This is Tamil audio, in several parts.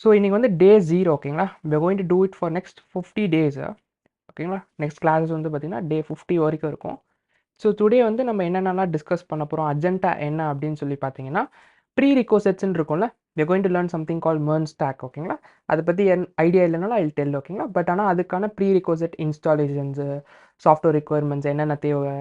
ஸோ இன்றைக்கி வந்து டே 0 ஓகேங்களா. we are going to do it for next 50 days ஓகேங்களா. நெக்ஸ்ட் கிளாஸஸ் வந்து பார்த்திங்கன்னா டே 50 வரைக்கும் இருக்கும். ஸோ டுடே வந்து நம்ம என்னென்னலாம் டிஸ்கஸ் பண்ண போகிறோம், அஜெண்டா என்ன அப்படின்னு சொல்லி பார்த்தீங்கன்னா, ப்ரீ ரிக்வசைட்ஸ்ன்னு இருக்கும்ல, we are going to learn something called MERN stack ஓகேங்களா. அதை பற்றி ஐடியா இல்லைனாலும் ஐ வில் டெல் ஓகேங்களா. பட் ஆனால் அதுக்கான ப்ரீ ரிக்வசைட் இன்ஸ்டாலேஷன்ஸு, சாஃப்ட்வேர் ரெக்குயர்மெண்ட்ஸ் என்னென்ன தேவை,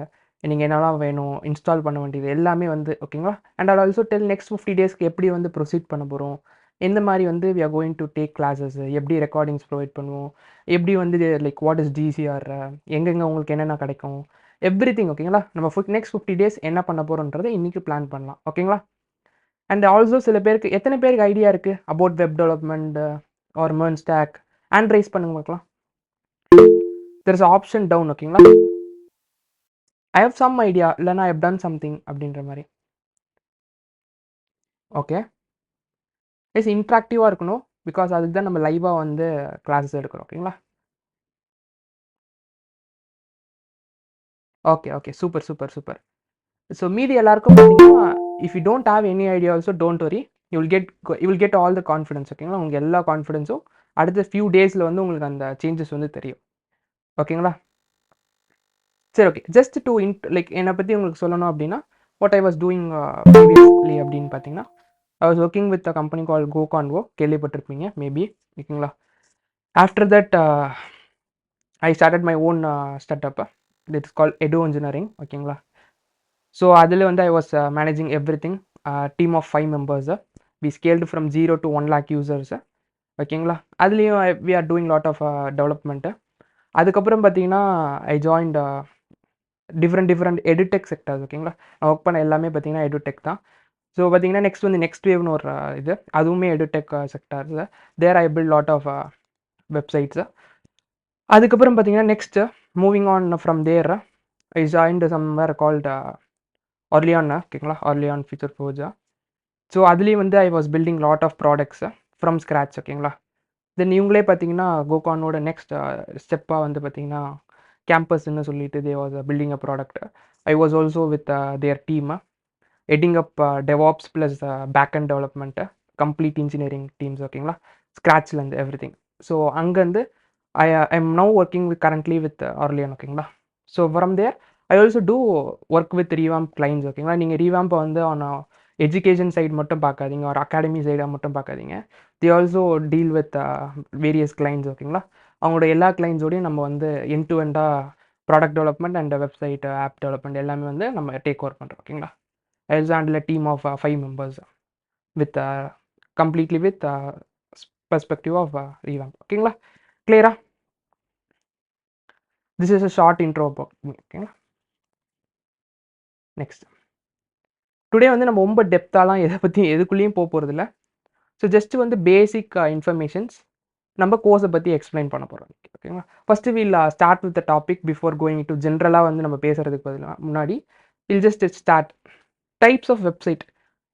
நீங்கள் என்னெல்லாம் வேணும், இன்ஸ்டால் பண்ண வேண்டியது எல்லாமே வந்து ஓகேங்களா. And all also del next 50 டேஸ்க்கு எப்படி வந்து ப்ரொசீட் பண்ண போகிறோம், எந்த மாதிரி வந்து we are going to take classes, எப்படி ரெக்கார்டிங்ஸ் ப்ரொவைட் பண்ணுவோம், எப்படி வந்து லைக் வாட் இஸ் டிசிஆர், எங்கெங்கே உங்களுக்கு என்னென்ன கிடைக்கும், எவ்ரி திங் ஓகேங்களா. நம்ம நெக்ஸ்ட் 50 டேஸ் என்ன பண்ண போகிறோன்றதை இன்றைக்கி பிளான் பண்ணலாம் ஓகேங்களா. அண்ட் ஆல்சோ சில பேருக்கு எத்தனை பேருக்கு ஐடியா இருக்குது about web development R MERN stack, hand raise பண்ணுங்க பார்க்கலாம். தெர் இஸ் ஆப்ஷன் டவுன் ஓகேங்களா. ஐ ஹவ் சம் ஐடியா, இல்லைனா ஐ ஹவ் டன் சம்திங் அப்படின்ற மாதிரி. ஓகே எஸ், இன்ட்ராக்டிவாக இருக்கணும், பிகாஸ் அதுக்கு தான் நம்ம லைவாக வந்து கிளாஸஸ் எடுக்கிறோம் ஓகேங்களா. Okay okay, super super super. So மீதி எல்லாருக்கும் பார்த்தீங்கன்னா, if you don't have any idea also don't worry, you will get all the confidence ஓகேங்களா. உங்களுக்கு எல்லா கான்ஃபிடன்ஸும் அடுத்த ஃபியூ டேஸில் வந்து உங்களுக்கு அந்த சேஞ்சஸ் வந்து தெரியும் ஓகேங்களா. சரி ஓகே, ஜஸ்ட் டு லைக் என்னை பற்றி உங்களுக்கு சொல்லணும் அப்படின்னா, what I was doing previously அப்படின்னு பார்த்தீங்கன்னா, I was working with a company call GoConvo, கேள்விப்பட்டிருப்பீங்க மேபி ஓகேங்களா. After that I started my own startup, it's call Edo engineering ஓகேங்களா. ஸோ அதில் வந்து I was managing everything, team of 5 members, we scaled from 0 to 1 lakh users ஓகேங்களா. அதுலேயும் we are doing lot of development. அதுக்கப்புறம் பார்த்தீங்கன்னா I joined different edtech sectors ஓகேங்களா. நான் ஒர்க் பண்ண எல்லாமே பார்த்தீங்கன்னா எடுடெக் தான். ஸோ பார்த்தீங்கன்னா நெக்ஸ்ட் வேவ்னு ஒரு இது, அதுவுமே edtech sectors. There I build lot of websites. அதுக்கப்புறம் பார்த்தீங்கன்னா next moving on from there I joined somewhere called ஆர்லியான் ஓகேங்களா, ஆர்லியான் ஃபியூச்சர் ஃபோர்ஜா. ஸோ அதுலேயும் வந்து I was building lot of products from scratch ஓகேங்களா. தென் இவங்களே பார்த்தீங்கன்னா கோகானோட நெக்ஸ்ட் ஸ்டெப்பாக வந்து பார்த்தீங்கன்னா கேம்பஸ்ன்னு சொல்லிட்டு they was building a product. I was also with their team heading up devops plus back and development, complete engineering teams ஓகேங்களா, ஸ்க்ராட்ச்லேருந்து எவ்ரி திங். ஸோ அங்கேருந்து I am now working with currently with ஆர்லியன் ஓகேங்களா. So from there I also do work with revamp clients ஓகேங்களா. நீங்கள் ரீவாம்பை வந்து ஆன் எஜுகேஷன் சைடு மட்டும் பார்க்காதீங்க, ஒரு அகாடமி சைடாக மட்டும் பார்க்காதீங்க. The also deal with various clients ஓகேங்களா. அவங்களோட எல்லா கிளைண்ட்ஸோடையும் நம்ம வந்து எண்ட் டு எண்டாக product development and website app development எல்லாமே வந்து நம்ம டேக் ஓவர் பண்ணுறோம் ஓகேங்களா. I also handle a team of 5 members with completely with perspective of revamp ஓகேங்களா. கிளியரா? This is a short intro about me ஓகேங்களா. நெக்ஸ்ட் டுடே வந்து நம்ம ரொம்ப டெப்த்தாலாம் எதை பற்றி எதுக்குள்ளேயும் போக போகிறதில்ல. ஸோ ஜஸ்ட் வந்து பேசிக் இன்ஃபர்மேஷன்ஸ் நம்ம கோர்ஸை பற்றி எக்ஸ்பிளைன் பண்ண போகிறோம் ஓகேங்களா. First will start with the topic before going to ஜென்ரலாக வந்து நம்ம பேசுகிறதுக்கு முன்னாடி will just start types of website.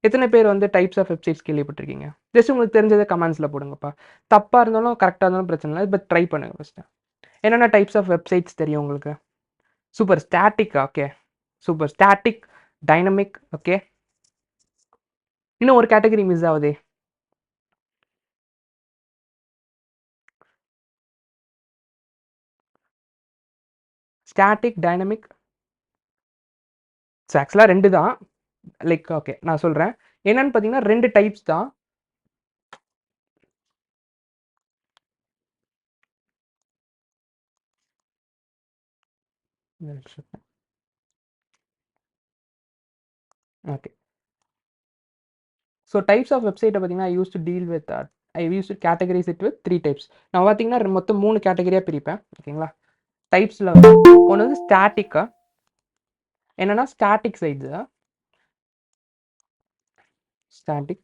எத்தனை பேர் வந்து டைப்ஸ் ஆஃப் வெப்சைட்ஸ் கேள்விப்பட்டிருக்கீங்க? ஜஸ்ட் உங்களுக்கு தெரிஞ்சதை கமெண்ட்ஸில் போடுங்கப்பா. தப்பாக இருந்தாலும் கரெக்டாக இருந்தாலும் பிரச்சனை இல்லை, பட் ட்ரை பண்ணுங்கள் ஃபஸ்ட்டு. என்னென்ன டைப்ஸ் ஆஃப் வெப்சைட்ஸ் தெரியும் உங்களுக்கு? Super, static okay, super, static, dynamic okay. இன்னும் ஒரு கேட்டகரி மிஸ் ஆகுதே. Static, dynamic. ஸோ ஆக்சுவலாக 2 தான். லைக் ஓகே நான் சொல்கிறேன் என்னன்னு பார்த்தீங்கன்னா 2 டைப்ஸ் தான். ஓகே, ஸோ டைப்ஸ் ஆஃப் வெப்சைட்டை பார்த்தீங்கன்னா I use to deal with I use to categorize it with 3 types. நான் பார்த்தீங்கன்னா மொத்தம் 3 கேட்டகரியாக பிரிப்பேன் ஓகேங்களா. டைப்ஸில் ஒன்று வந்து ஸ்டாட்டிக்கா, என்னன்னா ஸ்டாட்டிக் சைட்ஸு, ஸ்டாட்டிக்.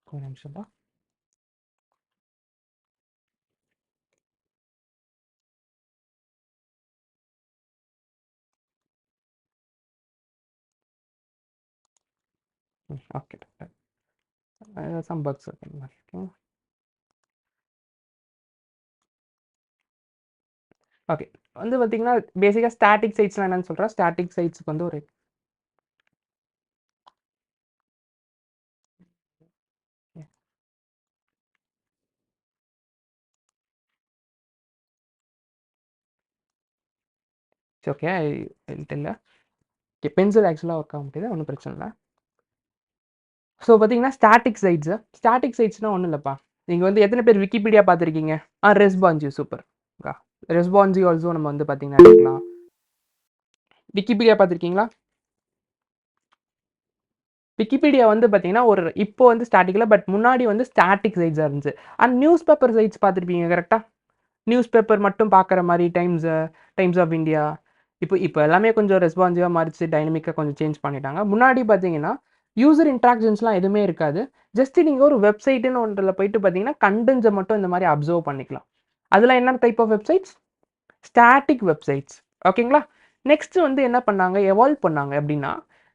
ஒரு நிமிஷம் தான். ஓகே, சம் பக்ஸ் ஓகேங்களா. ஓகே. வந்து பார்த்தீங்கன்னா, பேசிக்கா ஸ்டாட்டிக் சைட்ஸ்னா என்னன்னு சொல்றேன். ஸ்டாட்டிக் சைட்ஸ்க்கு வந்து ஒரு it's okay. I tell you. Okay. Pencil ஆக்சுவலா ஒர்க் ஆக மாட்டேங்குது. ஒண்ணும் பிரச்சனை இல்ல. ஸோ பார்த்தீங்கன்னா, ஸ்டாட்டிக் சைட்ஸ்னா ஒண்ணும் இல்லப்பா. நீங்க வந்து எத்தன பேர் விக்கிபீடியா பார்த்திருக்கீங்க? Responsive super. ரெஸ்பான்சிவ் ஆல்சோ நம்ம வந்து பார்த்தீங்கன்னா எடுக்கலாம். விக்கிபீடியா பார்த்திருக்கீங்களா? விக்கிபீடியா வந்து பார்த்தீங்கன்னா, இப்போ வந்து ஸ்டாட்டிக் இல்ல. பட் முன்னாடி வந்து ஸ்டாட்டிக் சைட்ஸா இருந்துச்சு. அண்ட் நியூஸ் பேப்பர் சைட்ஸ் பார்த்திருப்பீங்க கரெக்ட்டா? நியூஸ் பேப்பர் மட்டும் பார்க்குற மாரி டைம்ஸ் ஆஃப் இந்தியா. இப்போ எல்லாமே கொஞ்சம் ரெஸ்பான்சிவா மாறிச்சு. டைனமிக்கா கொஞ்சம் சேஞ்ச் பண்ணிட்டாங்க. முன்னாடி பார்த்தீங்கன்னா, யூசர் இன்டராக்ஷன்ஸ்லாம் எதுவுமே இருக்காது. ஜஸ்ட் நீங்க ஒரு வெப்சைட்ன்னு ஒன்றுல போயிட்டு பார்த்தீங்கன்னா, கன்டென்ட்ஸ மட்டும் இந்த மாரி அப்சர்வ் பண்ணிக்கலாம். அதெல்லாம் என்ன type of websites? Static websites. ஓகேங்களா? நெக்ஸ்ட் வந்து என்ன பண்ணாங்க? எவால்வ் பண்ணாங்க எப்படின்னா,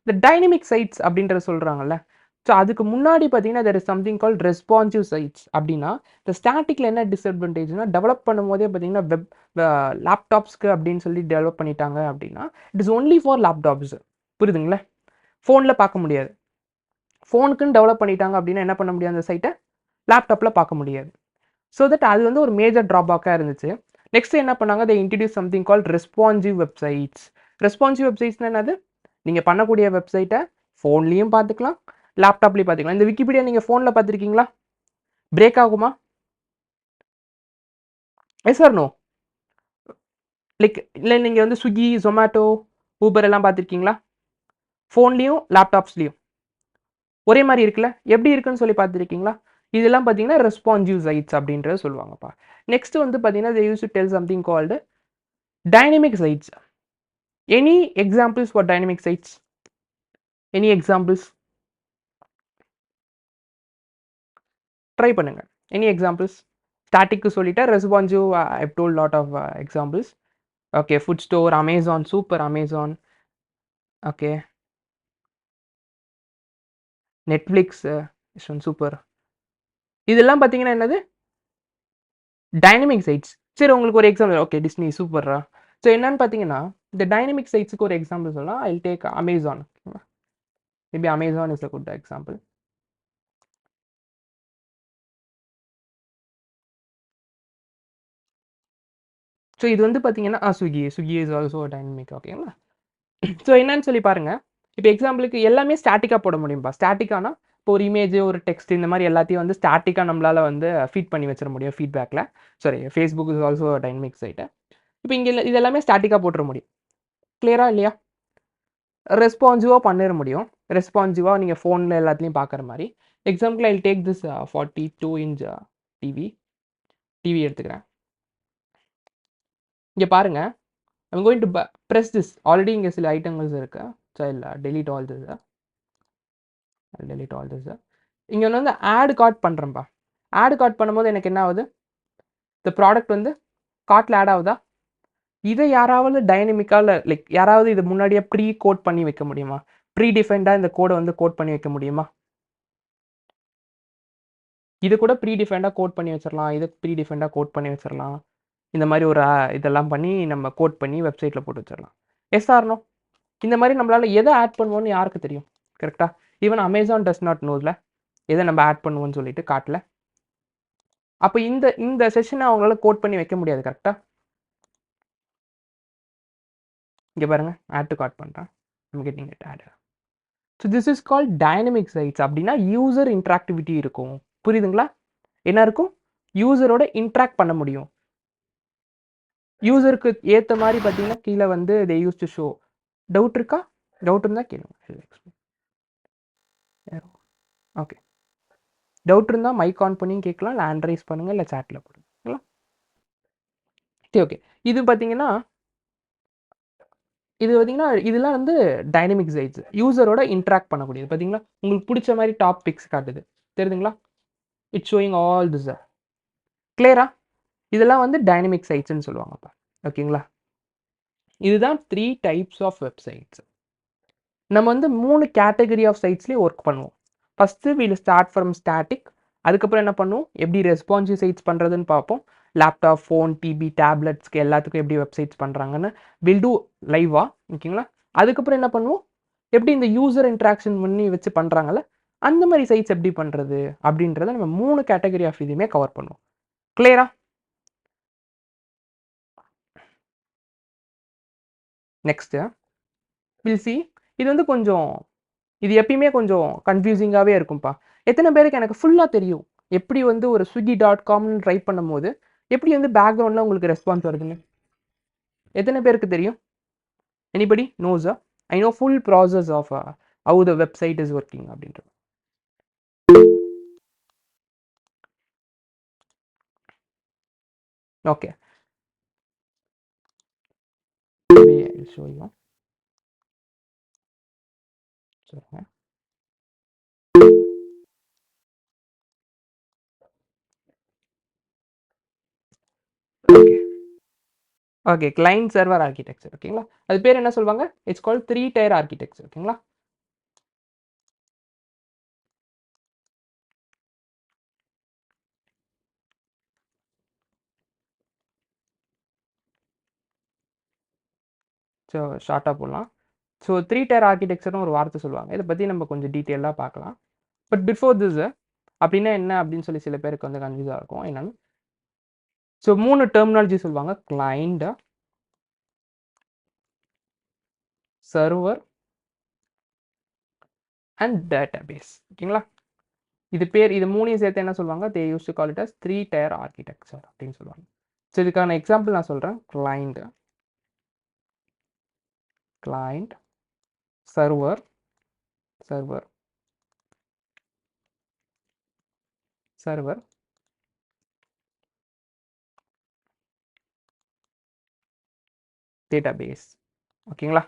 இந்த டைனமிக் சைட்ஸ் அப்படின்றத சொல்றாங்கல்ல. ஸோ அதுக்கு முன்னாடி பார்த்தீங்கன்னா, there is something called responsive sites அப்படின்னா, இந்த ஸ்டாட்டிக்ல என்ன டிஸ்அட்வான்டேஜ்னா, டெவலப் பண்ணும்போதே பார்த்தீங்கன்னா, லேப்டாப்ஸ்க்கு அப்படின்னு சொல்லி டெவலப் பண்ணிட்டாங்க அப்படின்னா, it is only for laptops. புரியுதுங்களா? ஃபோன்ல பார்க்க முடியாது. ஃபோனுக்குன்னு டெவலப் பண்ணிட்டாங்க அப்படின்னா என்ன பண்ண முடியாது அந்த சைட்ட? லேப்டாப்ல பார்க்க முடியாது. ஸோ தட் அது வந்து ஒரு மேஜர் ட்ராபேக்கா இருந்துச்சு. நெக்ஸ்ட் என்ன பண்ணாங்க? They introduce something called responsive websites. Responsive வெப்சைட்ஸ்னா என்னது? நீங்க பண்ணக்கூடிய வெப்சைட்ட ஃபோன்லயும் பார்த்துக்கலாம், லேப்டாப்லயும் பார்த்துக்கலாம். இந்த விக்கிபீடியா நீங்க ஃபோன்ல பார்த்துருக்கீங்களா? பிரேக் ஆகுமா? Yes or no? இல்ல நீங்க வந்து Swiggy, Zomato, Uber எல்லாம் பார்த்துருக்கீங்களா? ஃபோன்லயும், லேப்டாப்ஸ்லயும். ஒரே மாரி இருக்குல்ல? எப்படி இருக்குன்னு சொல்லி பார்த்துருக்கீங்களா? இதெல்லாம் பார்த்தீங்கன்னா, ரெஸ்பான்சிவ் சைட்ஸ் அப்படின்றத சொல்லுவாங்கப்பா. நெக்ஸ்ட் வந்து பார்த்தீங்கன்னா, they used to tell something called dynamic sites. Any examples for dynamic sites? Any examples? Try பண்ணுங்க. Any examples? ஸ்டாட்டிக்க்கு சொல்லிட்டேன். Responsive I've told lot of examples. Okay. Food store, Amazon, super Amazon. Okay. Netflix, super. இதெல்லாம் பார்த்தீங்கன்னா என்னது? Dynamic sites. சரி உங்களுக்கு ஒரு எக்ஸாம்பிள் ஓகே டிஸ்னி சூப்பர்ரா. ஸோ என்னன்னு பார்த்தீங்கன்னா, இந்த டைனமிக் சைட்ஸ்க்கு ஒரு எக்ஸாம்பிள் சொல்லலாம். I will take Amazon. Maybe Amazon is a good example. So இது வந்து பார்த்தீங்கன்னா, Swiggy இஸ் ஆல்சோ டைனமிக் ஓகேங்களா? ஸோ என்னன்னு சொல்லி பாருங்க. இப்போ எக்ஸாம்பிளுக்கு எல்லாமே ஸ்டாட்டிக்கா போட முடியும்பா. ஸ்டாட்டிக்கானா, இப்போ ஒரு இமேஜ், ஒரு டெக்ஸ்ட் இந்த மாரி எல்லாத்தையும் வந்து ஸ்டாட்டிக்கா நம்மளால வந்து ஃபீட் பண்ணி வச்சிட முடியும் ஃபீட்பேக்ல. Sorry Facebook is also dynamic site. இப்போ இங்க இது எல்லாமே ஸ்டாட்டிக்கா போட்டுற முடியும். கிளியரா இல்லையா? ரெஸ்பான்சிவா பண்ணிற முடியும். ரெஸ்பான்சிவா நீங்க ஃபோன்ல எல்லாத்துலயும் பார்க்குற மாரி. Example I will take this 42 inch TV. TV எடுத்துக்கிறேன். இங்க பாருங்க. I am going to press this. Already இங்க சில ஐட்டங்கள்ஸ் இருக்கு. So I will delete all this. இங்க வந்து ஆட் கார்ட் பண்றேன்ப்பா. ஆட் கார்ட் பண்ணும்போது எனக்கு என்ன ஆகுது? இந்த ப்ராடக்ட் வந்து கார்ட்ல ஆட் ஆகுதா? இத யாராவது டைனமிக்கா லைக் யாராவது இத முன்னாடியே ப்ரீ கோட் பண்ணி வைக்க முடியுமா? ப்ரீ டிஃபைன்டா இந்த கோட வந்து கோட் பண்ணி வைக்க முடியுமா? இது கூட ப்ரீ டிஃபைன்டா கோட் பண்ணி வச்சிரலாம். இத ப்ரீ டிஃபைன்டா கோட் பண்ணி வச்சிரலாம். இந்த மாரி ஒரு இதெல்லாம் பண்ணி நம்ம கோட் பண்ணி வெப்சைட்ல போட்டு வச்சிரலாம். S or no? இந்த மாரி நம்மளால எத ஆட் பண்ணுவோம்னு யாருக்கு தெரியும்? கரெக்ட்டா? ஈவன் Amazon டஸ் நாட் நோல. எத நம்ம ஆட் பண்ணுவோம்னு சொல்லிட்டு கார்ட்ல. அப்ப இந்த இந்த செஷன அவங்களால கோட் பண்ணி வைக்க முடியாது கரெக்ட்டா? இங்க பாருங்க. ஆட் டூ கார்ட் பண்றேன். I am getting it add. So this is called dynamic sites அப்படின்னா யூசர் இன்டராக்டிவிட்டி இருக்கும். புரியுதுங்களா? என்ன இருக்கும்? யூசரோட இன்டராக்ட் பண்ண முடியும். யூசருக்கு ஏத்த மாரி பார்த்தீங்கன்னா, கீழ வந்து they use two show. Doubt இருக்கா? டவுட் இருந்தா கேளுங்க. ஓகே. டவுட் இருந்தா மைக் ஆன் பண்ணியும் கேட்கலாம். இல்ல ஹேண்ட் ரைஸ் பண்ணுங்க. இல்ல சாட்ல போடுங்க. ஓகேங்களா? சரி ஓகே. இது பார்த்தீங்கன்னா இதெல்லாம் வந்து டைனமிக் சைட்ஸ். யூசரோட இன்டராக்ட் பண்ணக்கூடியது. பார்த்தீங்களா? உங்களுக்கு புடிச்ச மாரி டாப் பிக்ஸ் காட்டுது. தெரியுதுங்களா? It's showing all this. கிளியரா? இதெல்லாம் வந்து டைனமிக் சைட்ஸ்ன்னு சொல்லுவாங்கப்பா. ஓகேங்களா? இதுதான் 3 டைப்ஸ் ஆஃப் வெப்சைட்ஸ். நம்ம வந்து 3 கேட்டகரி ஆஃப் சைட்ஸ்லயும் ஒர்க் பண்ணுவோம். First we will start from static. அதுக்கப்புறம் என்ன பண்ணுவோம்? எப்படி ரெஸ்பான்சிவ் சைட்ஸ் பண்றதுன்னு பார்ப்போம். லேப்டாப், ஃபோன், டிவி, டேப்லெட்ஸ்க்கு எல்லாத்துக்கும் எப்படி வெப்சைட்ஸ் பண்ணுறாங்கன்னு வில் டூ லைவா, ஓகேங்களா? அதுக்கப்புறம் என்ன பண்ணுவோம், எப்படி இந்த யூசர் இன்ட்ராக்ஷன் பண்ணி வச்சு பண்ணுறாங்கல்ல, அந்த மாதிரி சைட்ஸ் எப்படி பண்ணுறது அப்படின்றத நம்ம 3 கேட்டகரி ஆஃப் இதுவுமே கவர் பண்ணுவோம். கிளியரா? நெக்ஸ்ட்டு வில் சி, இது வந்து கொஞ்சம், இது எப்பயுமே கொஞ்சம் கன்ஃபியூசிங்காகவே இருக்கும்ப்பா. எத்தனை பேருக்கு எனக்கு ஃபுல்லாக தெரியும் எப்படி வந்து ஒரு swiggy.comனு ட்ரை பண்ணும்போது எப்படி வந்து பேக்ரவுண்டில் உங்களுக்கு ரெஸ்பான்ஸ் வருதுன்னு? எத்தனை பேருக்கு தெரியும்? எனிபடி நோஸா? I know full process of how the website is working அப்படின்றது. Okay, maybe I'll show you. சொல்லுங்க. Okay okay, client server architecture, ஓகேங்களா? அது பேர் என்ன சொல்லுவாங்க? இட்ஸ் கால்ட் 3 tier ஆர்கிடெக்சர், ஓகேங்களா? ஸோ ஷார்ட்டாக போடலாம். ஸோ 3 tier ஆர்கிடெக்சர்னு ஒரு வார்த்தை சொல்லுவாங்க. இதை பற்றி நம்ம கொஞ்சம் டீட்டெயிலாக பார்க்கலாம். பட் பிஃபோர் திஸ் அப்படின்னா என்ன அப்படின்னு சொல்லி சில பேருக்கு வந்து கன்ஃபியூஸாக இருக்கும். என்னன்னு, ஸோ 3 டெர்மினாலஜி சொல்லுவாங்க. கிளைண்ட், சர்வர் அண்ட் டேட்டாபேஸ், ஓகேங்களா? இது பேர், இது 3ஐயும் சேர்த்து என்ன சொல்லுவாங்க? They use to call it as 3 tier architecture அப்படின்னு சொல்லுவாங்க. ஸோ இதுக்கான எக்ஸாம்பிள் நான் சொல்கிறேன். Client, client, server, server, server, database, ஓகேங்களா?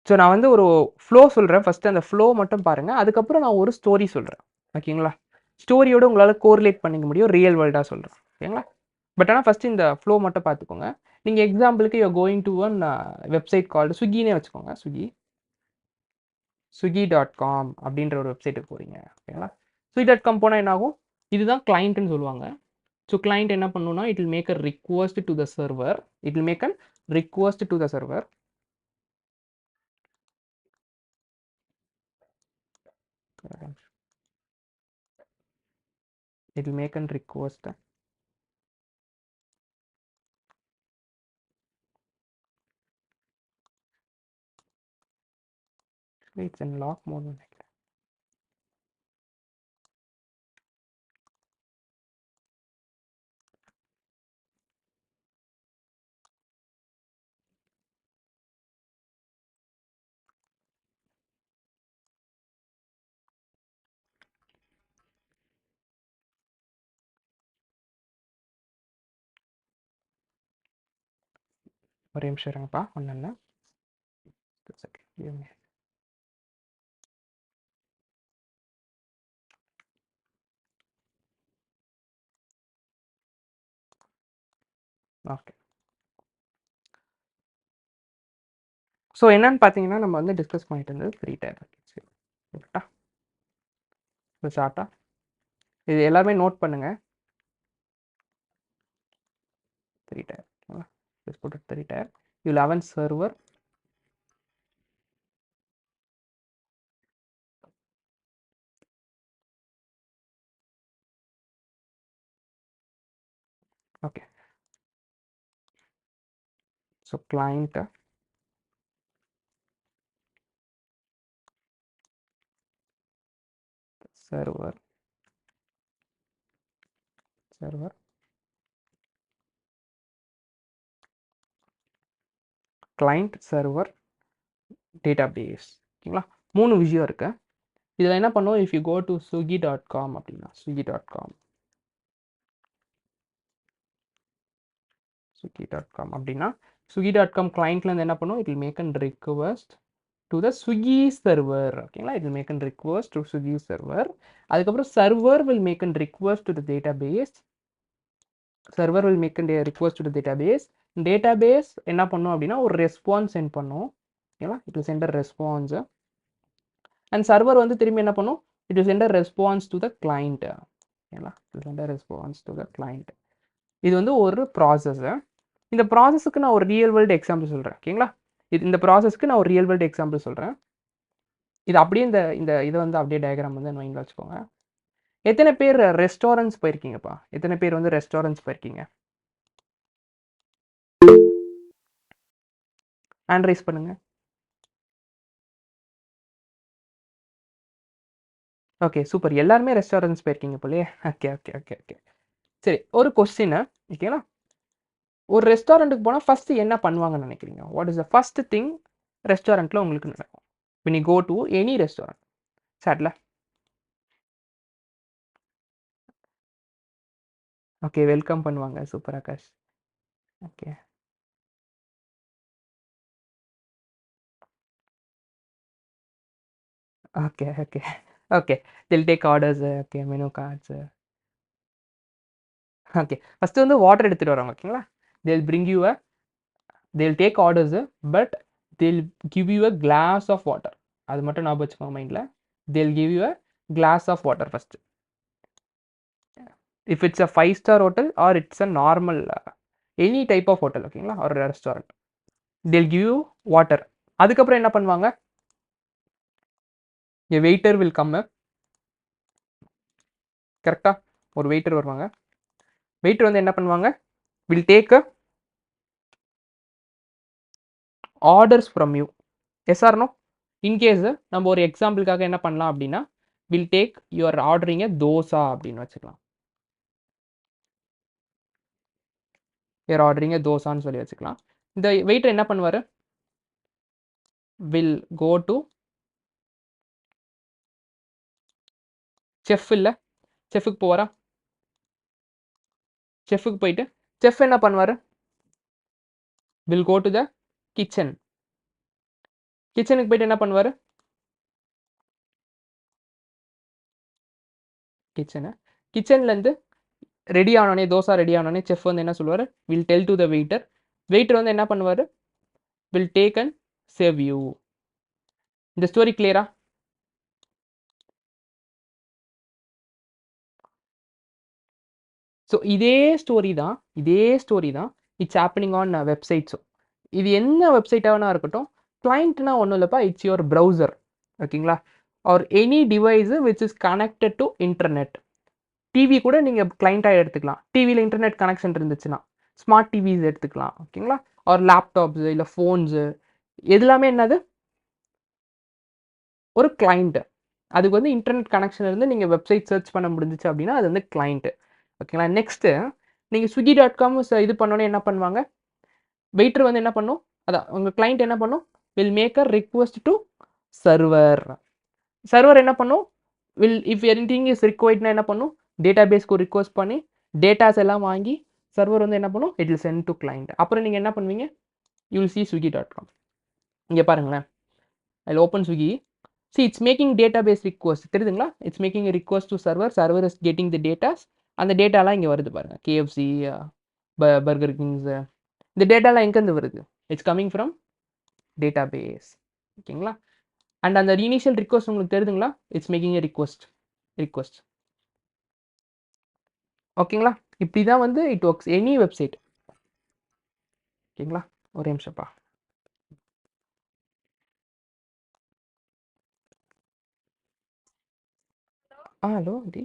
ஸோ நான் வந்து ஒரு ஃப்ளோ சொல்கிறேன். ஃபஸ்ட்டு அந்த ஃப்ளோ மட்டும் பாருங்கள். அதுக்கப்புறம் நான் ஒரு ஸ்டோரி சொல்கிறேன், ஓகேங்களா? ஸ்டோரியோட உங்களால் கோரிலேட் பண்ணிக்க முடியும், ரியல் வேர்ல்டாக சொல்கிறேன், ஓகேங்களா? பட் ஆனால் ஃபஸ்ட்டு இந்த ஃப்ளோ மட்டும் பார்த்துக்கோங்க. நீங்கள் எக்ஸாம்பிளுக்கு you going to one website called ஸ்விக்கினே வச்சுக்கோங்க. swiggy.com அப்படின்ற ஒரு வெப்சைட்டுக்கு போகிறீங்க, ஓகேங்களா? swiggy.com போனால் என்ன ஆகும்? இதுதான் கிளைண்ட்டுன்னு சொல்லுவாங்க. ஸோ கிளைண்ட் என்ன பண்ணணும்னா, it will make a request to the server. It will make an request to the server. It will make a request. It's in lock mode. ஒரே நிமிஷம் இருங்கப்பா, ஒன்று ஓகே. ஸோ என்னன்னு பார்த்தீங்கன்னா, நம்ம வந்து டிஸ்கஸ் பண்ணிட்டு இருந்தது 3 tier கரெக்டா? ஸோ ஷார்ட்டா இது எல்லாருமே நோட் பண்ணுங்க. 3 tier, ஓகேங்களா? Just put it 3 tier. You will have a server, okay. So client, server, server, client, server, database, ஓகேங்களா? 3 விஷயம் இருக்கு. இதில் என்ன பண்ணுவோம்? If you go to swiggy.com அப்படின்னா swiggy.com அப்படின்னா swiggy.com கிளைண்ட்லேருந்து என்ன பண்ணுவோம்? It will make an request to the Swiggy server, ஓகேங்களா? It will make an request to Swiggy server. அதுக்கப்புறம் server will make an request to the database. Server will make an request to the database. Database என்ன பண்ணும் அப்படின்னா ஒரு ரெஸ்பான்ஸ் சென்ட் பண்ணும், ஓகேங்களா? It will send a response. And server வந்து திரும்பி என்ன பண்ணும்? It will send a response to the client, ஓகேங்களா? send a response to the client. இது வந்து ஒரு ப்ராசஸ். இந்த ப்ராசஸ்க்கு நான் ஒரு ரியல் வேர்ல்டு எக்ஸாம்பிள் சொல்றேன். ஓகேங்களா? இந்த ப்ராசஸ்க்கு நான் ஒரு ரியல் வேர்ல்டு எக்ஸாம்பிள் சொல்றேன். இது அப்படியே இந்த இதை வந்து அப்படியே டயக்ராம் வந்து மைண்டில் வச்சுக்கோங்க. எத்தனை பேர் ரெஸ்டாரண்ட்ஸ் போயிருக்கீங்கப்பா? எத்தனை பேர் வந்து ரெஸ்டாரண்ட்ஸ் போயிருக்கீங்க? ஹேண்ட் ரைஸ் பண்ணுங்க. Okay, super. எல்லாருமே ரெஸ்டாரண்ட்ஸ் போயிருக்கீங்க போலயே. ஓகே ஓகே ஓகே ஓகே சரி, ஒரு கொஸ்டின். ஓகேங்களா? ஒரு ரெஸ்டாரண்ட்டுக்கு போனால் ஃபஸ்ட்டு என்ன பண்ணுவாங்கன்னு நினைக்கிறீங்க? What is the first thing ரெஸ்டாரண்ட்டில் உங்களுக்கு நடக்கும் when you go to any restaurant? சாட்ல. ஓகே, வெல்கம் பண்ணுவாங்க. Super Akash. Okay okay okay okay they'll take orders. Okay, menu cards. Okay, first வந்து வாட்டர் எடுத்துகிட்டு வராங்க. ஓகேங்களா? they'll take orders, but they'll give you a glass of water. அது மட்டும் ஞாபகம் வச்சுக்கோங்க மைண்டில். they'll give you a glass of water first. if it's a 5-star hotel or it's a normal any type of hotel, ஓகேங்களா, ஒரு restaurant, they'll give you water. அதுக்கப்புறம் என்ன பண்ணுவாங்க? a waiter will come. கரெக்டா? ஒரு வெயிட்டர் வருவாங்க. வெயிட்டர் வந்து என்ன பண்ணுவாங்க? will take orders from you. yes or no? in case நம்ம ஒரு எக்ஸாம்பிளுக்காக என்ன பண்ணலாம் அப்படின்னா, will take you are ordering a dosa அப்படின்னு வச்சுக்கலாம். you are ordering a தோசான்னு சொல்லி வச்சுக்கலாம். இந்த வெயிட்டர் என்ன பண்ணுவார்? will go to chef. இல்லை, செஃப்புக்கு போவாரா? செஃப்புக்கு போயிட்டு செஃப் என்ன பண்ணுவார்? will go to the kitchen. கிச்சனுக்கு போயிட்டு என்ன பண்ணுவார்? கிச்சன்லேருந்து ரெடி ஆனோடனே, தோசா ரெடி ஆனோடனே செஃப் வந்து என்ன சொல்லுவார்? Will tell to the waiter. Waiter வந்து என்ன பண்ணுவார்? Will take and save you. இந்த ஸ்டோரி கிளியரா? ஸோ இதே ஸ்டோரி தான் இட்ஸ் ஹேப்பனிங் ஆன் வெப்சைட்ஸும். இது என்ன வெப்சைட்டாக இருக்கட்டும், கிளைண்ட்னா ஒன்றும் இல்லைப்பா, இட்ஸ் யுவர் ப்ரௌசர். ஓகேங்களா? Or any device which is connected to internet. TV கூட நீங்கள் கிளைண்ட்டாக எடுத்துக்கலாம். டிவியில் இன்டர்நெட் கனெக்ஷன் இருந்துச்சுன்னா ஸ்மார்ட் டிவிஸ் எடுத்துக்கலாம். ஓகேங்களா? ஒரு லேப்டாப்ஸு இல்லை ஃபோன்ஸு எல்லாமே என்னது? ஒரு கிளைண்ட்டு. அதுக்கு வந்து இன்டர்நெட் கனெக்ஷன் இருந்து நீங்கள் வெப்சைட் சர்ச் பண்ண முடிஞ்சிச்சு அப்படின்னா அது வந்து கிளைண்ட்டு. ஓகேங்களா? நெக்ஸ்ட்டு நீங்கள் swiggy.com இது பண்ணோன்னே என்ன பண்ணுவாங்க? வெயிட்டர் வந்து என்ன பண்ணும்? அதான் உங்கள் கிளைண்ட் என்ன பண்ணும்? Will make a request to server. Server என்ன பண்ணும்? இஃப் எனிதிங் இஸ் ரிக்வயர்ட்னா என்ன பண்ணும்? டேட்டாபேஸ்க்கு ரிக்வெஸ்ட் பண்ணி டேட்டாஸ் எல்லாம் வாங்கி சர்வர் வந்து என்ன பண்ணும்? It will send to client. அப்புறம் நீங்கள் என்ன பண்ணுவீங்க? You will see swiggy.com. இங்கே பாருங்களேன், அதில் open Swiggy. see it's making database request. தெரியுதுங்களா? it's making a request to server is getting the datas. அந்த டேட்டாலாம் இங்கே வருது பாருங்கள். KFC, பர்கர் கிங்ஸ், இந்த டேட்டாலாம் எங்கேருந்து வருது? It's coming from database. ஓகேங்களா? அண்ட் அந்த இனிஷியல் ரிக்வஸ்ட் உங்களுக்கு தெரியுதுங்களா? It's making A request. ஓகேங்களா? இப்படி தான் வந்து இட் ஒர்க்ஸ் எனி வெப்சைட். ஓகேங்களா? ஒரே நிமிஷம்ப்பா. ஹலோ டி.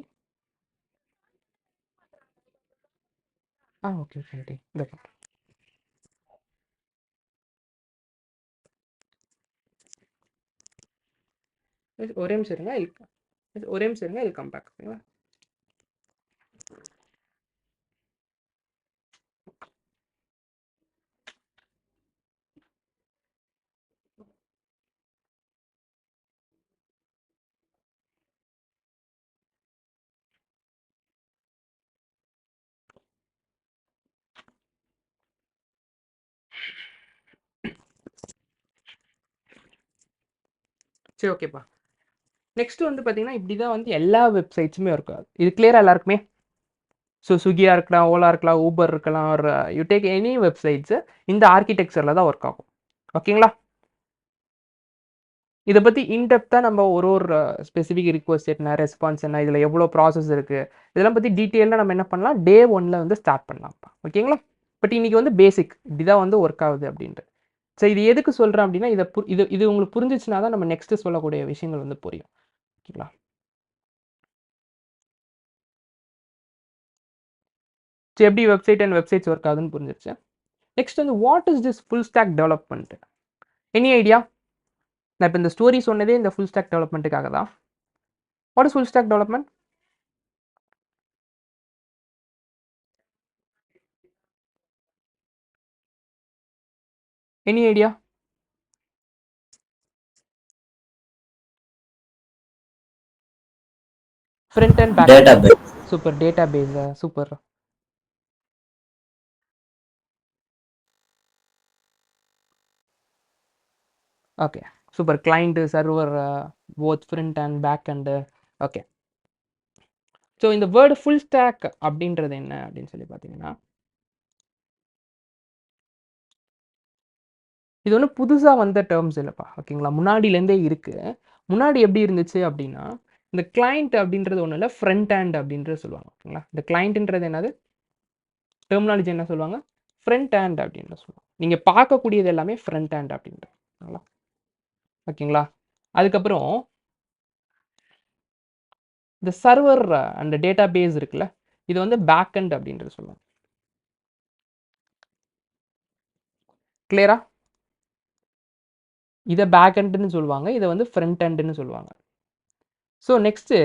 ஓகே ஓகே டி. இந்த ஒரே நிமிஷம் இருங்க. ஒரே நிமிஷம் இருங்க, இது கம் பேக். ஓகேங்களா? சரி, ஓகேப்பா. நெக்ஸ்ட் வந்து பார்த்தீங்கன்னா இப்படி தான் வந்து எல்லா வெப்சைட்ஸுமே இருக்காது. இது கிளியராக எல்லாருக்குமே? ஸோ ஸ்விக்கியாக இருக்கலாம், ஓலா இருக்கலாம், ஊபர் இருக்கலாம், ஒரு யூ டேக் எனி வெப்சைட்ஸு இந்த ஆர்கிடெக்சரில் தான் ஒர்க் ஆகும். ஓகேங்களா? இதை பற்றி இன்டெப்த்தாக நம்ம ஒரு ஸ்பெசிஃபிக் ரிக்வஸ்ட் என்ன, ரெஸ்பான்ஸ் என்ன, இதில் எவ்வளோ ப்ராசஸ் இருக்குது, இதெல்லாம் பற்றி டீட்டெயிலாக நம்ம என்ன பண்ணலாம், டே 1 வந்து ஸ்டார்ட் பண்ணலாம்ப்பா. ஓகேங்களா? பட் இன்றைக்கி வந்து பேசிக் இப்படிதான் வந்து ஒர்க் ஆகுது அப்படின்ட்டு. ஸோ இது எதுக்கு சொல்கிறேன் அப்படின்னா, இது உங்களுக்கு புரிஞ்சிச்சுனா தான் நம்ம நெக்ஸ்ட்டு சொல்லக்கூடிய விஷயங்கள் வந்து புரியும். ஓகேங்களா? ஸோ எப்படி வெப்சைட் அண்ட் வெப்சைட்ஸ் ஒர்க் ஆகுதுன்னு புரிஞ்சிருச்சு. நெக்ஸ்ட் வந்து what is this full stack development? Any idea? நான் இப்போ இந்த ஸ்டோரி சொன்னதே இந்த ஃபுல் ஸ்டாக் டெவலப்மெண்ட்டுக்காக தான். What is full stack development? Any idea? Front and back end. Super. Database. Super. Okay super. Client, server, both front and back end. Okay. So இந்த வேர்டு ஃபுல் ஸ்டாக் அப்படின்றது என்ன அப்படின்னு சொல்லி பார்த்தீங்கன்னா, இது ஒன்றும் புதுசாக வந்த டேர்ம்ஸ் இல்லைப்பா. ஓகேங்களா? முன்னாடியிலேருந்தே இருக்குது. முன்னாடி எப்படி இருந்துச்சு அப்படின்னா, இந்த கிளைண்ட் அப்படின்றது ஒன்றும் இல்லை, ஃப்ரண்ட் ஹேண்ட் அப்படின்றது சொல்லுவாங்க. ஓகேங்களா? இந்த கிளைண்ட்டுன்றது என்னது, டெர்மினாலஜி என்ன சொல்லுவாங்க, ஃப்ரண்ட் ஹேண்ட் அப்படின்னு சொல்லுவாங்க. நீங்கள் பார்க்கக்கூடியது எல்லாமே ஃப்ரண்ட் ஹேண்ட் அப்படின்றது. ஓகேங்களா? அதுக்கப்புறம் இந்த சர்வர் அந்த டேட்டா பேஸ் இருக்குல்ல, இது வந்து பேக் அண்ட் அப்படின்றது சொல்லுவாங்க. கிளியரா? இதை பேக் எண்டுன்னு சொல்லுவாங்க, இதை வந்து ஃப்ரண்ட் எண்டுன்னு சொல்லுவாங்க. ஸோ நெக்ஸ்ட்டு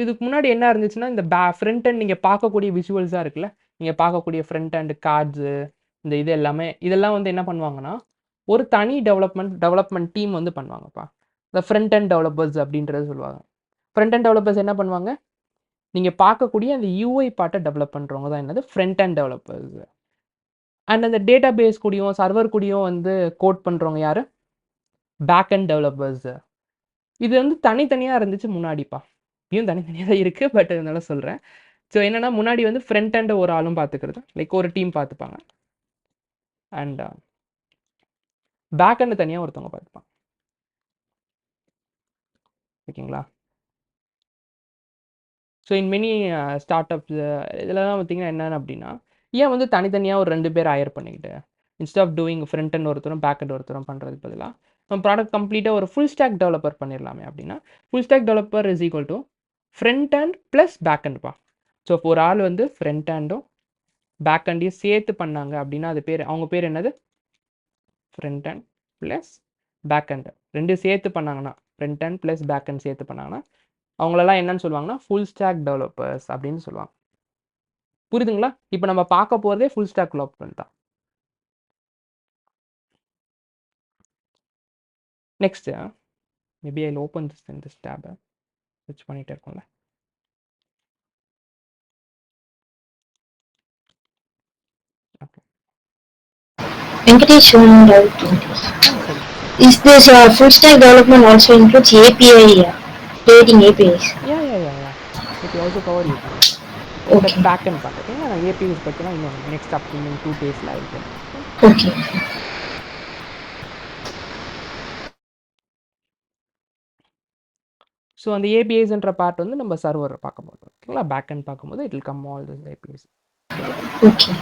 இதுக்கு முன்னாடி என்ன இருந்துச்சுன்னா, இந்த ஃப்ரண்ட் எண்ட் நீங்கள் பார்க்கக்கூடிய விஷுவல்ஸாக இருக்குல்ல, நீங்கள் பார்க்கக்கூடிய ஃப்ரண்ட் எண்ட் கார்ட்ஸு, இந்த இது எல்லாமே இதெல்லாம் வந்து என்ன பண்ணுவாங்கன்னா, ஒரு தனி டெவலப்மெண்ட் டீம் வந்து பண்ணுவாங்கப்பா. இந்த ஃப்ரண்ட் எண்ட் டெவலப்பர்ஸ் அப்படின்றது சொல்லுவாங்க. ஃப்ரண்ட் எண்ட் டெவலப்பர்ஸ் என்ன பண்ணுவாங்க, நீங்கள் பார்க்கக்கூடிய அந்த யூஐ பார்ட்டை டெவலப் பண்ணுறவங்க தான் என்னது, ஃப்ரண்ட் எண்ட் டெவலப்பர்ஸ். அண்ட் அந்த டேட்டா பேஸ் கூடயும் சர்வர் கூடயும் வந்து கோட் பண்ணுறவங்க யார், பேக் அண்ட் டெவலப்பர்ஸ். இது வந்து தனித்தனியாக இருந்துச்சு முன்னாடிப்பா. இப்பயும் தனித்தனியாக தான் இருக்குது, பட் அதனால சொல்கிறேன். ஸோ என்னென்னா, முன்னாடி வந்து ஃப்ரண்ட் அண்ட் ஒரு ஆளும் பார்த்துக்கிறது, லைக் ஒரு டீம் பார்த்துப்பாங்க. அண்ட் பேக் அண்ட் தனியாக ஒருத்தவங்க பார்த்துப்பாங்க. ஓகேங்களா? So in many start ups இதெல்லாம் பார்த்தீங்கன்னா என்னென்ன அப்படின்னா, ஏன் வந்து தனித்தனியாக ஒரு 2 பேர் ஹையர் பண்ணிக்கிட்டு, instead of doing front end ஒருத்தரும் பேக் அண்ட் ஒருத்தரும் பண்ணுறதுக்கு பதிலாக நம்ம ப்ராடக்ட் கம்ப்ளீட்டாக ஒரு ஃபுல் ஸ்டாக் டெவலப்பர் பண்ணிடலாமே அப்படின்னா, full stack developer is equal to front end plus back அண்ட்ப்பா. ஸோ இப்போ ஒரு ஆள் வந்து ஃப்ரண்ட் ஹேண்டும் பேக் ஹேண்டையும் சேர்த்து பண்ணாங்க அப்படின்னா, அது பேர், அவங்க பேர் என்னது, front hand plus back hand. 2 சேர்த்து பண்ணாங்கன்னா, front hand plus back hand சேர்த்து பண்ணாங்கன்னா, அவங்களெல்லாம் என்னன்னு சொல்லுவாங்கன்னா, ஃபுல் ஸ்டாக் டெவலப்பர்ஸ் அப்படின்னு சொல்லுவாங்க. புரியுதுங்களா? இப்போ நம்ம பார்க்க போகிறதே ஃபுல் ஸ்டாக் டெவலப்மெண்ட் தான். Next maybe I open this டேபை சர்ச் பண்ணிகிட்டே இருக்கோம்ல. Okay. Venkatesh, one doubt. Is this full stack development also includes API, creating APIs? Yeah. It will also cover APIs. Okay. That's back end part. Okay, நான் APIs பற்றினா இன்னும் next upcoming 2 daysல I will tell you. Okay. ஸோ அந்த ஏபிஐஸ்ன்ற பார்ட் வந்து நம்ம சர்வர் பார்க்க போகிறோம். ஓகேங்களா? பேக் அண்ட் பார்க்கும்போது it will come all this APIs. Okay.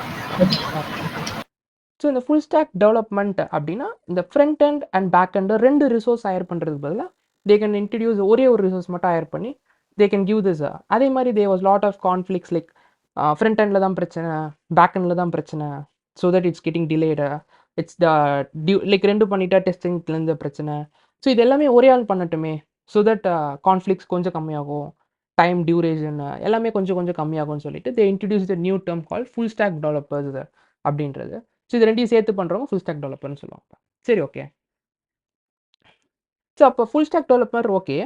So இந்த ஃபுல் ஸ்டாக் டெவலப்மெண்ட் அப்படின்னா, இந்த front end and back end 2 resource hire பண்ணுறதுக்கு பதிலாக தே கேன் இன்ட்ரடியூஸ் ஒரே ஒரு ரிசோர்ஸ் மட்டும் ஹையர் பண்ணி தே கேன் கிவ் திஸ். அதே மாதிரி they was lot of conflicts, like front எண்டில் தான் பிரச்சனை, பேக் எண்டில் தான் பிரச்சனை. So that it's getting delayed, it's the like 2 பண்ணிட்டா டெஸ்டிங்லேருந்து பிரச்சனை. ஸோ இது எல்லாமே ஒரே ஆள் பண்ணட்டுமே, ஸோ தட் கான்ஃப்ளிக்ஸ் கொஞ்சம் கம்மியாகும், டைம் டியூரேஷன் எல்லாமே கொஞ்சம் கொஞ்சம் கம்மியாகும்னு சொல்லிட்டு they introduce the new term call full stack developers அப்படின்றது. ஸோ இது 2 சேர்த்து பண்ணுறவங்க ஃபுல் ஸ்டாக் டெவலப்பர்னு சொல்லுவாங்க. சரி, ஓகே. ஸோ அப்போ full stack developer okay,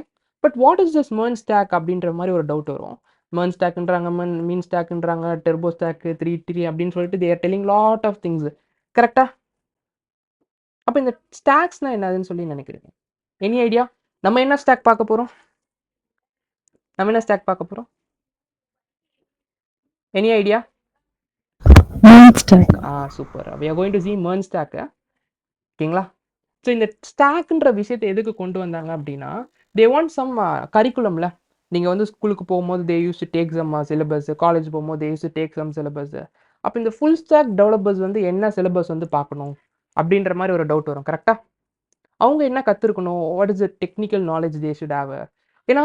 but what is this MERN stack அப்படின்ற மாதிரி ஒரு டவுட் வரும். மெர்ன் ஸ்டாக்ன்றாங்க, மீன் ஸ்டாக்ன்றாங்க, டெர்போ ஸ்டாக், 3 அப்படின்னு சொல்லிட்டு they are telling lot of things. கரெக்டா? அப்போ இந்த ஸ்டாக்ஸ்னால் என்னதுன்னு சொல்லி நினைக்கிறீங்க? Any idea? நம்ம என்ன ஸ்டாக் பார்க்க போகிறோம்? Any idea? MERN stack. சூப்பர். we are going to see MERN stack. ஓகேங்களா? ஸோ இந்த ஸ்டாக்ன்ற விஷயத்தை எதுக்கு கொண்டு வந்தாங்க அப்படின்னா, தே வாண்ட் சம் கரிக்குலம்ல. நீங்கள் வந்து ஸ்கூலுக்கு போகும்போது they use to take some syllabus, college போகும்போது they use to take some syllabus. அப்போ இந்த ஃபுல் ஸ்டாக் டெவலப்பர்ஸ் வந்து என்ன சிலபஸ் வந்து பார்க்கணும் அப்படின்ற மாதிரி ஒரு டவுட் வரும். கரெக்டாக அவங்க என்ன கற்றுருக்கணும், what is the technical knowledge they should have. ஏன்னா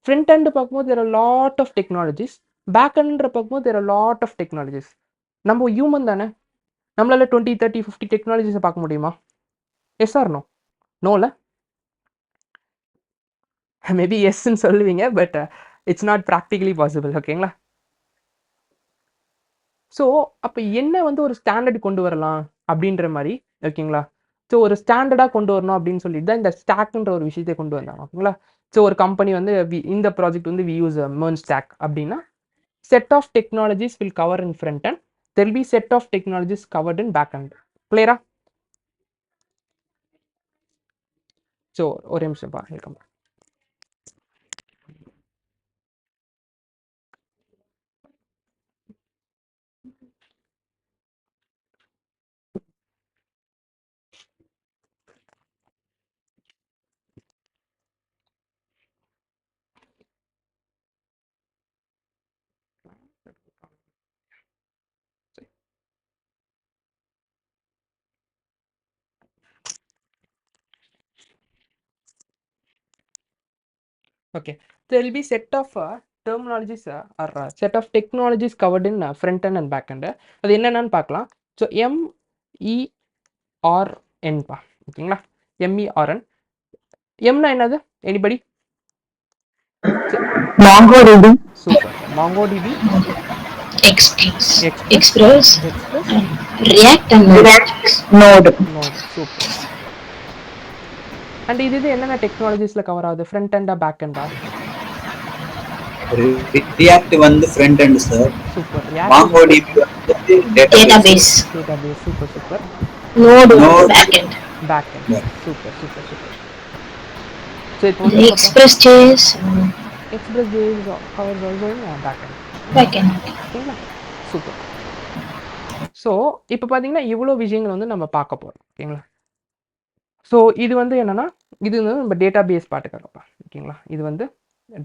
ஃப்ரண்ட் ஹேண்டு பார்க்கும்போது there are lot of technologies, back ஹேண்ட்ன்ற பார்க்கும்போது there are lot of technologies. நம்ம ஹியூமன் தானே, நம்மளால 20, 30, 50 டெக்னாலஜிஸை பார்க்க முடியுமா? Yes or no? நோல மேபி எஸ்ன்னு சொல்லுவீங்க, but it's not practically possible. ஓகேங்களா? ஸோ அப்போ என்ன வந்து ஒரு ஸ்டாண்டர்ட் கொண்டு வரலாம் அப்படின்ற மாதிரி. ஓகேங்களா? ஸோ ஒரு ஸ்டாண்டர்டாக கொண்டு வரணும் அப்படின்னு சொல்லிட்டு தான் இந்த ஸ்டாக்ன்ற ஒரு விஷயத்தை கொண்டு வந்தாங்க. ஓகேங்களா? ஸோ ஒரு கம்பெனி வந்து இந்த ப்ராஜெக்ட் வந்து வி யூஸ் மெர்ஜ் ஸ்டாக் அப்படின்னா, set of technologies will cover in front end there be set of technologies covered in back end. கிளியரா? ஸோ ஒரு நிமிஷம் பா, welcome. Okay, there will be set of terminologies or set of technologies covered in front end and back end. அது என்னென்னு பார்க்கலாம். ஸோ MERN பா. ஓகேங்களா? MERN. எம்னா என்னது? எனிபடி? MongoDB. சூப்பர். MongoDB, Express, React and Node. சூப்பர். அண்ட் இது என்னென்ன டெக்னாலஜிஸ்ல கவர் ஆகுது? ஃப்ரண்ட் எண்டா பேக் எண்டா? React வந்து ஃப்ரண்ட் எண்ட் சார். சூப்பர். MongoDB வந்து டேட்டாபேஸ். சூப்பர். Node back end. சூப்பர். ஸோ இப்போ வந்து Express.js covers also in back end. ஓகேங்களா? சூப்பர். ஸோ இப்போ பார்த்தீங்கன்னா இவ்வளோ விஷயங்கள் வந்து நம்ம பார்க்க போகிறோம். ஓகேங்களா? ஸோ இது வந்து என்னென்னா, இது வந்து நம்ம டேட்டா பேஸ் பாட்டுக்காகப்பா. ஓகேங்களா? இது வந்து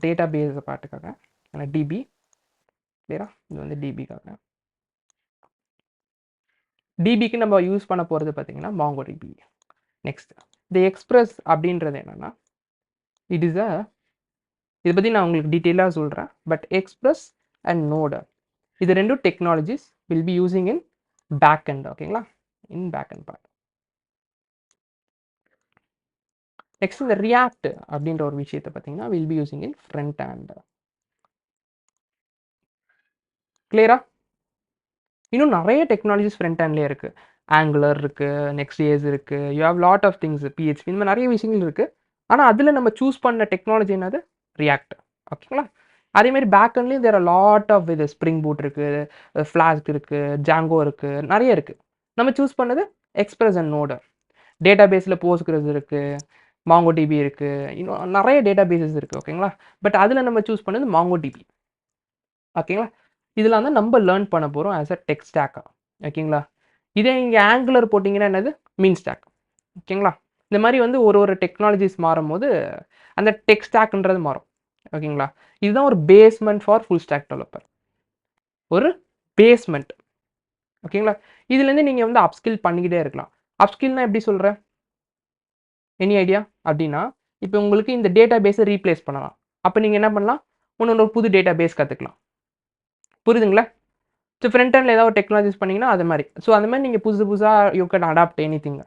டேட்டா பேஸ் பாட்டுக்காக, ஏன்னா டிபி. கிளியரா? இது வந்து டிபிக்காக. டிபிக்கு நம்ம யூஸ் பண்ண போகிறது பார்த்தீங்கன்னா MongoDB. நெக்ஸ்ட் இந்த எக்ஸ்பிரஸ் அப்படின்றது என்னென்னா, இட் இஸ் இதை பற்றி நான் உங்களுக்கு டீட்டெயிலாக சொல்கிறேன். பட் எக்ஸ்பிரஸ் அண்ட் நோடு, இது ரெண்டும் technologies will be using in back end. ஓகேங்களா? In back end part. Next இந்த ரியாக்ட் அப்படின்ற ஒரு விஷயத்தை பார்த்தீங்கன்னா will be using in front hand. கிளியரா? இன்னும் நிறைய டெக்னாலஜிஸ் ஃப்ரண்ட் ஹேண்ட்லேயே இருக்குது. ஆங்குலர் இருக்குது, நெக்ஸ்ட்.js இருக்குது, you have lot of things, PHP, இந்த மாதிரி நிறைய விஷயங்கள் இருக்குது. ஆனால் அதில் நம்ம சூஸ் பண்ண டெக்னாலஜி என்னது? ரியாக்ட். ஓகேங்களா? அதேமாதிரி பேக் ஹேண்ட்லேயும் தேர் ஆர் லாட் ஆஃப் இது. ஸ்ப்ரிங் பூட் இருக்குது, ஃப்ளாஸ்க் இருக்குது, ஜாங்கோ இருக்குது, நிறைய இருக்குது. நம்ம சூஸ் பண்ணது எக்ஸ்பிரஸ் அண்ட் நோடு. டேட்டா பேஸில் போஸ்ட்கிரஸ் இருக்குது, MongoDB இருக்குது, இன்னும் நிறைய டேட்டா பேசஸ் இருக்குது. ஓகேங்களா? பட் அதில் நம்ம சூஸ் பண்ணது MongoDB. ஓகேங்களா? இதெல்லாம் தான் நம்ம லேர்ன் பண்ண போகிறோம் ஆஸ் அ டெக் ஸ்டாக்காக. ஓகேங்களா? இதே இங்கே ஆங்குலர் போட்டிங்கன்னா என்னது? மீன் ஸ்டாக். ஓகேங்களா? இந்த மாதிரி வந்து ஒரு டெக்னாலஜிஸ் மாறும் போது அந்த டெக் ஸ்டாக்ன்றது மாறும். ஓகேங்களா? இதுதான் ஒரு basement for full stack developer. ஒரு பேஸ்மெண்ட். ஓகேங்களா? இதுலேருந்து நீங்கள் வந்து அப்ஸ்கில் பண்ணிக்கிட்டே இருக்கலாம். அப்ஸ்கில்னால் எப்படி சொல்கிறேன்? Any idea? அப்படின்னா இப்போ உங்களுக்கு இந்த டேட்டா பேஸை ரீப்ளேஸ் பண்ணலாம். அப்போ நீங்கள் என்ன பண்ணலாம்? இன்னொரு புது டேட்டா பேஸ் கற்றுக்கலாம். புரியுதுங்களா? ஸோ ஃப்ரண்ட் ஹேண்டில் ஏதாவது ஒரு டெக்னாலஜிஸ் பண்ணிங்கன்னா அது மாதிரி. ஸோ அந்த மாதிரி நீங்கள் புதுசாக you can adapt any thing.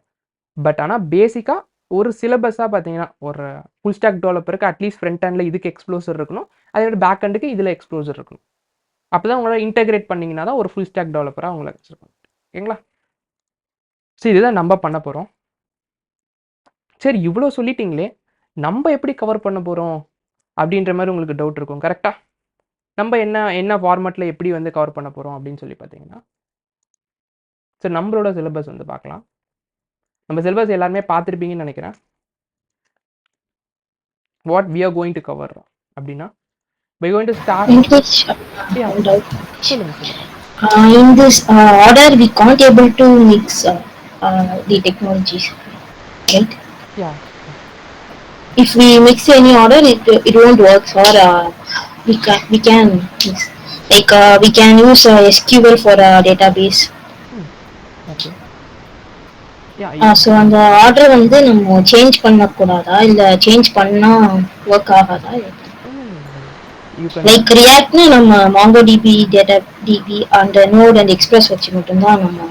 But ஆனால் பேசிக்காக ஒரு சிலபஸாக பார்த்தீங்கன்னா ஒரு ஃபுல் ஸ்டாக் டெவலப்பருக்கு அட்லீஸ்ட் ஃப்ரண்ட் ஹேண்டில் இதுக்கு எக்ஸ்ப்ளோசர் இருக்கணும், அதோட பேக் ஹேண்டுக்கு இதில் எக்ஸ்ப்ளோசர் இருக்கணும். அப்போ தான் உங்களால் இன்டெகிரேட் பண்ணிங்கன்னா தான் ஒரு ஃபுல் ஸ்டாக் டெவலப்பராக உங்களை வச்சுருக்கணும். ஓகேங்களா? ஸோ இதுதான் நம்ம பண்ண போகிறோம். சரி, இவ்வளோ சொல்லிட்டீங்களே, நம்ம எப்படி கவர் பண்ண போகிறோம் அப்படின்ற மாதிரி உங்களுக்கு டவுட் இருக்கும். கரெக்டாக? நம்ம என்ன ஃபார்மேட்டில் எப்படி வந்து கவர் பண்ண போகிறோம் அப்படின்னு சொல்லி பார்த்தீங்கன்னா, ஸோ நம்மளோட சிலபஸ் வந்து பார்க்கலாம். நம்ம சிலபஸ் எல்லாருமே பார்த்துருப்பீங்கன்னு நினைக்கிறேன். What we are going to cover அப்படின்னா, we are going to start. In this order we can't able to mix the technologies. right? Yeah. If we mix any order, it won't work. Or we can mix. Like we can use SQL for a database. Okay. Yeah, you so அந்த ஆர்டர் வந்து நம்ம சேஞ்ச் பண்ணக்கூடாதா இல்லை சேஞ்ச் பண்ணால் ஒர்க் ஆகாதா? no. You can லைக் ரியாக்ட்னா நம்ம மாங்கோ டிபி டேட்டா டிபி அந்த நோட் அண்ட் எக்ஸ்பிரஸ் வச்சு மட்டும்தான் நம்ம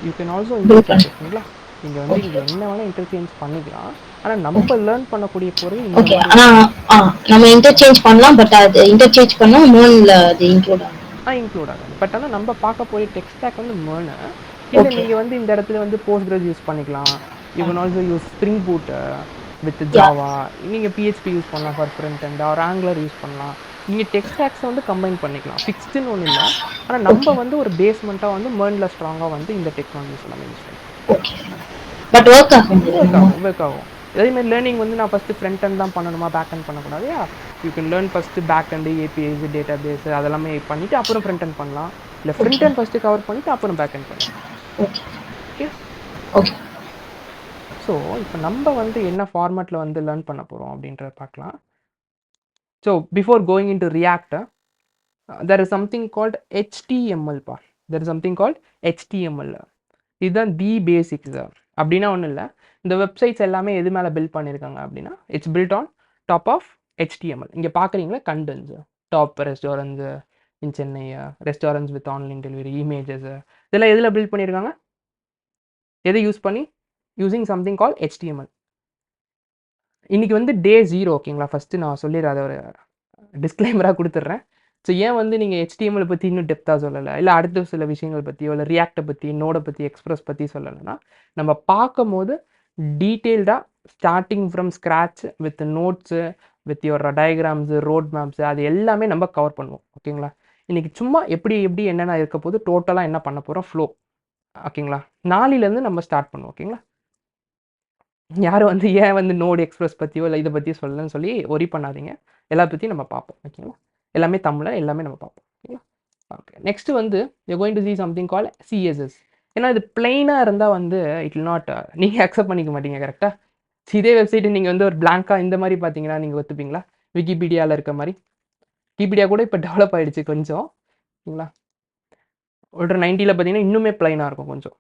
you can also build interchange பண்ண. ஓகேங்களா. நீங்க வந்து இங்க ஓகே என்ன வேணா இன்டர்சேஞ்ச் பண்ணிக்கலாம். ஆனா நம்ம லேர்ன் பண்ணக்கூடிய பொருள் இந்த ஓகே. மாதிரி ஆனால் நம்ம இன்டர்சேஞ்ச் பண்ணலாம், பட் அது இன்டர்சேஞ்ச் பண்ணால் மோனில் அது இன்க்ளூட் ஆகும். இன்க்ளூட் ஆகாது. பட் ஆனா நம்ம பார்க்க போய் டெக் ஸ்டாக் வந்து மெர்னு. இல்ல Okay. நீங்க வந்து இந்த இடத்துல வந்து போஸ்ட்கிரஸ் யூஸ் பண்ணிக்கலாம். You can also use Spring Boot with Yeah. Java. நீங்க PHP யூஸ் பண்ணலாம் for front end or Angular use பண்ணலாம். நீங்க டெக் ஸ்டாக்ஸ் வந்து கம்பைன் பண்ணிக்கலாம். ஃபிக்ஸ்டுன்னு ஒன்றும் இல்லை. ஆனா நம்ம Okay. வந்து ஒரு பேஸ்மெண்ட்டா வந்து மெர்ன்ல ஸ்ட்ராங்கா வந்து இந்த டெக்னாலஜிஸ் எல்லாமே யூஸ் பண்ணிக்கலாம். ஓகே. பட் ஒர்க் ஆகும். ஒர்க் ஆகும். அதே மாதிரி லேர்னிங் வந்து நான் ஃபஸ்ட்டு ஃப்ரண்ட் எண்ட் தான் பண்ணணுமா, பேக் எண்ட் பண்ணக்கூடாது. You can learn first back end, APIs, database அதெல்லாமே பண்ணிவிட்டு அப்புறம் ஃப்ரண்ட் எண்ட் பண்ணலாம். இல்லை ஃப்ரண்ட் எண்ட் ஃபஸ்ட்டு கவர் பண்ணிவிட்டு அப்புறம் பேக் எண்ட் பண்ணலாம். ஓகே. ஓகே. ஓகே. ஸோ இப்போ நம்ம வந்து என்ன ஃபார்மேட்டில் வந்து லேர்ன் பண்ண போகிறோம் அப்படின்றத பார்க்கலாம். So before going in to react there is something called HTML பா. there is something called HTML. இதுதான் தி பேசிக்ஸ். அப்படின்னா ஒன்றும் இல்லை. இந்த வெப்சைட்ஸ் எல்லாமே எது மேலே பில்ட் பண்ணியிருக்காங்க அப்படின்னா it's build on top of HTML. இங்கே பார்க்குறீங்களா contents, top restaurants in Chennai, restaurants with online delivery, images, இதெல்லாம் எதில் பில்ட் பண்ணியிருக்காங்க? எதை யூஸ் பண்ணி? Using something call HTML. இன்றைக்கி வந்து டே 0 ஓகேங்களா. ஃபஸ்ட்டு நான் சொல்லிடுறேன், அதை ஒரு டிஸ்க்ளைமராக கொடுத்துட்றேன். ஸோ ஏன் வந்து நீங்கள் HTML பற்றி இன்னும் டெப்த்தாக சொல்லலை, இல்லை அடுத்த சில விஷயங்கள் பற்றியோ இல்லை ரியாக்டை பற்றி, நோடை பற்றி, எக்ஸ்பிரஸ் பற்றி சொல்லலைன்னா நம்ம பார்க்கும் போது டீட்டெயில்டாக starting from scratch with notes with your diagrams, road maps, அது எல்லாமே நம்ம கவர் பண்ணுவோம் ஓகேங்களா. இன்றைக்கி சும்மா எப்படி என்னென்ன இருக்க போது டோட்டலாக என்ன பண்ண போகிறோம் ஃப்ளோ ஓகேங்களா. நாளையிலேருந்து நம்ம ஸ்டார்ட் பண்ணுவோம் ஓகேங்களா. யாரும் வந்து ஏன் வந்து நோடு எக்ஸ்பிரஸ் பற்றியோ இல்லை இதை பற்றி சொல்லலன்னு சொல்லி ஒரி பண்ணாதீங்க. எல்லா பற்றியும் நம்ம பார்ப்போம் ஓகேங்களா. எல்லாமே தமிழில் எல்லாமே நம்ம பார்ப்போம் ஓகேங்களா. ஓகே, நெக்ஸ்ட்டு வந்து you going to see something called CSS. ஏன்னா இது பிளெயினாக இருந்தால் வந்து இட் வில் நாட் நீங்கள் அக்செப்ட் பண்ணிக்க மாட்டீங்க கரெக்டாக. இதே வெப்சைட்டு நீங்கள் வந்து ஒரு பிளாங்காக இந்த மாதிரி பார்த்தீங்கன்னா நீங்கள் ஒத்துப்பீங்களா? விக்கிபீடியாவில் இருக்க மாதிரி. விக்கிபீடியா கூட இப்போ டெவலப் ஆகிடுச்சு கொஞ்சம் ஓகேங்களா. ஒரு 90ல் பார்த்தீங்கன்னா இன்னுமே பிளைனாக இருக்கும் கொஞ்சம்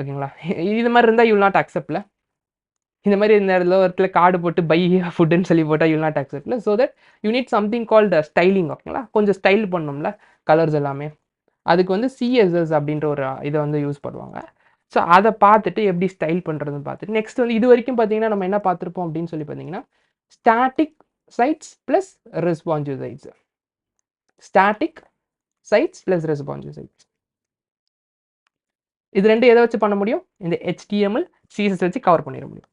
ஓகேங்களா. இது மாதிரி இருந்தால் யூ வில் நாட் அக்செப்ட்ல. இந்த மாதிரி இந்த இடத்துல கார்டு போட்டு பை ஃபுட்டுன்னு சொல்லி போட்டால் யூ வில் நாட் அக்செப்ட்ல. So that you need something called styling ஓகேங்களா. கொஞ்சம் ஸ்டைல் பண்ணணும்ல கலர்ஸ் எல்லாமே. அதுக்கு வந்து CSS அப்படின்ற ஒரு இதை வந்து யூஸ் பண்ணுவாங்க. ஸோ அதை பார்த்துட்டு எப்படி ஸ்டைல் பண்ணுறதுன்னு பார்த்துட்டு நெக்ஸ்ட் வந்து இது வரைக்கும் பார்த்தீங்கன்னா நம்ம என்ன பார்த்துருப்போம் அப்படின்னு சொல்லி பார்த்தீங்கன்னா static sites plus responsive sites. Static sites plus responsive sites. இது ரெண்டு எதை வச்சு பண்ண முடியும்? இந்த HTML CSS வச்சு கவர் பண்ணிட முடியும்.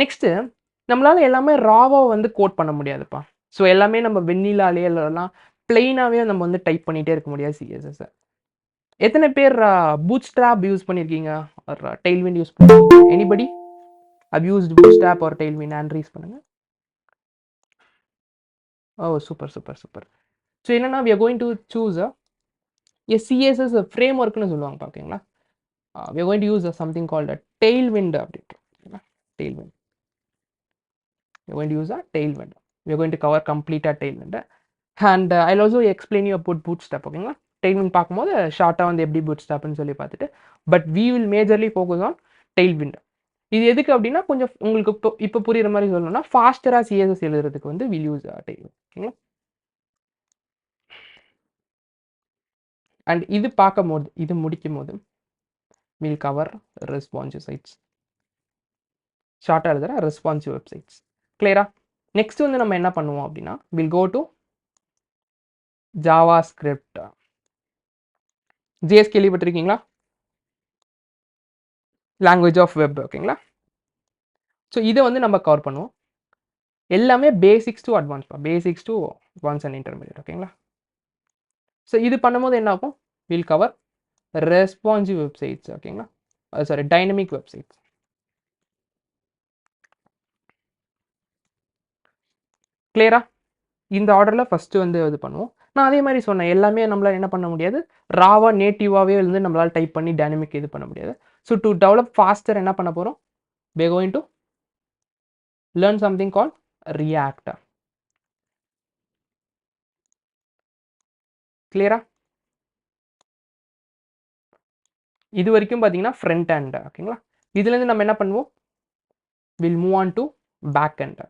நெக்ஸ்ட்டு நம்மளால் எல்லாமே ராவாக வந்து கோட் பண்ண முடியாதுப்பா. ஸோ எல்லாமே நம்ம வெண்ணிலாலே எல்லாம் பிளெயினாகவே நம்ம வந்து டைப் பண்ணிகிட்டே இருக்க முடியாது CSS. எத்தனை பேர் பூட்ஸ்ட்ராப் யூஸ் பண்ணியிருக்கீங்க ஆர் டெய்ல்விண்ட் யூஸ் பண்ணியிருக்கீங்க? Anybody have used Bootstrap or Tailwind? Hand raise பண்ணுங்கள். Oh super super super. So என்னென்னா we are going to choose a CSS ஃப்ரேம் ஒர்க்னு சொல்லுவாங்க ஓகேங்களா. we are going to use something called a tailwind அப்படின்ட்டு ஓகேங்களா. tailwind. we are going to use a tailwind. we are going to cover complete tailwind and I'll also explain you about bootstrap ஓகேங்களா. tailwind பார்க்கும்போது ஷார்ட்டாக வந்து எப்படி bootstrapன்னு சொல்லி பார்த்துட்டு but we will majorly focus on tailwind. இது எதுக்கு அப்படின்னா கொஞ்சம் உங்களுக்கு இப்போ புரியுற மாதிரி சொல்லணும்னா ஃபாஸ்டராக CSS எழுதுறதுக்கு வந்து we'll use tailwind ஓகேங்களா. அண்ட் இது பார்க்கும் போது இது முடிக்கும் போது we'll cover responsive sites. ஷார்ட்டாக எழுதுகிற ரெஸ்பான்சிவ் வெப்சைட்ஸ். கிளியரா? நெக்ஸ்ட் வந்து நம்ம என்ன பண்ணுவோம் அப்படின்னா will go to JavaScript. JS கேள்விப்பட்டிருக்கீங்களா? லாங்குவேஜ் ஆஃப் வெப் ஓகேங்களா. ஸோ இதை வந்து நம்ம கவர் பண்ணுவோம். எல்லாமே basics to advance basics to advance and intermediate ஓகேங்களா. ஸோ இது பண்ணும்போது என்ன ஆகும்? வில் கவர் ரெஸ்பான்சிவ் வெப்சைட்ஸ் ஓகேங்களா. Sorry dynamic websites. கிளியரா? இந்த ஆர்டரில் ஃபஸ்ட்டு வந்து இது பண்ணுவோம். நான் அதே மாதிரி சொன்னேன், எல்லாமே நம்மளால் என்ன பண்ண முடியாது, ராவாக நேட்டிவாகவே வந்து நம்மளால் டைப் பண்ணி டைனமிக் இது பண்ண முடியாது. ஸோ டு டெவலப் ஃபாஸ்டர் என்ன பண்ண போகிறோம், we are going to learn something called React. கிளியரா? இது வரைக்கும் பார்த்தீங்கன்னா ஃப்ரண்ட் ஹேண்ட். ஓகேங்களா? இதுலேருந்து நம்ம என்ன பண்ணுவோம், will move on to back hand.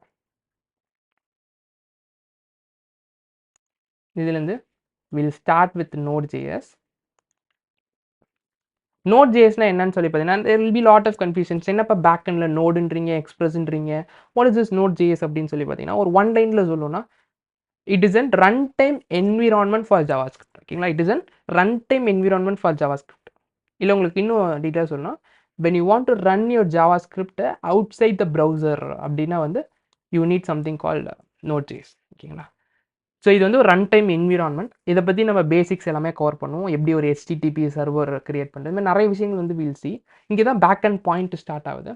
இதுலேருந்து வில் ஸ்டார்ட் வித் Node.js. Node.jsனா என்னன்னு சொல்லி பார்த்தீங்கன்னா, there will be lot of confusions. என்னப்பா பேக் ஹேண்டில் நோடுன்றீங்க, எக்ஸ்பிரஸ்ன்றீங்க, வாட் இஸ் திஸ் Node.js அப்படின்னு சொல்லி பார்த்தீங்கன்னா, ஒரு ஒன் லைனில் சொல்லணும்னா, it is an runtime environment for JavaScript. ஓகேங்களா? it is an runtime environment for JavaScript. இல்லை உங்களுக்கு இன்னும் டீட்டெயில் சொல்லணும், when you want to run your JavaScript outside the browser அப்படின்னா வந்து you need something called Node.js. ஓகேங்களா? ஸோ இது வந்து ஒரு ரன் டைம் என்விரான்மெண்ட். இதை பற்றி நம்ம பேசிக்ஸ் எல்லாமே கவர் பண்ணுவோம், எப்படி ஒரு HTTP சர்வர் கிரியேட் பண்ணுறது, இந்த மாதிரி நிறைய விஷயங்கள் வந்து வில் சி. இங்கே தான் பேக் அண்ட் பாயிண்ட் ஸ்டார்ட் ஆகுது.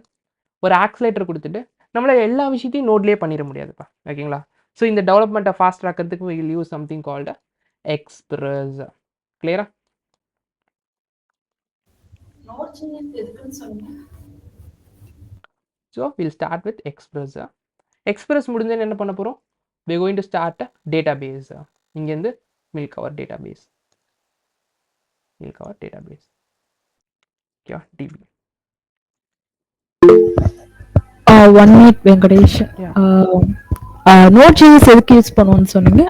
ஒரு ஆக்சிலேட்டர் கொடுத்துட்டு நம்மளால் எல்லா விஷயத்தையும் நோட்லேயே பண்ணிட முடியாதுப்பா. ஓகேங்களா? ஸோ இந்த டெவலப்மெண்ட்டை ஃபாஸ்ட் ஆக்கிறதுக்கு we'll use something called Express. கிளியரா? So we'll start with Express. Express முடிஞ்சு என்ன பண்ண போகிறோம், we are going to start a database. இங்கேருந்து we'll cover database. Okay, DB. 1 minute Venkatesh. Yeah. Node.js எதுக்கு யூஸ் பண்ணுவோம்னு சொன்னீங்க?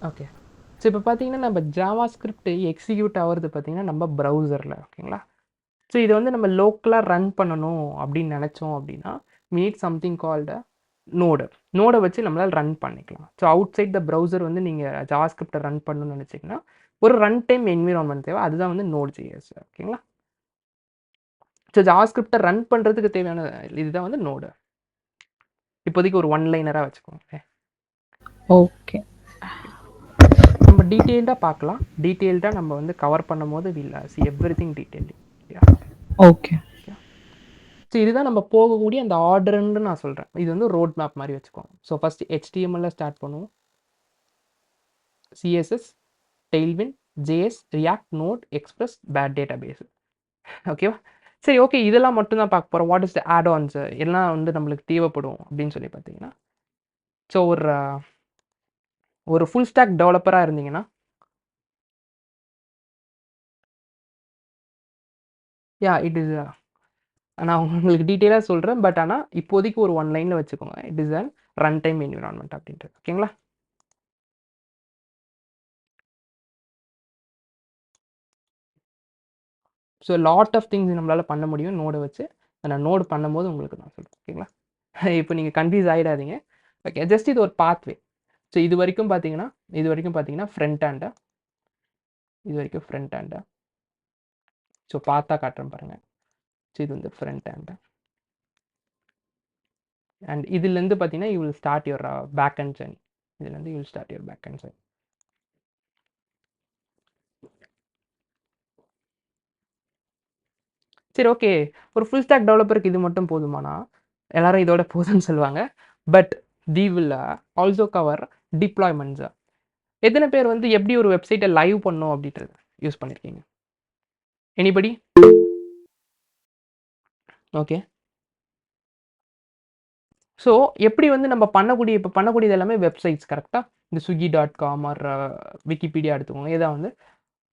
ஓகே. ஸோ இப்போ பார்த்தீங்கன்னா நம்ம ஜாவாஸ்கிரிப்ட் எக்ஸிக்யூட் ஆகிறது பார்த்தீங்கன்னா நம்ம ப்ரௌசரில். ஓகேங்களா? ஸோ இதை வந்து நம்ம லோக்கலாக ரன் பண்ணணும் அப்படின்னு நினச்சோம் அப்படின்னா we need something called நோடை வச்சு நம்மளால் ரன் பண்ணிக்கலாம். So outside the browser வந்து நீங்கள் ஜாவாஸ்கிரிப்டை ரன் பண்ணணும்னு நினச்சிங்கன்னா ஒரு ரன் டைம் என்விரான்மெண்ட் தேவை, அதுதான் வந்து Node.js. ஓகேங்களா? ஸோ ஜாவாஸ்கிரிப்டை ரன் பண்ணுறதுக்கு தேவையான இதுதான் வந்து நோடு. இப்போதைக்கு ஒரு ஒன் லைனராக வச்சுக்கோங்க. ஓகே, நம்ம டீட்டெயில்டாக பார்க்கலாம். டீட்டெயில்டாக நம்ம வந்து கவர் பண்ணும் போது will see everything detailed. Okay. So இதுதான் நம்ம போகக்கூடிய அந்த ஆர்டர்ன்னு நான் சொல்கிறேன். இது வந்து ரோட் மேப் மாதிரி வச்சுக்கோங்க. ஸோ ஃபஸ்ட்டு HTML ஸ்டார்ட் பண்ணுவோம், CSS, Tailwind, JS, React, Node, Express, Bad Database. ஓகேவா? சரி, ஓகே, இதெல்லாம் மட்டும்தான் பார்க்க போகிறோம். வாட் இஸ் த ஆட்-ஆன்ஸ் எல்லாம் வந்து நம்மளுக்கு தேவைப்படும் அப்படின்னு சொல்லி பார்த்தீங்கன்னா, ஸோ ஒரு ஃபுல் ஸ்டாக் டெவலப்பராக இருந்தீங்கன்னா, இட் இஸ் நான் உங்களுக்கு டீட்டெயிலாக சொல்கிறேன். பட் ஆனால் இப்போதைக்கு ஒரு ஒன் லைனில் வச்சுக்கோங்க, it is an run time environment அப்படின்றது. ஓகேங்களா? ஸோ லாட் ஆஃப் திங்ஸ் நம்மளால் பண்ண முடியும் நோடை வச்சு. நான் நோடு பண்ணும்போது உங்களுக்கு நான் சொல்கிறேன். ஓகேங்களா? இப்போ நீங்கள் கன்ஃபியூஸ் ஆகிடாதீங்க. ஓகே, ஜஸ்ட் இது ஒரு பாத்வே. ஸோ இது வரைக்கும் பார்த்தீங்கன்னா ஃப்ரண்ட் ஹேண்டை, இது வரைக்கும் ஃப்ரண்ட் ஹேண்டை. ஸோ பார்த்தா காட்டுறேன் பாருங்கள். ஸோ இது வந்து ஃப்ரண்ட் ஹேண்டு. அண்ட் இதுலேருந்து பார்த்தீங்கன்னா you will start your back end journey. இதுலேருந்து you will start your back end journey. சரி, ஓகே, ஒரு ஃபுல் ஸ்டாக் டெவலப்பருக்கு இது மட்டும் போதுமானா? எல்லாரும் இதோட போதும்னு சொல்லுவாங்க. But we will also cover deployments. எத்தனை பேர் வந்து எப்படி ஒரு வெப்சைட்டை லைவ் பண்ணணும் அப்படின்றது யூஸ் பண்ணியிருக்கீங்க? எனிபடி? ஓகே. ஸோ எப்படி வந்து நம்ம இப்போ பண்ணக்கூடியது எல்லாமே வெப்சைட்ஸ். கரெக்டாக இந்த swiggy.com ஆர் விக்கிபீடியா எடுத்துக்கோங்க. இதை வந்து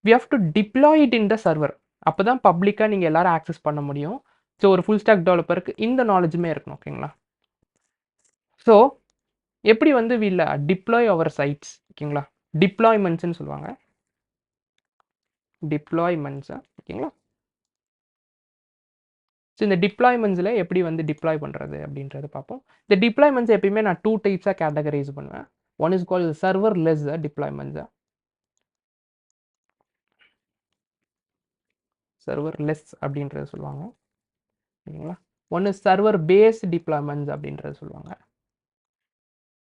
we have to deploy it in the server. அப்போ தான் பப்ளிக்காக நீங்கள் எல்லாரும் ஆக்சஸ் பண்ண முடியும். ஸோ ஒரு ஃபுல் ஸ்டாக் டெவலப்பருக்கு இந்த நாலேஜுமே இருக்கணும். ஓகேங்களா? ஸோ எப்படி வந்து வில் டிப்ளாய் அவர் சைட்ஸ். ஓகேங்களா? டிப்ளாய்மெண்ட்ஸ்ன்னு சொல்லுவாங்க, டிப்ளாய்மெண்ட்ஸு. ஓகேங்களா? ஸோ இந்த டிப்ளாய்மெண்ட்ஸில் எப்படி வந்து டிப்ளாய் பண்ணுறது அப்படின்றத பார்ப்போம். இந்த டிப்ளாய்மெண்ட்ஸ் எப்பயுமே நான் 2 டைப்ஸாக கேட்டகரைஸ் பண்ணுவேன். One is called serverless deployments. Serverless அப்படின்றத சொல்லுவாங்க. ஓகேங்களா? ஒன்று சர்வர் பேஸ் டிப்ளாய்மெண்ட்ஸ் அப்படின்றத சொல்லுவாங்க.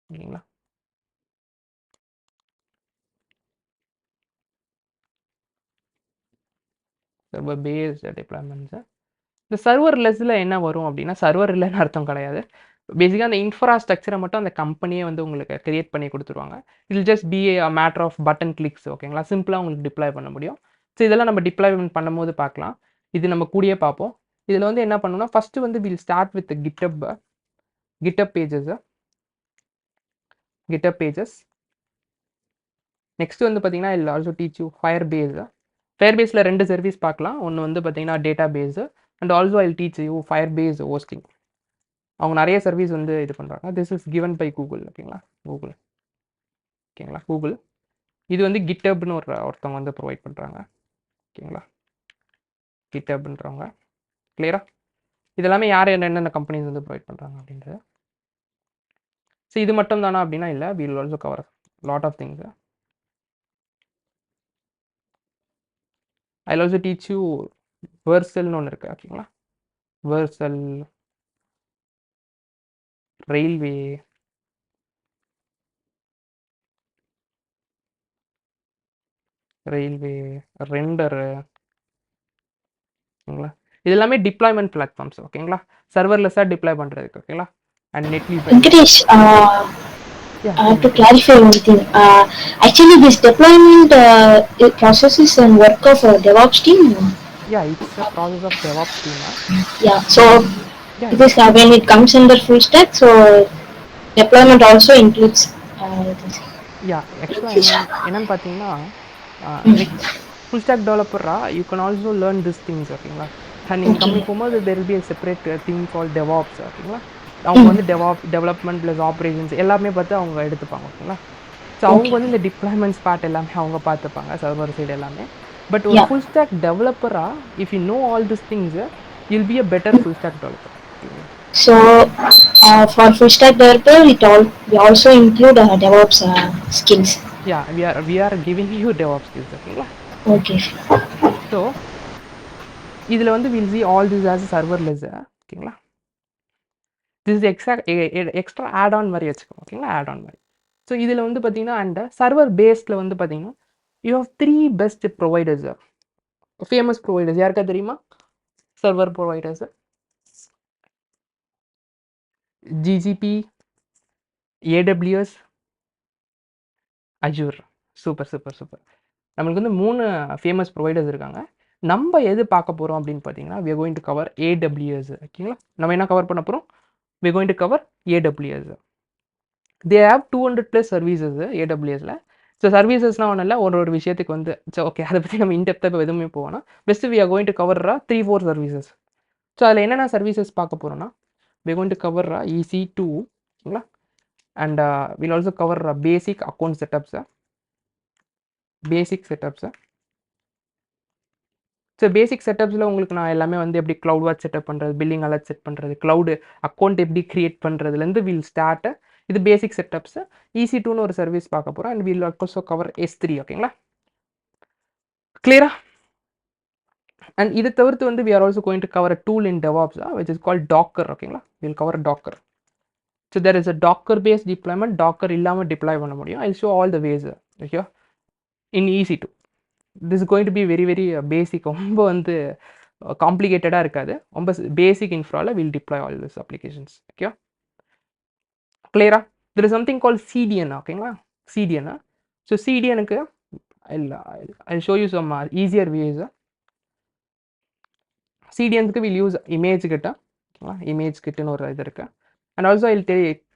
ஓகேங்களா? Server based deployments. இந்த சர்வர்லெஸ்ஸில் என்ன வரும் அப்படின்னா, சர்வர் இல்லைன்னு அர்த்தம் கிடையாது. பேசிக்காக அந்த இன்ஃப்ராஸ்ட்ரக்சரை மட்டும் அந்த கம்பெனியே வந்து உங்களுக்கு கிரியேட் பண்ணி கொடுத்துருவாங்க. It'll just be a matter of button clicks. ஓகேங்களா, சிம்பிளாக உங்களுக்கு டிப்ளாய் பண்ண முடியும். ஸோ இதெல்லாம் நம்ம டிப்ளாய்மெண்ட் பண்ணும்போது பார்க்கலாம். இது நம்ம கூடயே பார்ப்போம். இதில் வந்து என்ன பண்ணணும்னா ஃபஸ்ட்டு வந்து will start with GitHub pages. Next வந்து பார்த்தீங்கன்னா இல் ஆல்சோ டீச் யூ ஃபயர்பேஸில் 2 சர்வீஸ் பார்க்கலாம். ஒன்று வந்து பார்த்தீங்கன்னா database and also I teach you Firebase hosting. அவங்க நிறைய சர்வீஸ் வந்து இது பண்ணுறாங்க. This is given by Google. ஓகேங்களா, கூகுள். இது வந்து கிட்டப்னு ஒருத்தவங்க வந்து ப்ரொவைட் பண்ணுறாங்க. ஓகேங்களா, கிட்டப்ன்றவங்க. கிளியரா? இதெல்லாமே யார் என்னென்ன கம்பெனிஸ் வந்து ப்ரொவைட் பண்ணுறாங்க அப்படின்றது. ஸோ இது மட்டும் தானா அப்படின்னா இல்லை, we will also cover lot of things. I will also teach you வெர்சல்னு ஒன்று இருக்குது. ஓகேங்களா, வெர்சல், ரயில்வே, ரெண்டரு. ஓகேங்களா, இது எல்லாமே டிப்ளாய்மெண்ட் பிளாட்ஃபார்ம்ஸ். ஓகேங்களா, சர்வர்லெஸ்ஸாக டிப்ளாய் பண்ணுறதுக்கு. ஓகேங்களா, and நெட்லீஃப். Venkatesh, Yeah, I have to clarify one thing. Actually, this deployment it processes and work of a DevOps team. yeah, it's a process of DevOps team. Yeah. So Yeah, this when it comes under full stack, so deployment also includes. This. yeah, actually என்னன்னு பார்த்தீங்கன்னா ஃபுல் ஸ்டாக் டெவலப்பரா you can also learn this things. ஓகேங்களா, நீங்கள் கம்மி போகும்போது there will be a separate thing call DevOps. ஓகேங்களா, அவங்க வந்து டெவலப்மெண்ட் ப்ளஸ் ஆப்ரேஷன்ஸ் எல்லாமே பார்த்து அவங்க எடுத்துப்பாங்க. ஓகேங்களா, ஸோ அவங்க வந்து இந்த டிப்ளாய்மெண்ட்ஸ் பார்ட் எல்லாமே அவங்க பார்த்துப்பாங்க, சர்வர் சைடு எல்லாமே. பட் ஒரு ஃபுல் ஸ்டாக் டெவலப்பரா if you know all this things you'll be a better full stack developer. So for full stack developer, we also include DevOps skills. Yeah, we are giving you DevOps skills. ஓகேங்களா, Okay. ஸோ இதில் வந்து will see all this as serverless. ஓகேங்களா, this is extra add on மாதிரி வச்சுக்கோங்க. ஓகேங்களா, ஆட் ஆன் மாதிரி. ஸோ இதில் வந்து பார்த்தீங்கன்னா அண்ட் சர்வர் பேஸில் வந்து பார்த்தீங்கன்னா you have 3 best providers, famous providers. யாருக்கா தெரியுமா? Server providers GCP, AWS, Azure. Super. நம்மளுக்கு வந்து 3 ஃபேமஸ் ப்ரொவைடர்ஸ் இருக்காங்க. நம்ம எது பார்க்க போகிறோம் அப்படின்னு பார்த்தீங்கன்னா we are going to cover AWS. ஓகேங்களா, நம்ம என்ன கவர் பண்ண போகிறோம்? we are going to cover AWS. they have 200+ services AWSல. ஸோ சர்வீசஸ்னால் ஒன்றும் இல்லை, ஒரு விஷயத்துக்கு வந்து ஸோ ஓகே, அதை பற்றி நம்ம இன்டெப்த்தாக இப்போ எதுவுமே போவோம்னா best we are going to cover 3-4 services. So அதில் என்னென்ன சர்வீசஸ் பார்க்க போகிறோன்னா we are going to cover EC2. ஓகேங்களா, and we'll also cover basic account setups. So basic செட்டப்ஸில் உங்களுக்கு நான் எல்லாமே வந்து எப்படி க்ளவுட் வாட்ச் செட்டப் பண்ணுறது, பில்லிங் அலர்ட் செட் பண்ணுறது, க்ளவுடு அக்கௌண்ட் எப்படி க்ரியேட் பண்ணுறதுலேருந்து வில் ஸ்டார்ட். இது பேசிக் செட்டப்ஸ். EC2ன்னு ஒரு சர்வீஸ் பார்க்க போகிறோம் and will also cover S3. ஓகேங்களா, கிளியரா? அண்ட் இது தவிர்த்து வந்து we are also going to cover a tool in DevOps which is called Docker. ஓகேங்களா, we'll cover Docker. So there is a Docker based deployment. Docker இல்லாமல் டிப்ளாய் பண்ண முடியும். I'll show all the ways okay in EC2. this is going to be very basic. ரொம்ப வந்து காம்ப்ளிகேட்டடாக இருக்காது. ரொம்ப பேசிக் இன்ஃப்ராவில் we'll deploy all this applications. Okay, கிளியரா? there is something called CDN. ஓகேங்களா, CDN. ஸோ CDNக்கு I'll show you some easier ways. CDNக்கு வில் யூஸ் இமேஜ் கிட்ட. ஓகேங்களா, இமேஜ் கிட்டன்னு ஒரு இது இருக்குது. And also I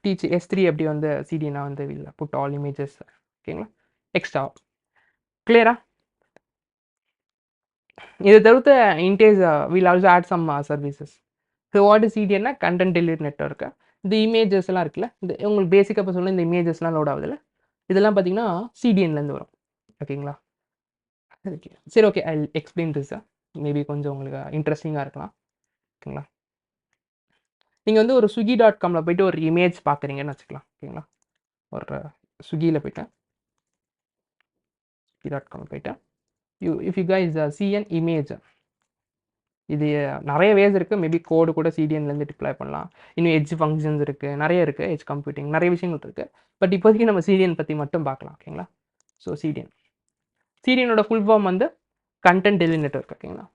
teach S3 எப்படி வந்து CDN வந்து வில் புட் ஆல் இமேஜஸ். ஓகேங்களா, எக்ஸ்ட்ரா. கிளியரா? இதை தவிர்த்து இன்டேஜ் we'll also add some services. So what is CDN? Content delivery network. இந்த இமேஜஸ்லாம் இருக்குல்ல, இந்த உங்களுக்கு பேசிக்காக இப்போ சொன்ன இந்த இமேஜஸ்லாம் லோட் ஆகுதுல்ல, இதெல்லாம் பார்த்தீங்கன்னா CDNலேருந்து வரும். ஓகேங்களா, சரி okay, I explain this. Maybe கொஞ்சம் உங்களுக்கு இன்ட்ரெஸ்டிங்காக இருக்கலாம். ஓகேங்களா, நீங்கள் வந்து ஒரு swiggy.comல போய்ட்டு ஒரு இமேஜ் பார்க்குறீங்கன்னு வச்சுக்கலாம். ஓகேங்களா, ஒரு ஸ்விக்கியில் போய்ட்டேன், swiggy.com போய்ட்டேன். if you guys see an image, இது நிறைய வேஸ் இருக்குது. மேபி கோடு கூட CDNலேருந்து டிப்ளாய் பண்ணலாம். இன்னும் எட்ஜ் ஃபங்க்ஷன்ஸ் இருக்குது, நிறைய இருக்குது, எட்ஜ் கம்ப்யூட்டிங், நிறைய விஷயங்கள் இருக்குது. பட் இப்போதைக்கு நம்ம CDN பற்றி மட்டும் பார்க்கலாம். ஓகேங்களா, ஸோ CDNோட ஃபுல் ஃபார்ம் வந்து கண்டென்ட் டெலிவரி நெட்வொர்க். ஓகேங்களா,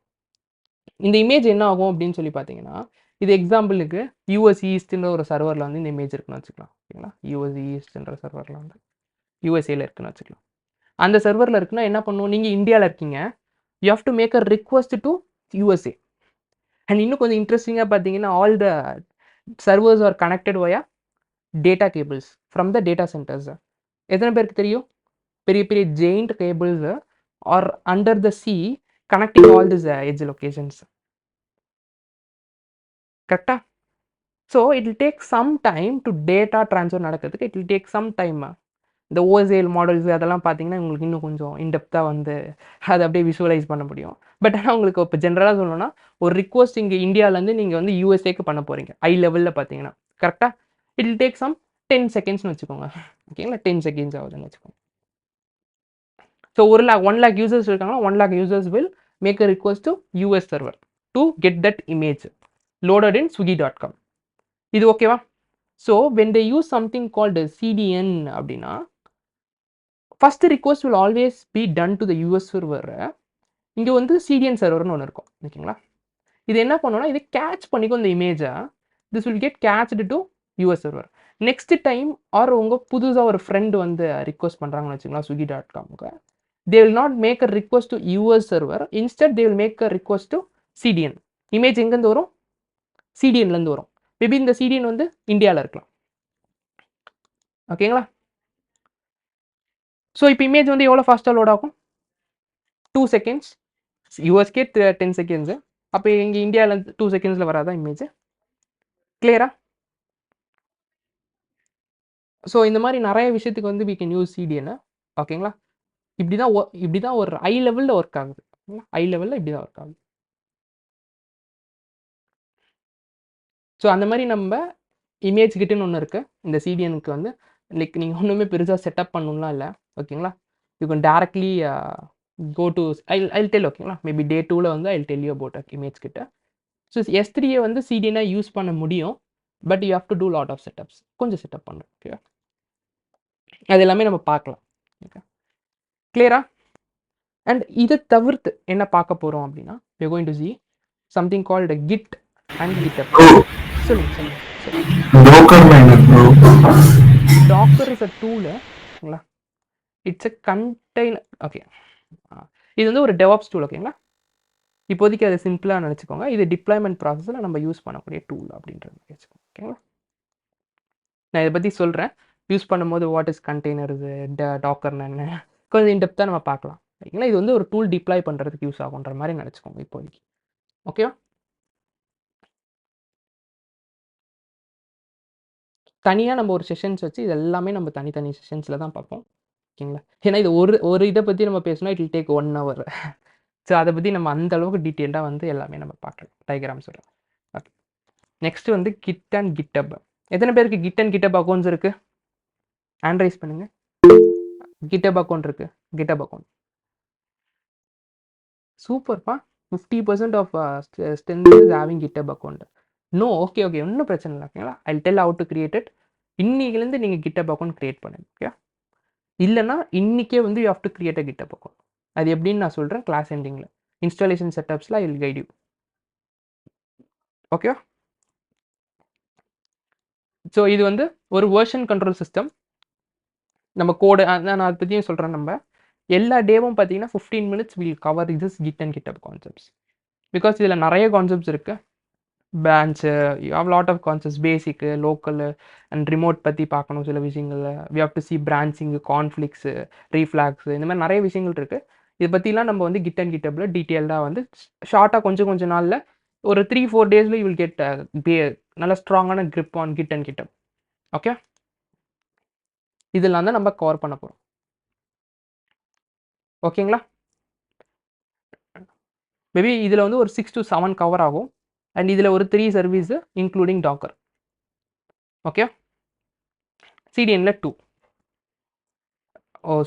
இந்த இமேஜ் என்ன ஆகும் அப்படின்னு சொல்லி பார்த்தீங்கன்னா இது எக்ஸாம்பிளுக்கு யூஎஸ் ஈஸ்ட்ன்ற ஒரு சர்வரில் வந்து இந்த இமேஜ் இருக்குன்னு வச்சுக்கலாம். ஓகேங்களா, யூஎஸ் ஈஸ்ட்ன்ற சர்வரில் வந்து யூஎஸ்ஏல இருக்குன்னு வச்சுக்கலாம். அந்த சர்வரில் இருக்குன்னா என்ன பண்ணுவோம், நீங்கள் இந்தியாவில் இருக்கீங்க, you have to make a request to USA. And இன்னும் கொஞ்சம் இன்ட்ரெஸ்டிங்காக பார்த்தீங்கன்னா, all the servers are connected via data cables from the data centres. எத்தனை பேருக்கு தெரியும், பெரிய பெரிய giant cables are under the sea connecting all this edge locations. கரெக்டா? So it will take some time to data transfer நடக்கிறதுக்கு. It will take some time. இந்த ஓஎஸ்ஏஎல் மாடல்ஸ் அதெல்லாம் பார்த்தீங்கன்னா உங்களுக்கு இன்னும் கொஞ்சம் இன்டெப்த்தாக வந்து அதை அப்படியே விஷுவலைஸ் பண்ண முடியும். பட் ஆனால் உங்களுக்கு இப்போ ஜென்ரலாக சொல்லணும்னா ஒரு ரிக்வஸ்ட் இங்கே இந்தியாவிலேருந்து நீங்கள் வந்து யூஎஸ்ஏக்கு பண்ண போகிறீங்க ஐ லெவலில் பார்த்தீங்கன்னா, கரெக்டாக இட் வில் டேக் சம் 10 செகண்ட்ஸ்னு வச்சுக்கோங்க. ஓகேங்களா, 10 செகண்ட்ஸ் ஆகுதுன்னு வச்சுக்கோங்க. ஸோ 1 lakh யூசர்ஸ் இருக்காங்கன்னா 1 lakh users will make a request to US server to get that image loaded in swiggy.com. இது ஓகேவா? So when they use something called CDN அப்படின்னா, first request will always be done to the US server. இங்கே வந்து சிடிஎன் சர்வர்னு ஒன்று இருக்கும். ஓகேங்களா, இது என்ன பண்ணோன்னா இது கேட்ச் பண்ணிக்கும் இந்த இமேஜை. This will get cached to US server. Next time or உங்கள் புதுசாக ஒரு ஃப்ரெண்டு வந்து ரிக்வஸ்ட் பண்ணுறாங்கன்னு வச்சுக்கலாம் swiggy.comக்கு, they will not make a request to US server. Instead they will make a request to CDN. Image எங்கேருந்து வரும், சிடிஎன்லேருந்து வரும். மேபி இந்த சிடிஎன் வந்து இந்தியாவில் இருக்கலாம். ஓகேங்களா, ஸோ இப்போ இமேஜ் வந்து எவ்வளோ ஃபாஸ்ட்டாக லோட் ஆகும், 2 செகண்ட்ஸ். USK 10 seconds. அப்போ இங்கே இந்தியாவில் 2 செகண்ட்ஸில் வராதான் இமேஜ். கிளியரா? ஸோ இந்த மாதிரி நிறைய விஷயத்துக்கு வந்து we can use CDN. ஓகேங்களா, இப்படி தான் ஒரு ஐ லெவலில் ஒர்க் ஆகுது. ஐ லெவலில் இப்படி தான் ஒர்க் ஆகுது. ஸோ அந்த மாதிரி நம்ம இமேஜ் கிட்டுன்னு ஒன்று இருக்குது இந்த சிடிஎனுக்கு வந்து. லைக் நீங்கள் ஒன்றுமே பெருசாக செட்டப் பண்ணணும்லாம் இல்லை. ஓகேங்களா, you can directly go to I tell. ஓகேங்களா, மேபி டே 2ல் வந்து I tell you about image கிட்ட. ஸோ S3 வந்து சிடிஎனாக யூஸ் பண்ண முடியும். But you have to do lot of setups. கொஞ்சம் செட்டப் பண்ணுறோம். ஓகே, அது எல்லாமே நம்ம பார்க்கலாம். ஓகே, கிளியரா? அண்ட் இதை தவிர்த்து என்ன பார்க்க போகிறோம் அப்படின்னா, we are going to see something called a git and github. சொல்லுங்க. Docker is a tool. ஓகேங்களா, இட்ஸ் a container. ஓகே, இது வந்து ஒரு டெவாப்ஸ் டூல். ஓகேங்களா, இப்போதைக்கு அதை சிம்பிளாக நினச்சிக்கோங்க. இது டிப்ளாய்மெண்ட் ப்ராசஸில் நம்ம யூஸ் பண்ணக்கூடிய டூல் அப்படின்றது வச்சுக்கோங்க. ஓகேங்களா, நான் இதை பற்றி சொல்கிறேன். யூஸ் பண்ணும்போது வாட் இஸ் கண்டெய்னர்ஸு, டாக்கர்னு என்ன, கொஞ்சம் இன்டெப்த்தாக நம்ம பார்க்கலாம். ஓகேங்களா, இது வந்து ஒரு டூல் டிப்ளாய் பண்ணுறதுக்கு யூஸ் ஆகுன்ற மாதிரி நினச்சிக்கோங்க இப்போதைக்கு. ஓகேவா, தனியாக நம்ம ஒரு செஷன்ஸ் வச்சு இது எல்லாமே நம்ம தனித்தனி செஷன்ஸில் தான் பார்ப்போம். ஓகேங்களா, ஏன்னா இது ஒரு இதை பற்றி நம்ம பேசணும், it will take 1 hour. So அதை பற்றி நம்ம அந்த அளவுக்கு டீட்டெயில்டாக வந்து எல்லாமே நம்ம பார்க்கலாம். டயக்ராம் சொல்கிறேன். ஓகே, நெக்ஸ்ட் வந்து கிட் அண்ட் கிட்டப். எத்தனை பேருக்கு கிட் அண்ட் கிட்டப் அக்கௌண்ட்ஸ் இருக்குது? ஹேண்ட் ரைஸ் பண்ணுங்க. கிட்டப் அக்கௌண்ட் இருக்குது. கிட்டப் அக்கௌண்ட் சூப்பர்ப்பா. 50% of strength is having GitHub account. No, okay ஒன்றும் பிரச்சனை இல்லை. ஓகேங்களா, I tell how to create it. இன்னைக்குலேருந்து நீங்கள் கிட்டப் அக்கௌண்ட் கிரியேட் பண்ணுங்க. ஓகே, இல்லைனா இன்றைக்கே வந்து you have to create a GitHub account. அது எப்படின்னு நான் சொல்கிறேன் கிளாஸ் எண்டிங்கில். Installation செட்டப்ஸில் I will guide you. Okay, so இது வந்து ஒரு வெர்ஷன் கண்ட்ரோல் சிஸ்டம். நம்ம கோடு நான் அதை பற்றியும் சொல்கிறேன். நம்ம எல்லா டேவும் பார்த்தீங்கன்னா 15 minutes we'll cover this Git and GitHub concepts. Because இதில் நிறைய கான்செப்ட்ஸ் இருக்குது. Branch, you have lot of concepts, basic, local and remote பற்றி பார்க்கணும் சில விஷயங்கள். We have to see branching, conflicts, reflogs, இந்த மாதிரி நிறைய விஷயங்கள் இருக்குது. இதை பற்றிலாம் நம்ம வந்து கிட் அண்ட் கிட்டப்பில் டீட்டெயில்டாக வந்து ஷார்ட்டாக கொஞ்சம் நாளில் ஒரு 3-4 days யூ வில் கெட் நல்ல ஸ்ட்ராங்கான grip on Git and GitHub. Okay, இதெல்லாம் தான் நம்ம கவர் பண்ண போகிறோம். ஓகேங்களா, மேபி இதில் வந்து ஒரு 6 to 7 கவர் ஆகும். அண்ட் இதில் ஒரு 3 சர்வீஸு இன்க்ளூடிங் டாக்கர். ஓகே, சிடிஎனில் 2.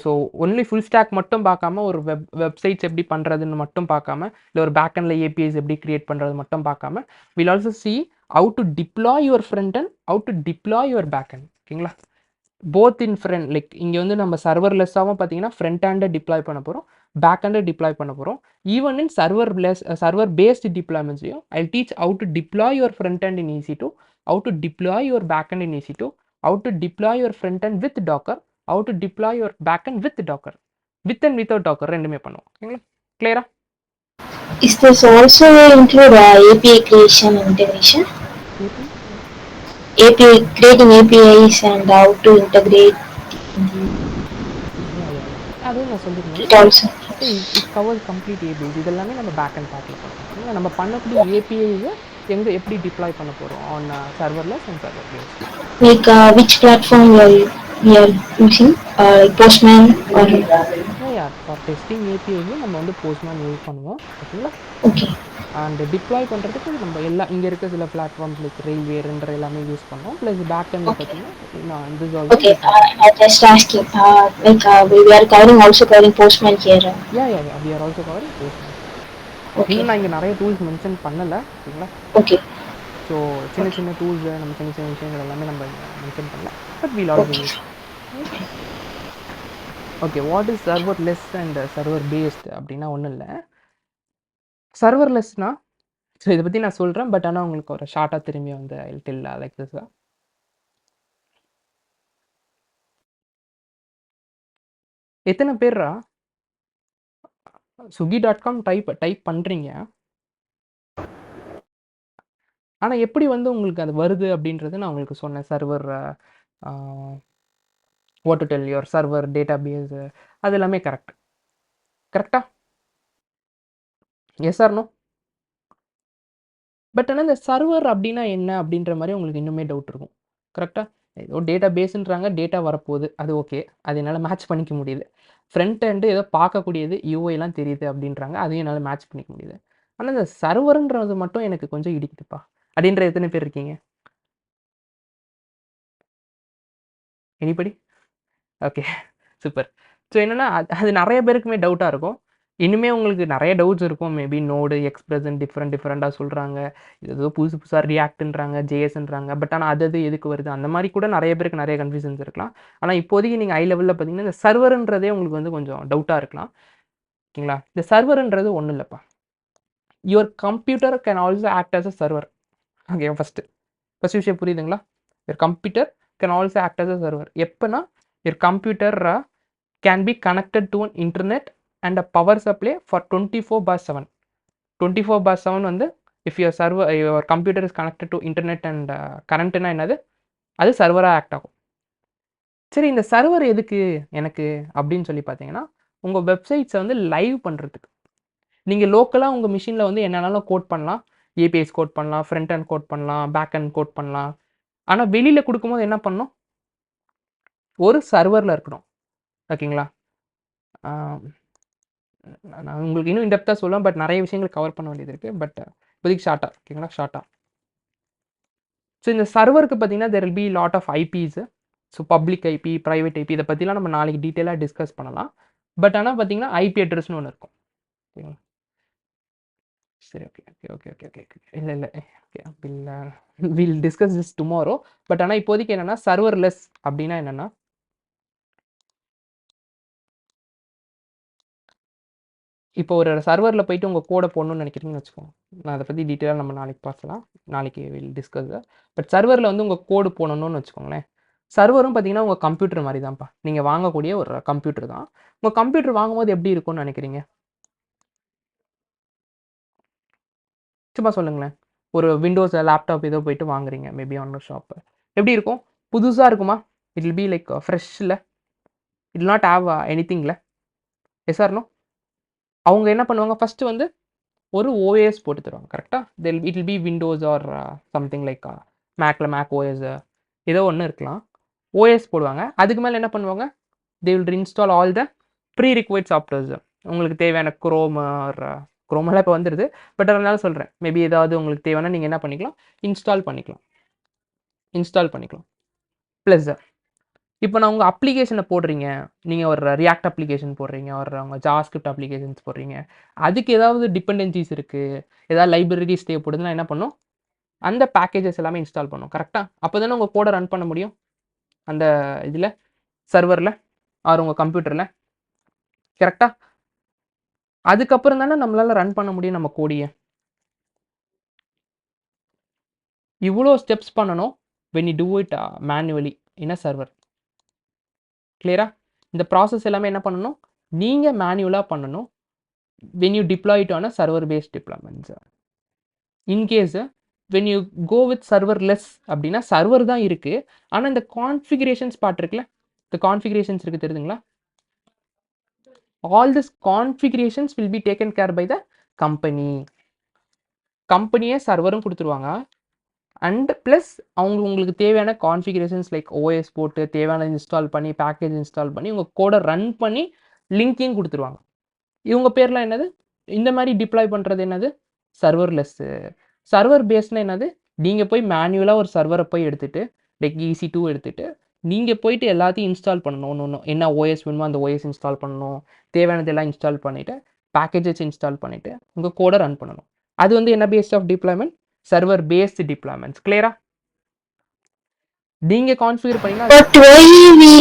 ஸோ ஒன்லி ஃபுல் ஸ்டாக் மட்டும் பார்க்காம, ஒரு வெப்சைட்ஸ் எப்படி பண்ணுறதுன்னு மட்டும் பார்க்காம, இல்லை ஒரு பேக்கெண்டில் ஏபிஐஸ் எப்படி கிரியேட் பண்ணுறது மட்டும் பார்க்காம, will also see how to deploy your front and how to deploy your backend. ஓகேங்களா, போத் இன் ஃப்ரண்ட். லைக் இங்கே வந்து நம்ம சர்வர்லெஸ்ஸாகவும் பார்த்தீங்கன்னா ஃப்ரண்ட் ஹேண்டை டிப்ளாய் பண்ண போகிறோம். பேக் அண்ட் டிப்ளாய் பண்ண போகிறோம். ஈவன் இன் சர்வர் பேஸ்டு டிப்ளாய்மெண்ட்ஸையும் I teach how to deploy your front end in EC2, how to deploy your back end in EC2, how to deploy your front end with Docker, how to deploy your back end with Docker, with and without Docker ரெண்டுமே பண்ணுவோம். ஓகேங்களா? கிளியரா? Is this also include API creation and integration? A P API creating APIs and how to integrate அதுவும் நான் சொல்லியிருந்தேன். it also. It covers complete APIs. இதெல்லாமே நம்ம பேக் அண்ட் பார்ட்டில் பண்ணுவோம். ஓகேங்களா? நம்ம பண்ணக்கூடிய ஏபிஐஸை எங்கே எப்படி டிப்ளாய் பண்ண போகிறோம் on serverless and server based. Like which platform we are using, like Postman or for testing ஏபிஐஸும் நம்ம வந்து போஸ்ட்மேன் யூஸ் பண்ணுவோம். ஓகேங்களா? okay. அண்ட் டிப்ளாய் பண்ணுறதுக்கு நம்ம எல்லாம் இங்கே இருக்க சில பிளாட்ஃபார்ம்ஸ் லைக் ரெயில்வே ரெண்டரை எல்லாமே யூஸ் பண்ணோம். ப்ளஸ் பேக் அண்ட் பார்த்தீங்கன்னா this also Okay, I just asking. Like we are covering Postman here. we are also covering postman. Okay. இன்னும் நான் இங்கே நிறைய டூல்ஸ் மென்ஷன் பண்ணலை. ஓகேங்களா? Okay. ஸோ சின்ன சின்ன டூல்ஸ் நம்ம சின்ன சின்ன விஷயங்கள் எல்லாமே நம்ம மென்ஷன் பண்ணல. But we'll also use. Okay, what is serverless and server based அப்படின்னா ஒன்றும் இல்லை. சர்வர்லெஸ்னா ஸோ இதை பற்றி நான் சொல்கிறேன். பட் ஆனால் உங்களுக்கு ஒரு ஷார்ட்டாக திரும்பி வந்து ஐ டெல் லைக் திஸ். எத்தனை பேர்ரா swiggy.com டைப் பண்ணுறீங்க? ஆனால் எப்படி வந்து உங்களுக்கு அது வருது அப்படின்றது நான் உங்களுக்கு சொன்னேன். Server what to tell your server database அது எல்லாமே கரெக்டா? S or no? பட் ஆனால் இந்த சர்வர் அப்படின்னா என்ன அப்படின்ற மாதிரி உங்களுக்கு இன்னுமே டவுட் இருக்கும். கரெக்டாக? ஏதோ டேட்டா பேஸுன்றாங்க, டேட்டா வரப்போகுது, அது ஓகே, அது என்னால் மேட்ச் பண்ணிக்க முடியுது. ஃப்ரண்ட் எண்டு ஏதோ பார்க்கக்கூடியது யூஐலாம் தெரியுது அப்படின்றாங்க, அதையும் என்னால் மேட்ச் பண்ணிக்க முடியுது. ஆனால் இந்த சர்வருன்றது மட்டும் எனக்கு கொஞ்சம் இடிக்குதுப்பா அப்படின்ற எத்தனை பேர் இருக்கீங்க? எனிபடி? Okay, super. ஸோ என்னென்னா அது நிறைய பேருக்குமே டவுட்டாக இருக்கும். இன்னுமே உங்களுக்கு நிறைய டவுட்ஸ் இருக்கும். மேபி நோடு எக்ஸ்பிரஸ் டிஃப்ரெண்ட்டாக சொல்கிறாங்க. இது ஏதோ புதுசாக ரியாக்ட்ன்றாங்க, ஜேஎஸ்ன்றாங்க. பட் ஆனால் அது எதுக்கு வருது அந்த மாதிரி கூட நிறைய பேருக்கு நிறைய கன்ஃபியூஷன்ஸ் இருக்கலாம். ஆனால் இப்போதைக்கு நீங்கள் ஹை லெவலில் பார்த்தீங்கன்னா இந்த சர்வருன்றதே உங்களுக்கு வந்து கொஞ்சம் டவுட்டாக இருக்கலாம். ஓகேங்களா? இந்த சர்வருன்றது ஒன்றும் இல்லைப்பா. Your computer can also act as a server. Okay, first விஷயம் புரியுதுங்களா? Your computer can also act as a server. எப்போனா your computer can be connected to an internet and a power supply for 24/7. 24/7 வந்து if your computer is connected to internet and current-னா என்னது? அது சர்வராக ஆக்ட் ஆகும். சரி, இந்த சர்வர் எதுக்கு எனக்கு அப்படின்னு சொல்லி பார்த்தீங்கன்னா உங்கள் வெப்சைட்ஸை வந்து லைவ் பண்ணுறதுக்கு. நீங்கள் லோக்கலாக உங்கள் மிஷினில் வந்து என்னென்னாலும் கோட் பண்ணலாம். ஏபிஎஸ் கோட் பண்ணலாம், ஃப்ரண்ட் அண்ட் கோட் பண்ணலாம், பேக் அண்ட் கோட் பண்ணலாம். ஆனால் வெளியில் கொடுக்கும்போது என்ன பண்ணணும்? ஒரு சர்வரில் இருக்கணும். ஓகேங்களா? நான் உங்களுக்கு இன்னும் இன்டெப்த்தாக சொல்லுவேன். பட் நிறைய விஷயங்கள் கவர் பண்ண வேண்டியது இருக்குது. பட் இப்போதைக்கு ஷார்ட்டாக. ஓகேங்களா? ஷார்ட்டாக. ஸோ இந்த சர்வருக்கு பார்த்தீங்கன்னா there will be lot of IPs. So public IP, private IP, இதை பற்றிலாம் நம்ம நாளைக்கு டீட்டெயிலாக டிஸ்கஸ் பண்ணலாம். பட் ஆனால் பார்த்தீங்கன்னா ஐபி அட்ரஸ்னு ஒன்று இருக்கும். ஓகேங்களா? சரி, ஓகே. இல்லை ஓகே, அப்படி இல்லை, will discuss this tomorrow. But ஆனால் இப்போதைக்கு என்னென்னா சர்வர்லெஸ் அப்படின்னா என்னென்னா இப்போ ஒரு சர்வரில் போயிட்டு உங்கள் கோடை போடணும்னு நினைக்கிறீங்கன்னு வச்சுக்கோங்க. நான் அதை பற்றி டீட்டெயிலாக நம்ம நாளைக்கு பார்க்கலாம். நாளைக்கு வில் டிஸ்கஸ். பட் சர்வரில் வந்து உங்கள் கோடு போடணும்னு வச்சுக்கோங்களேன். சர்வரும் பார்த்தீங்கன்னா உங்கள் கம்ப்யூட்டர் மாதிரி தான்ப்பா. நீங்கள் வாங்கக்கூடிய ஒரு கம்ப்யூட்டர் தான். உங்கள் கம்ப்யூட்டர் வாங்கும்போது எப்படி இருக்கும்னு நினைக்கிறீங்க? சும்மா சொல்லுங்களேன். ஒரு விண்டோஸ் லேப்டாப் ஏதோ போயிட்டு வாங்குறீங்க, மேபி ஆன்லைன் ஷாப்பு. எப்படி இருக்கும்? புதுசாக இருக்குமா? இட் வில் பி லைக் ஃப்ரெஷ்ஷில். இட் வில் நாட் ஹாவ் எனிதிங்கில். Yes or no? அவங்க என்ன பண்ணுவாங்க? ஃபஸ்ட்டு வந்து ஒரு ஓஎஸ் போட்டு தருவாங்க. கரெக்டாக? It will be Windows or something like Mac OS ஏதோ ஒன்று இருக்கலாம். ஓஎஸ் போடுவாங்க. அதுக்கு மேலே என்ன பண்ணுவாங்க? They will install all the pre required softwares. உங்களுக்கு தேவையான குரோம் ஆர் குரோமெல்லாம் இப்போ வந்துடுது. பட் அதனால சொல்கிறேன், மேபி ஏதாவது உங்களுக்கு தேவைன்னா நீங்கள் என்ன பண்ணிக்கலாம்? இன்ஸ்டால் பண்ணிக்கலாம். ப்ளஸ் இப்போ நான் உங்கள் அப்ளிகேஷனை போடுறீங்க, நீங்கள் ஒரு ரியாக்ட் அப்ளிகேஷன் போடுறீங்க, ஒரு உங்கள் ஜாவாஸ்கிரிப்ட் அப்ளிகேஷன்ஸ் போடுறீங்க, அதுக்கு ஏதாவது டிபெண்டன்சிஸ் இருக்குது, ஏதாவது லைப்ரரிஸ் தேவைப்படுதுன்னா என்ன பண்ணும்? அந்த பேக்கேஜஸ் எல்லாமே இன்ஸ்டால் பண்ணும். கரெக்டாக? அப்போ தானே உங்கள் கோடை ரன் பண்ண முடியும் அந்த இதில், சர்வரில் ஆர் உங்கள் கம்ப்யூட்டரில். கரெக்டாக? அதுக்கப்புறம் தானே நம்மளால ரன் பண்ண முடியும் நம்ம கோடியை. இவ்வளோ ஸ்டெப்ஸ் பண்ணணும் when you do it manually in a server. கிளியரா? இந்த ப்ராசஸ் எல்லாமே என்ன பண்ணணும், நீங்க மேனுவலா பண்ணணும் when you deploy it on a server based deployments. in case when you go with serverless அப்படின்னா சர்வர் தான் இருக்கு, ஆனா இந்த கான்ஃபிகரேஷன்ஸ் பார்ட் இருக்குல்ல, இந்த கான்ஃபிகரேஷன்ஸ் இருக்கு தெரியுதுங்களா, all this configurations will be taken care by the company. கம்பெனியே சர்வரும் கொடுத்துருவாங்க, அண்ட் ப்ளஸ் அவங்க உங்களுக்கு தேவையான கான்ஃபிகரேஷன்ஸ் லைக் ஓஎஸ் போட்டு தேவையான இன்ஸ்டால் பண்ணி பேக்கேஜ் இன்ஸ்டால் பண்ணி உங்கள் கோடை ரன் பண்ணி லிங்கையும் கொடுத்துருவாங்க. இவங்க பேர்லாம் என்னது, இந்த மாதிரி டிப்ளாய் பண்ணுறது என்னது, சர்வர்லெஸ்ஸு. சர்வர் பேஸ்னா என்னது, நீங்கள் போய் மேனுவலாக ஒரு சர்வரை போய் எடுத்துகிட்டு லைக் EC2 எடுத்துகிட்டு நீங்கள் போயிட்டு எல்லாத்தையும் இன்ஸ்டால் பண்ணணும். ஒன்று ஒன்று என்ன ஓஎஸ் வேணுமோ அந்த ஓஎஸ் இன்ஸ்டால் பண்ணணும், தேவையானதெல்லாம் இன்ஸ்டால் பண்ணிவிட்டு பேக்கேஜஸ் இன்ஸ்டால் பண்ணிவிட்டு உங்கள் கோடை ரன் பண்ணணும். அது வந்து என்ன based of deployment, server based deployments. கிளியரா? நீங்கள் கான்ஃபிகர் பண்ணினா But why we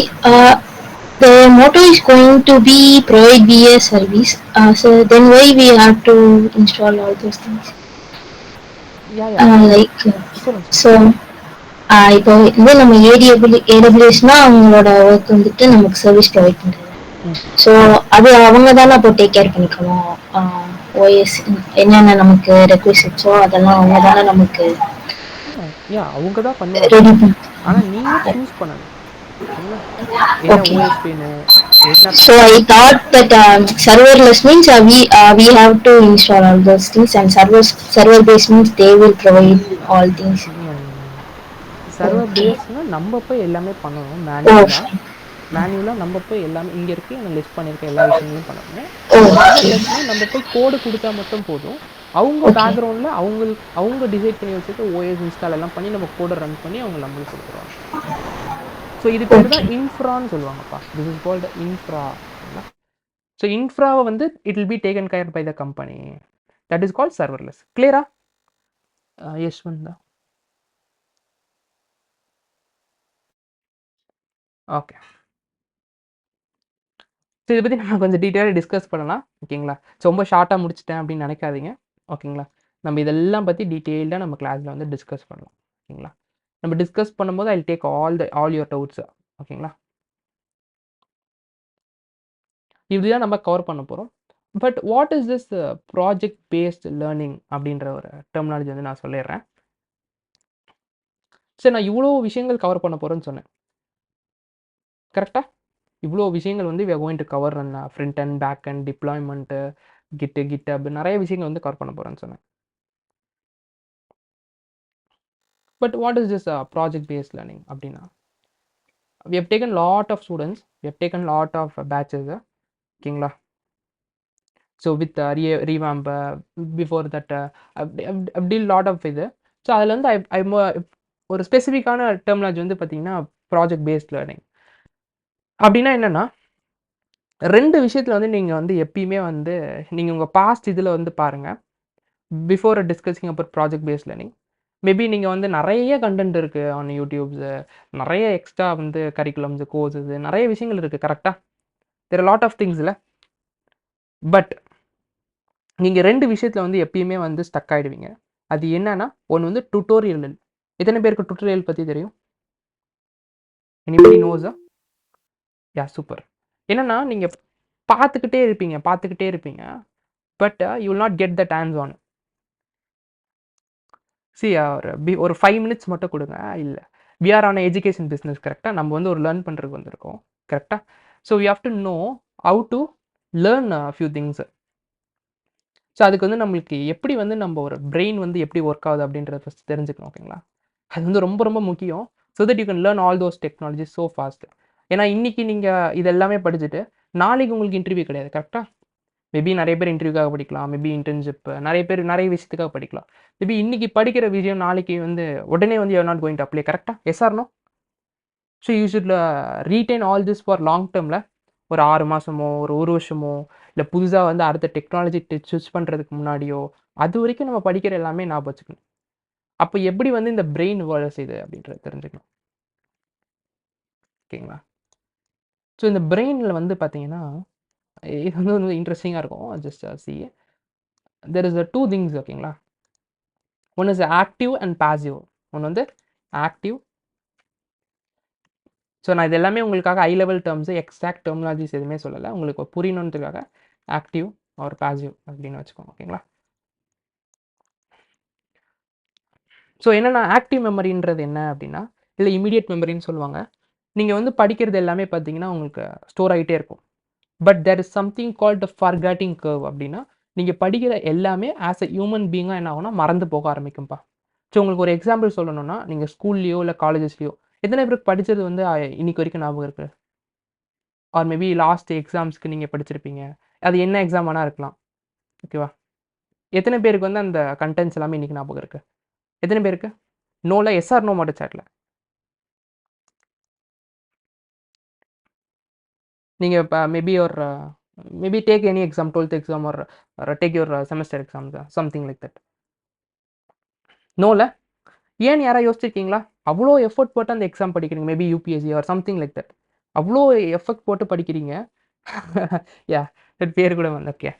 the motto is going to be provide VA service. So then why we have to install all those things? Like so இப்போ வந்து நம்ம ஏடபிள்யூஎஸ்னா அவங்களோட ஒர்க் வந்துட்டு நமக்கு சர்வீஸ் ப்ரொவைட் பண்ணுறது. ஸோ அது அவங்க தானே அப்போ டேக் கேர் பண்ணிக்கணும். ஓஎஸ் என்னென்ன நமக்கு ரெக்வெஸ்ட்ஸோ அதெல்லாம் அவங்க தானே நமக்கு அவங்க தான் பண்ணுவாங்க, ஆனால் நீங்கள் சூஸ் பண்ணணும் என்ன ஓஎஸ் வேணும் என்ன. So I thought that serverless means we have to install all those things, and server based means they will provide all things. Server பேஸ்னா நம்ம போய் எல்லாமே பண்ணணும் மேனுவலாக நம்ம போய் எல்லாமே இங்கே இருக்கு நான் லிஸ்ட் பண்ணியிருக்க எல்லா விஷயங்களையும் பண்ணணும். சர்வர்லெஸ்னா நம்ம போய் கோடு கொடுத்தா மட்டும் போதும், அவங்க பேக்ரவுண்டில் அவங்க டிசைட் பண்ணி வச்சுட்டு ஓஎஸ் இன்ஸ்டால் எல்லாம் பண்ணி நம்ம கோடை ரன் பண்ணி அவங்க நம்மளுக்கு கொடுத்துருவாங்க. ஸோ இது பேர் தான் இன்ஃப்ரான்னு சொல்லுவாங்கப்பா. This is called infra. So இன்ஃப்ராவை வந்து it will be taken care by the company, that is called serverless. கிளியரா? யஷ்வந்தா. ஓகே, ஸோ இதை பற்றி நம்ம கொஞ்சம் டீட்டெயிலாக டிஸ்கஸ் பண்ணலாம். ஓகேங்களா? ஸோ ரொம்ப ஷார்ட்டாக முடிச்சிட்டேன் அப்படின்னு நினைக்காதீங்க. ஓகேங்களா? நம்ம இதெல்லாம் பற்றி டீட்டெயில்டாக நம்ம கிளாஸில் வந்து டிஸ்கஸ் பண்ணலாம். ஓகேங்களா? நம்ம டிஸ்கஸ் பண்ணும்போது I take all your doubts. ஓகேங்களா? இதுதான் நம்ம கவர் பண்ண போகிறோம். But what is this project based learning அப்படின்ற ஒரு டெர்மினாலஜி வந்து நான் சொல்லிடுறேன். சரி, நான் இவ்வளோ விஷயங்கள் கவர் பண்ண போகிறேன்னு சொன்னேன், கரெக்டாக? இவ்வளோ விஷயங்கள் வந்து we are going to cover and front end back end deployment GitHub நிறைய விஷயங்கள் வந்து கவர் பண்ண போகிறேன்னு சொன்னேன். But what is this project based learning அப்படின்னா, we have taken lot of students, we have taken lot of batches. ஓகேங்களா? So with revamp before that I've did lot of இது. ஸோ அதில் வந்து ஒரு ஸ்பெசிஃபிக்கான டெர்மினாலஜி வந்து பார்த்தீங்கன்னா ப்ராஜெக்ட் பேஸ்ட் லேர்னிங் அப்படின்னா என்னென்னா, ரெண்டு விஷயத்தில் வந்து நீங்கள் வந்து எப்பயுமே வந்து நீங்கள் உங்கள் பாஸ்ட் இதில் வந்து பாருங்கள். Before discussing about project based learning, maybe நீங்கள் வந்து நிறைய கண்டென்ட் இருக்குது ஆன் யூடியூப்ஸு, நிறைய எக்ஸ்ட்ரா வந்து கரிக்குலம்ஸு கோர்ஸஸ் நிறைய விஷயங்கள் இருக்குது, கரெக்டாக? தேர் லாட் ஆஃப் திங்ஸ் இல்லை. பட் நீங்கள் ரெண்டு விஷயத்தில் வந்து எப்பயுமே வந்து ஸ்டக் ஆகிடுவீங்க. அது என்னன்னா, ஒன்று வந்து டுட்டோரியல். எத்தனை பேருக்கு டுட்டோரியல் பற்றி தெரியும்? எனிபடி நோஸா? Yeah, super. என்னன்னா நீங்கள் பார்த்துக்கிட்டே இருப்பீங்க but you will not get that hands on. ஒரு 5 minutes மட்டும் கொடுங்க. இல்லை, we are on education business, கரெக்டாக? நம்ம வந்து ஒரு லேர்ன் பண்ணுறதுக்கு வந்திருக்கோம், கரெக்டாக? So we have to know how to learn few things. So அதுக்கு வந்து நம்மளுக்கு எப்படி வந்து நம்ம ஒரு பிரெயின் வந்து எப்படி ஒர்க் ஆகுது அப்படின்றத ஃபஸ்ட் தெரிஞ்சுக்கணும். ஓகேங்களா? அது வந்து ரொம்ப ரொம்ப முக்கியம். So that you can learn all those technologies so fast. ஏன்னா இன்றைக்கி நீங்கள் இது எல்லாமே படிச்சுட்டு நாளைக்கு உங்களுக்கு இன்டர்வியூ கிடையாது, கரெக்டாக? மேபி நிறைய பேர் இன்டர்வியூக்காக படிக்கலாம், மேபி இன்டர்ன்ஷிப், நிறைய பேர் நிறைய விஷயத்துக்காக படிக்கலாம். மேபி இன்றைக்கி படிக்கிற விஷயம் நாளைக்கு வந்து உடனே வந்து you not going to apply, கரெக்டாக? Yes or no? So you should retain all this for long டேர்மில். ஒரு 6 மாதமோ ஒரு வருஷமோ, இல்லை புதுசாக வந்து அடுத்த டெக்னாலஜி ஸ்விட்ச் பண்ணுறதுக்கு முன்னாடியோ, அது வரைக்கும் நம்ம படிக்கிற எல்லாமே ஞாபகம் வச்சுக்கணும். அப்போ எப்படி வந்து இந்த பிரெயின் வேலை செய்யுது அப்படின்றத தெரிஞ்சுக்கணும். ஓகேங்களா? ஸோ இந்த பிரெயினில் வந்து பார்த்தீங்கன்னா இது வந்து இன்ட்ரெஸ்டிங்காக இருக்கும். Just see there is 2 things ஓகேங்களா. One is active and passive. ஒன்று வந்து ஆக்டிவ். ஸோ நான் இது எல்லாமே உங்களுக்காக high level terms exact terminologies எதுவுமே சொல்லலை, உங்களுக்கு புரியணுன்றதுக்காக ஆக்டிவ் ஆர் பாசிவ் அப்படின்னு வச்சுக்கோங்க ஓகேங்களா. ஸோ என்னென்னா ஆக்டிவ் மெமரின்றது என்ன அப்படின்னா, இல்லை இமீடியட் மெமரின்னு சொல்லுவாங்க. நீங்கள் வந்து படிக்கிறது எல்லாமே பார்த்தீங்கன்னா உங்களுக்கு ஸ்டோர் ஆகிட்டே இருக்கும். But there is something called the forgetting curve. அப்படின்னா நீங்கள் படிக்கிற எல்லாமே ஆஸ் அ ஹியூமன் பீயிங்காக என்ன ஆகும்னா மறந்து போக ஆரம்பிக்கும்ப்பா. ஸோ உங்களுக்கு ஒரு எக்ஸாம்பிள் சொல்லணும்னா, நீங்கள் ஸ்கூல்லையோ இல்லை காலேஜஸ்லையோ எத்தனை பேருக்கு படித்தது வந்து இன்னைக்கு வரைக்கும் ஞாபகம் இருக்குது? ஆர் மேபி லாஸ்ட் எக்ஸாம்ஸ்க்கு நீங்கள் படிச்சிருப்பீங்க. அது என்ன எக்ஸாம் வேணால் இருக்கலாம் ஓகேவா. எத்தனை பேருக்கு வந்து அந்த கண்டென்ட்ஸ் எல்லாமே இன்றைக்கி ஞாபகம் இருக்குது? எத்தனை பேருக்கு? நோவில் எஸ் ஆர் நோ மட்டும் சேட்டில். நீங்கள் இப்போ maybe take any exam, 12th exam or take your semester exam, something like that. நோவில் ஏன்னு யாராவது யோசிச்சிருக்கீங்களா? அவ்வளோ எஃபர்ட் போட்டு அந்த எக்ஸாம் படிக்கிறீங்க, maybe UPSC or something like that. அவ்வளோ எஃபர்ட் போட்டு படிக்கிறீங்க. யா தட் பேர் கூட வந்து ஓகே.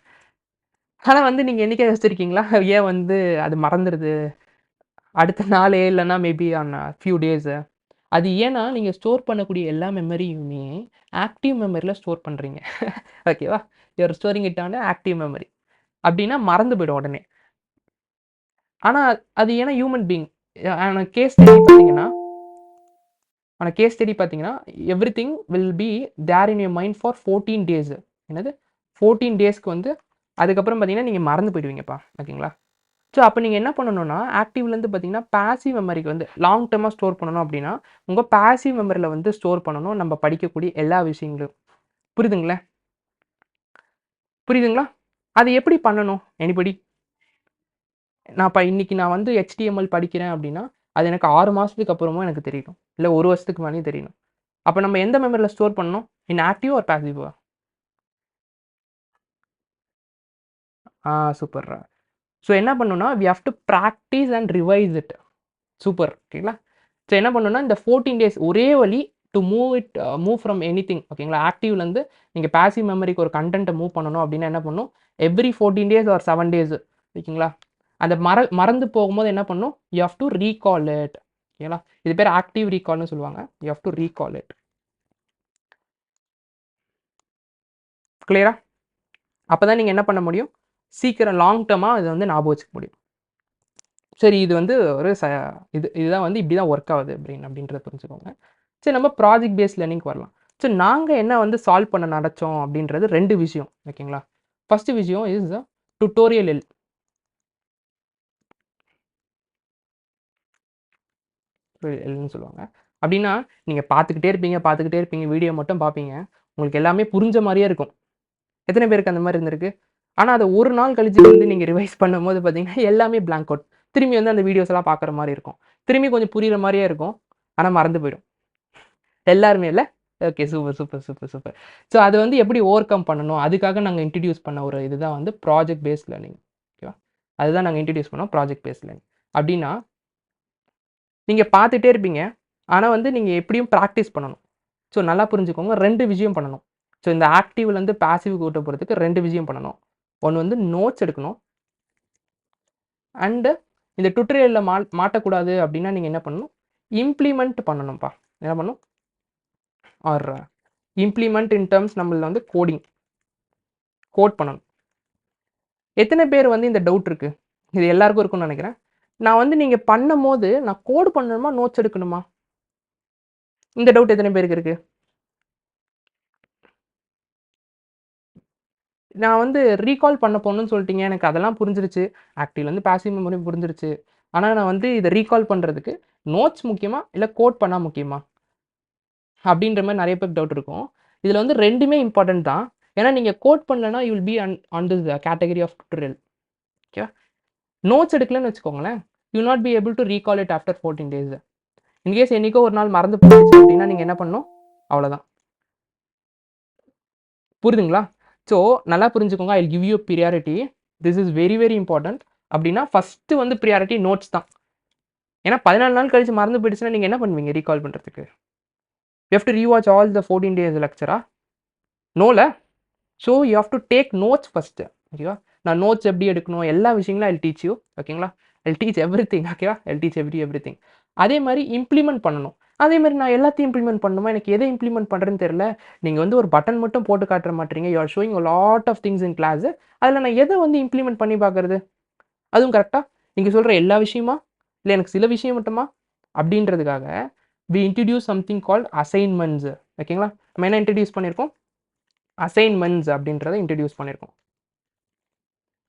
ஆனால் வந்து நீங்கள் என்றைக்கே யோசிச்சிருக்கீங்களா ஏன் வந்து அது மறந்துடுது அடுத்த நாளே, இல்லைன்னா மேபி ஆன் ஃபியூ டேஸு? அது ஏன்னா நீங்கள் ஸ்டோர் பண்ணக்கூடிய எல்லா மெமரியுமே ஆக்டிவ் மெமரியில் ஸ்டோர் பண்ணுறீங்க ஓகேவா. You're storing it on active memory. அப்படின்னா மறந்து போய்டும் உடனே. ஆனால் அது ஏன்னா ஹியூமன் பீயிங். கேஸ் ஸ்டடி பார்த்தீங்கன்னா every thing will be there in your mind for 14 days. என்னது 14 டேஸ்க்கு வந்து அதுக்கப்புறம் பார்த்தீங்கன்னா நீங்கள் மறந்து போயிடுவீங்கப்பா ஓகேங்களா. ஸோ அப்போ நீங்கள் என்ன பண்ணணும்னா, ஆக்டிவ்லேருந்து பார்த்தீங்கன்னா பாசிவ் மெமரிக்கு வந்து லாங் டேர்மாக ஸ்டோர் பண்ணணும். அப்படின்னா உங்கள் பாசிவ் மெமரியில் வந்து ஸ்டோர் பண்ணணும் நம்ம படிக்கக்கூடிய எல்லா விஷயங்களும். புரியுதுங்களா? அது எப்படி பண்ணணும்? எனிபடி? நான் இப்போ இன்றைக்கி நான் வந்து HTML படிக்கிறேன் அப்படின்னா அது எனக்கு 6 மாதத்துக்கு அப்புறமும் எனக்கு தெரியணும், இல்லை 1 வருஷத்துக்கு மேலேயும் தெரியணும். அப்போ நம்ம எந்த மெமரியில் ஸ்டோர் பண்ணணும்? இன் ஆக்டிவ் ஆர் பாசிவா? சூப்பர். ஸோ என்ன பண்ணணும்னா we have to practice and revise it. Super ஓகேங்களா. ஸோ என்ன பண்ணணும்னா இந்த 14 டேஸ் ஒரே வழி to move from any thing ஓகேங்களா. ஆக்டிவ்லேருந்து நீங்கள் பாசிவ் மெமரிக்கு ஒரு கண்டென்ட்டை மூவ் பண்ணணும் அப்படின்னா என்ன பண்ணணும், எவ்ரி 14 டேஸ் ஆர் 7 டேஸ் ஓகேங்களா. அந்த மறந்து போகும்போது என்ன பண்ணணும், you have to recall it ஓகேங்களா. இது பேர் ஆக்டிவ் ரீகால்னு சொல்லுவாங்க. You have to recall it. கிளியரா? அப்போ தான் நீங்கள் என்ன பண்ண முடியும், சீக்கிரம் லாங் டேர்மாக இதை வந்து ஞாபகம் வச்சுக்க முடியும். சரி, இது வந்து ஒரு இதுதான் வந்து இப்படி தான் ஒர்க் ஆகுது அப்படின்றத புரிஞ்சுக்கோங்க. சரி, நம்ம ப்ராஜெக்ட் பேஸ்ட் லேர்னிங்க்கு வரலாம். ஸோ நாங்கள் என்ன வந்து சால்வ் பண்ண நினச்சோம் அப்படின்றது 2 விஷயம் ஓகேங்களா. ஃபஸ்ட்டு விஷயம் இஸ் டுட்டோரியல் எல்னு சொல்லுவாங்க. அப்படின்னா நீங்கள் பார்த்துக்கிட்டே இருப்பீங்க, வீடியோ மட்டும் பார்ப்பீங்க, உங்களுக்கு எல்லாமே புரிஞ்ச மாதிரியே இருக்கும். எத்தனை பேருக்கு அந்த மாதிரி இருந்திருக்கு? ஆனால் அதை ஒரு நாள் கழிச்சு வந்து நீங்கள் ரிவைஸ் பண்ணும்போது பார்த்தீங்கன்னா எல்லாமே பிளாங்க் அவுட். திரும்பி வந்து அந்த வீடியோஸ் எல்லாம் பார்க்குற மாதிரி இருக்கும், திரும்பி கொஞ்சம் புரிகிற மாதிரியே இருக்கும், ஆனால் மறந்து போயிடும். எல்லாருமே இல்லை? Okay, super. ஸோ அது வந்து எப்படி ஓவர் கம் பண்ணணும், அதுக்காக நாங்கள் இன்ட்ரடியூஸ் பண்ண ஒரு இதுதான் வந்து ப்ராஜெக்ட் பேஸ்ட் லேர்னிங் ஓகேவா. அதுதான் நாங்கள் இன்ட்ரடியூஸ் பண்ணோம், ப்ராஜெக்ட் பேஸ்ட் லேர்னிங். அப்படின்னா நீங்கள் பார்த்துட்டே இருப்பீங்க, ஆனால் வந்து நீங்கள் எப்படியும் ப்ராக்டிஸ் பண்ணணும். ஸோ நல்லா புரிஞ்சுக்கோங்க, 2 விஷயம் பண்ணணும். ஸோ இந்த ஆக்டிவ்லேருந்து பாசிவ் கூட்ட போகிறதுக்கு 2 விஷயம் பண்ணணும். ஒன்று வந்து நோட்ஸ் எடுக்கணும், அண்டு இந்த டுட்டோரியலில் மாட்டக்கூடாது அப்படின்னா நீங்கள் என்ன பண்ணணும், இம்ப்ளிமெண்ட் பண்ணணும்ப்பா. என்ன பண்ணணும், ஆர் இம்ப்ளிமெண்ட் இன் டேர்ம்ஸ் நம்மள வந்து கோட் பண்ணணும். எத்தனை பேர் வந்து இந்த டவுட் இருக்குது? இது எல்லாருக்கும் இருக்குன்னு நினைக்கிறேன். நான் வந்து நீங்கள் பண்ணும் போது நான் கோட் பண்ணணுமா, நோட்ஸ் எடுக்கணுமா? இந்த டவுட் எத்தனை பேருக்கு இருக்குது? நான் வந்து ரீகால் பண்ண போகணும்னு சொல்லிட்டீங்க, எனக்கு அதெல்லாம் புரிஞ்சிருச்சு, ஆக்டிவ்லேருந்து பாசிவ் மெமரி புரிஞ்சிருச்சு. ஆனால் நான் வந்து இதை ரீகால் பண்ணுறதுக்கு நோட்ஸ் முக்கியமா, இல்லை கோட் பண்ணால் முக்கியமா அப்படின்ற மாதிரி நிறைய பேருக்கு டவுட் இருக்கும். இதில் வந்து 2மே இம்பார்ட்டன்ட் தான். ஏன்னா நீங்கள் கோட் பண்ணலன்னா you will be on this category of tutorial okay. Notes எடுக்கலன்னு வச்சுக்கோங்களேன், you not be able to recall it after 14 days. In case என்றைக்கோ ஒரு நாள் மறந்து போயிடுச்சு அப்படின்னா நீங்கள் என்ன பண்ணணும், அவ்வளோதான். புரியுதுங்களா? ஸோ நல்லா புரிஞ்சுக்கோங்க, I will give you priority, this is very important. அப்படின்னா ஃபஸ்ட்டு வந்து ப்ரியாரிட்டி நோட்ஸ் தான். ஏன்னா 14 நாள் கழிச்சு மறந்து போயிடுச்சுன்னா நீங்கள் என்ன பண்ணுவீங்க ரீகால் பண்ணுறதுக்கு? You have to rewatch all the 14 days லெக்சரா? நோல so you have to take notes first. ஓகேவா? நான் நோட்ஸ் எப்படி எடுக்கணும் எல்லா விஷயங்களும் ஐ டீச் யூ. ஓகேங்களா? I teach everything. ஓகேவா? I teach everything. அதே மாதிரி இம்ப்ளிமெண்ட் பண்ணணும். அதே மாதிரி நான் எல்லாத்தையும் இம்ப்ளிமெண்ட் பண்ணணுமா? எனக்கு எதை இம்ப்ளிமெண்ட் பண்ணுறேன்னு தெரியல. நீங்கள் வந்து ஒரு பட்டன் மட்டும் போட்டு காட்டுற மாட்டீங்க. You are showing a lot of things in class. அதில் நான் எதை வந்து இம்ப்ளிமெண்ட் பண்ணி பார்க்குறது? அதுவும் கரெக்டாக நீங்கள் சொல்கிற எல்லா விஷயமா, இல்லை எனக்கு சில விஷயம் மட்டுமா அப்படின்றதுக்காக we introduce something called assignments. ஓகேங்களா? நம்ம என்ன இன்ட்ரடியூஸ் பண்ணியிருக்கோம்? அசைன்மெண்ட்ஸ் அப்படின்றத இன்ட்ரடியூஸ் பண்ணியிருக்கோம்.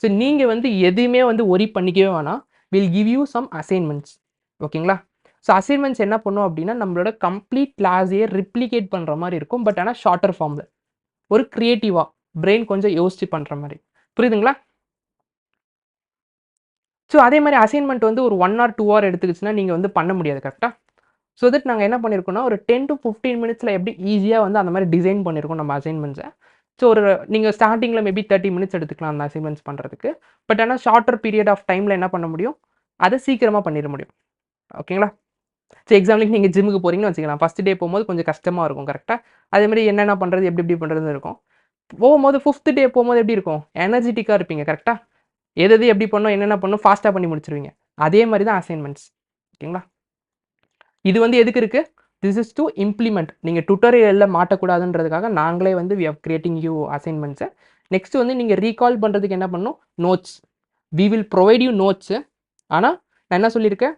ஸோ நீங்கள் வந்து எதுவுமே வந்து ஒரி பண்ணிக்கவே வேணாம். Will give you some assignments. ஓகேங்களா? ஸோ அசைன்மெண்ட்ஸ் என்ன பண்ணும் அப்படின்னா நம்மளோட கம்ப்ளீட் கிளாஸையே ரிப்ளிகேட் பண்ணுற மாதிரி இருக்கும். பட் ஆனால் ஷார்ட்டர் ஃபார்மில் ஒரு க்ரியேட்டிவாக பிரெயின் கொஞ்சம் யோசிச்சு பண்ணுற மாதிரி. புரியுதுங்களா? ஸோ அதே மாதிரி அசைன்மெண்ட் வந்து ஒரு 1 or 2 hour எடுத்துக்கிச்சுன்னா நீங்கள் வந்து பண்ண முடியாது. கரெக்டாக? ஸோ தட் நாங்கள் என்ன பண்ணியிருக்கோம்னா ஒரு 10 to 15 minutes எப்படி ஈஸியாக வந்து அந்த மாதிரி டிசைன் பண்ணியிருக்கோம் நம்ம அசைன்மெண்ட்ஸை. ஸோ ஒரு நீங்கள் ஸ்டார்டிங்கில் மேபி 30 minutes எடுத்துக்கலாம் அந்த அசைன்மெண்ட்ஸ் பண்ணுறதுக்கு. பட் ஆனால் ஷார்ட்டர் பீரியட் ஆஃப் டைமில் என்ன பண்ண முடியும்? அதை சீக்கிரமாக பண்ணிட முடியும். ஓகேங்களா? ஸோ எக்ஸாம்பிளுக்கு நீங்கள் ஜிம்முக்கு போகிறீங்கன்னு வச்சுக்கலாம். ஃபஸ்ட் டே போகும்போது கொஞ்சம் கஷ்டமாக இருக்கும். கரெக்டாக? அதேமாதிரி என்னென்ன பண்ணுறது எப்படி பண்ணுறதுன்னு இருக்கும். போகும்போது 5th day போகும்போது எப்படி இருக்கும்? எனர்ஜெட்டிக்காக இருப்பீங்க. கரெக்டாக? எது எப்படி பண்ணணும், என்னென்ன பண்ணணும், ஃபாஸ்ட்டாக பண்ணி முடிச்சிருவீங்க. அதே மாதிரி தான் அசைன்மெண்ட்ஸ். ஓகேங்களா? இது வந்து எதுக்கு இருக்குது? This is to implement. நீங்கள் டுட்டோரியலில் மாட்டக்கூடாதுன்றதுக்காக நாங்களே வந்து வி ஆர் கிரியேட்டிங் யூ அசைன்மெண்ட்ஸை. நெக்ஸ்ட் வந்து நீங்கள் ரீகால் பண்ணுறதுக்கு என்ன பண்ணணும்? Notes. We will provide you notes. ஆனால் நான் என்ன சொல்லியிருக்கேன்?